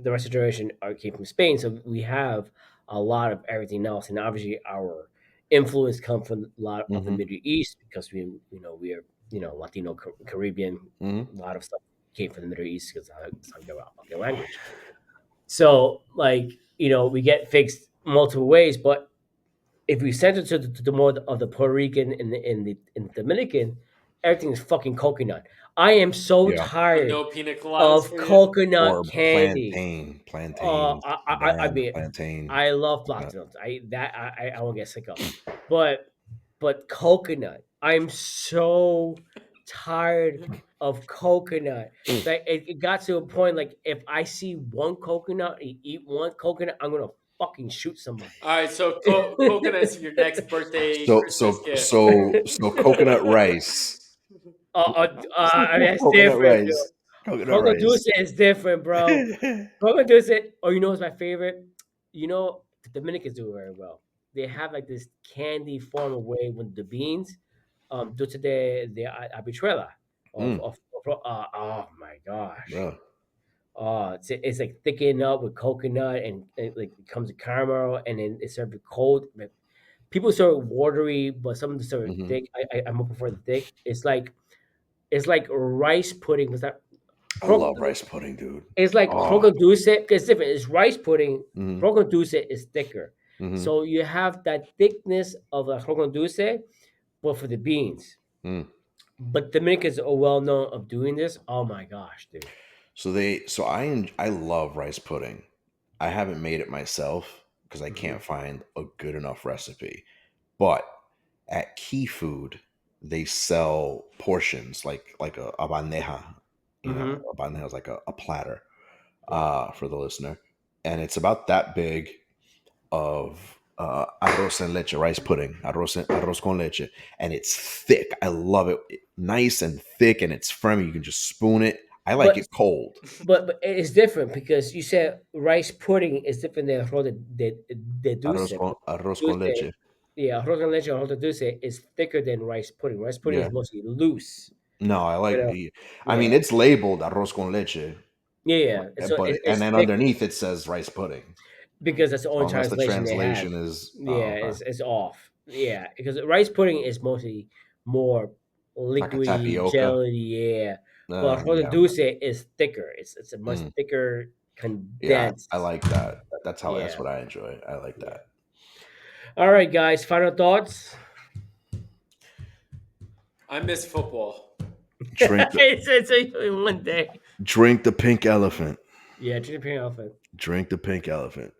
the rest of the generation came from Spain. So we have a lot of everything else, and obviously our influence come from a lot of the Mm-hmm. Middle East because we are Latino Caribbean. Mm-hmm. A lot of stuff came from the Middle East because it's how their language. So like we get fixed multiple ways, but if we send it to the more of the Puerto Rican and the Dominican, everything is fucking coconut. I am so Yeah. So tired no pina coladas of for you. coconut Or candy. plantain, I banana, mean, plantain. I love Yeah. platinums. I won't get sick of, but coconut. I'm so tired of coconut. Like it got to a point like if I see one coconut, eat one coconut, I'm gonna fucking shoot somebody. All right, so coconut's your next birthday So Christmas so gift. so so coconut rice. That's Coconut different, dude. rice. Coconut Coco rice. Dulce is different, bro. Coco Dulce. Oh, you know what's my favorite? You know the Dominicans do it very well. They have like this candy form of way with the beans, dulce de habichuela Mm, oh my gosh. bro. It's like thickened up with coconut and like it comes with caramel and then it's served with cold. Like, people serve it watery, but some of them serve it Hmm. thick. I'm more prefer the thick. It's like rice pudding. Was that I love rice pudding, dude. it's like Oh. croque dulce. It's different. It's rice pudding. Hmm. Croque dulce is thicker. Hmm. So you have that thickness of the croque dulce, but for the beans. Mm. But Dominicans are well known of doing this. Oh my gosh, dude. So I love rice pudding. I haven't made it myself because I Hmm. can't find a good enough recipe. But at Key Food, they sell portions like a bandeja. You know, Hmm. a bandeja is like a platter Yeah. for the listener, and it's about that big of arroz en leche, rice pudding, arroz con leche, and it's thick. I love it, nice and thick, and it's firm. You can just spoon it. I like But it cold. it's different because you said rice pudding is different than arroz de dulce. Arroz con Dulce, leche. yeah, arroz con leche, arroz de dulce is thicker than rice pudding. Rice pudding is Yeah. mostly loose. No, I You like know, the. I mean, yeah, it's labeled arroz con leche, yeah, yeah. So and it's then thicker underneath it says rice pudding. because that's the only So unless the translation they have. translation is, Yeah, okay, it's off. Yeah, because rice pudding is mostly more like a liquidy, tapioca. jelly. Yeah, but arroz de Yeah. dulce is thicker. It's a much Mm, thicker, yeah, I condensed. like that. That's Yeah, what I enjoy. I like yeah. that. All right, guys. Final thoughts. I miss football. Drink the It's one day. drink the pink elephant. Yeah, Junior Elephant. Drink the pink elephant.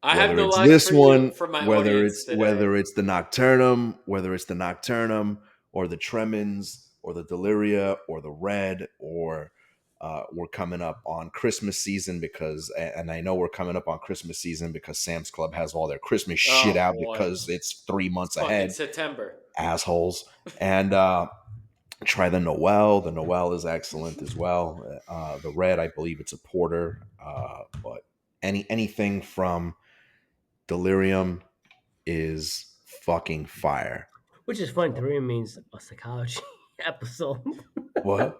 I have Whether no it's lines this for you one, for my audience today. whether it's the nocturnum or the tremens or the deliria or the red, or we're coming up on Christmas season because, and I know we're coming up on Christmas season because Sam's Club has all their Christmas shit Oh out boy, because it's 3 months it's fucking ahead, September. assholes. And try the Noel. The Noel is excellent as well. The red, I believe it's a porter, but anything from Delirium is fucking fire. Which is fun. So, Delirium means a psychology episode. what?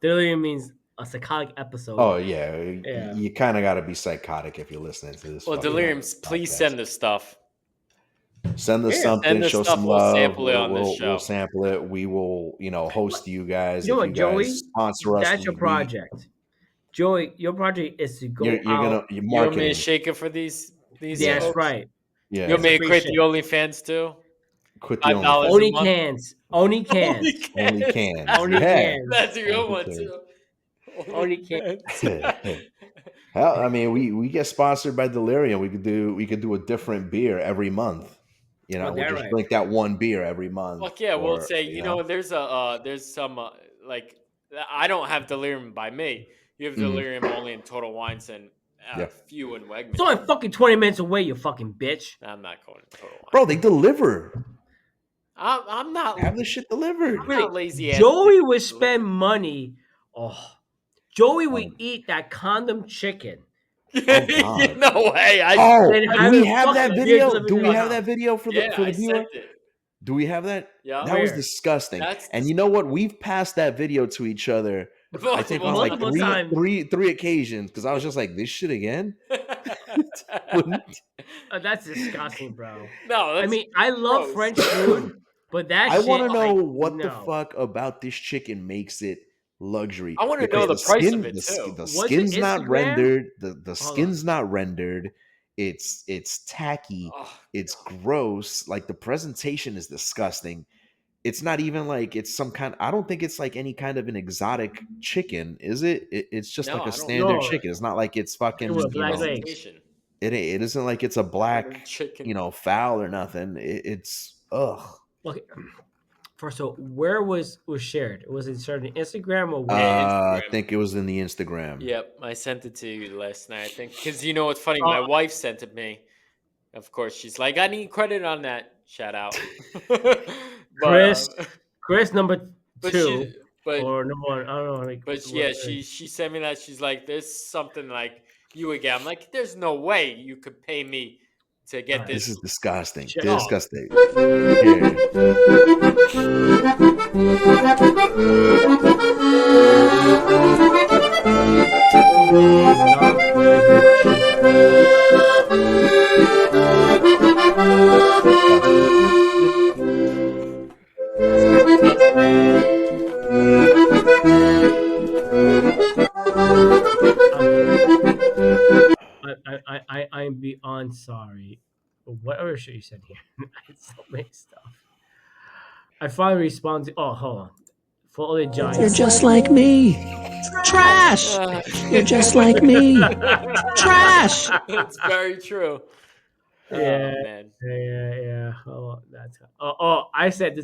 Delirium means a psychotic episode. Oh yeah, Yeah. you kind of got to be psychotic if you're listening to this Well, fucking Deliriums, please podcast. send us stuff. Send us Yeah. Send something, us show stuff. some We'll love. sample it We'll on this we'll, we'll show. sample it. We will, But host you guys you know if what, you guys Joey? sponsor us. That's your project. Joey, your project is to go You're out. gonna you're You want me to marketing. shake it for these Yeah, That's folks? right. You want It's yeah. a me to free quit the shit. OnlyFans too? Quit the $5 a OnlyFans. Only month. cans. Only Only cans. Only cans. cans. Only Yeah. cans. That's a good Only one cans. too. Only Only cans. cans. Hell, I mean, we get sponsored by Delirium. We could do a different beer every month. Oh, We'll that just right. drink that one beer every month, Fuck yeah, we'll or say, there's some like I don't have delirium by me. You have mhm, delirium only in Total Wines and yeah, few in It's Wegmans. only fucking 20 minutes away, you fucking bitch. I'm not going to Total bro. Wine. They deliver. I'm not Have this shit delivered. I'm not Really, lazy ass Joey bitch would with spend delivery. money. Oh, Joey would Oh, eat that condom chicken. oh God. No way. Then Oh, do have we it have that fucking beer video? delivered Do to we your have that house. video for the Yeah, for I the viewer? sent it. Do we have that? Yeah. That was Where? disgusting. That's And you know what? We've passed that video to each other. I think multiple on like Multiple times. three, times. three, three occasions because I was just like, this shit again. Wouldn't- That's disgusting, bro. No, I that's mean, I love gross. French food, but that I want shit, to know like, what the no. fuck about this chicken makes it luxury, I want to know because Wait, the price of it too. the was it skin's not Instagram? rendered. The Hold on. skin's not rendered. It's tacky. Oh It's god. gross. Like the presentation is disgusting. it's not even like it's some kind. I don't think it's like any kind of an exotic chicken, is it? It's just No, like a I don't. standard No, chicken. It's not like it's it Just was fucking, the you black know, legs. presentation. it isn't like it's a Modern black, chicken. fowl or nothing. It's ugh. Okay, first of all, where was shared? Was it shared on Instagram or where? I Instagram. think it was in the Instagram. Yep, I sent it to you last night. I think because you know what's funny. Uh, My wife sent it me. Of course, she's like, I need credit on that. Shout out. but Chris, Chris number but two she but or number one. I don't know. Like, but what, yeah, she sent me that. She's like, there's something like you again. I'm like, there's no way you could pay me to all get right. This is this. disgusting. Check. Oh, Disgusting. Here. Disgusting. That's disgusting. I'm beyond sorry. Whatever shit you said here, it's so many stuff. I finally responded. Oh, hold on. For all the Giants. You're just like me. Trash. You're just like me. Trash. it's very true. Yeah, Oh man. yeah. Oh, I said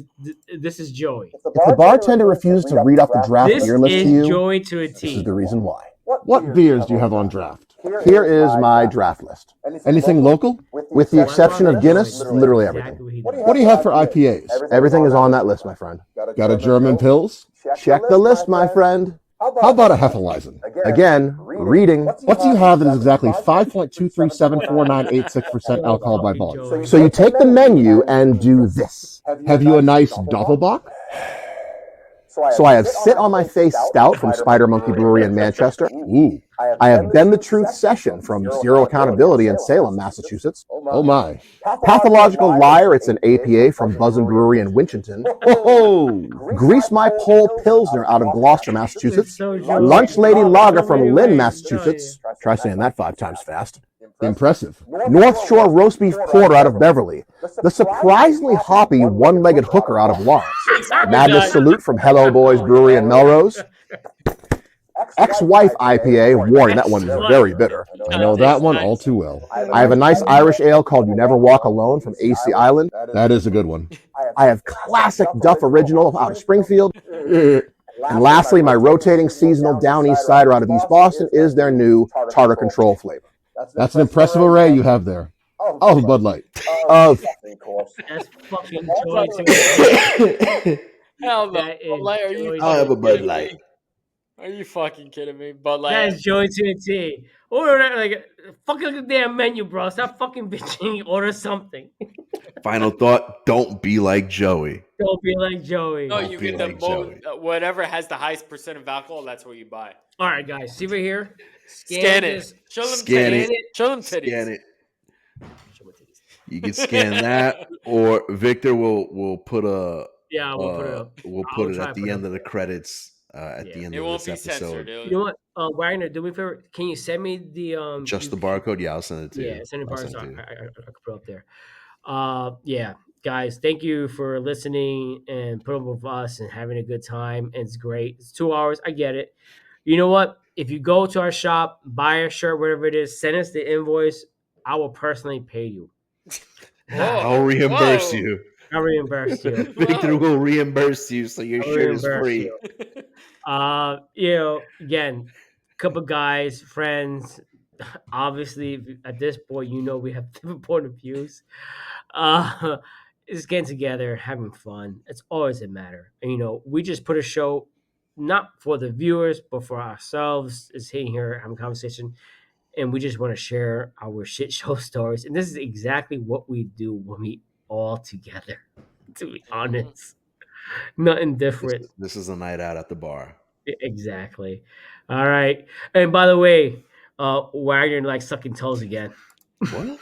this is Joey. If the bartender refused to read off the draft This beer list to is you, Joey to a this T. is the reason why. What beers do you have on draft? Here is my draft list. Anything local? With the exception of Guinness, literally everything. What do you have for IPAs? Everything is on that list, my friend. Got a German Pils? Check the list, my friend. How about a Hefeweizen? Again, reading. What do you have that is exactly 5.2374986% alcohol by volume? So you take the menu and do this. Have you a nice Doppelbock? So I have Sit on My Face Stout from Spider Monkey Brewery in Manchester. Ooh. I have Bend the Truth Session from Zero Accountability in Salem, Massachusetts. Oh my. Pathological Liar, it's an APA from Buzzin' Brewery in Winchton. Oh, Grease My Pole Pilsner out of Gloucester, Massachusetts. Lunch Lady Lager from Lynn, Massachusetts. Try saying that 5 times fast. Impressive. North Shore Roast Beef Porter out of Beverly. The surprisingly hoppy One-Legged Hooker out of Lawrence. Madness Salute from Hello Boys Brewery in Melrose. Ex-Wife IPA, warning, that one is very bitter. I know that one all too well. I have a nice Irish ale called You Never Walk Alone from AC Island. That is a good one. I have classic Duff Original out of Springfield. And lastly, my rotating seasonal Down East cider out of East Boston is their new Tartar Control flavor. That's an impressive array you have there. Oh, Bud Light. Of That's fucking Joey to a T. Hell no. That is Bud Light, are you Joey I'll have a fucking Bud kidding Light. me? Are you fucking kidding me? Bud Light. That is Joey to a T. Order like fucking look at the damn menu, bro. Stop fucking bitching. Order something. Final thought: don't be like Joey. Don't be like Joey. No, Don't you be get the like most, Joey. whatever has the highest percent of alcohol. That's what you buy. All right, guys. See right here. Scan this. it. Show them Scan titties. it. Show them titties. Scan it. Show my titties. You can scan that, or Victor will put a Yeah, we'll put it up. we'll I'll put it try at to the put it end up of the there. credits at Yeah. the end It of won't this be censored. episode. You know what, Wagner? Do me a favor. Can you send me the Just the barcode. Yeah, I'll send it to you. Yeah, send it I'll bar send so it I to you. could put it up there. Yeah, guys, thank you for listening and putting up with us and having a good time. It's great. It's 2 hours. I get it. You know what? If you go to our shop, buy a shirt, whatever it is, send us the invoice. I will personally pay you. I'll reimburse Whoa. you. I'll reimburse you. Victor Whoa. will reimburse you, so your I'll shirt is reimburse free. you. You know, again, couple guys, friends. Obviously, at this point, you know we have different point of views. Just getting together, having fun. It's always a matter. And, you know, we just put a show not for the viewers, but for ourselves. Is sitting here having a conversation, and we just want to share our shit show stories. And this is exactly what we do when we all together. To be honest, nothing different. This is a night out at the bar. Exactly. All right. And by the way, Wagner likes sucking toes again. What?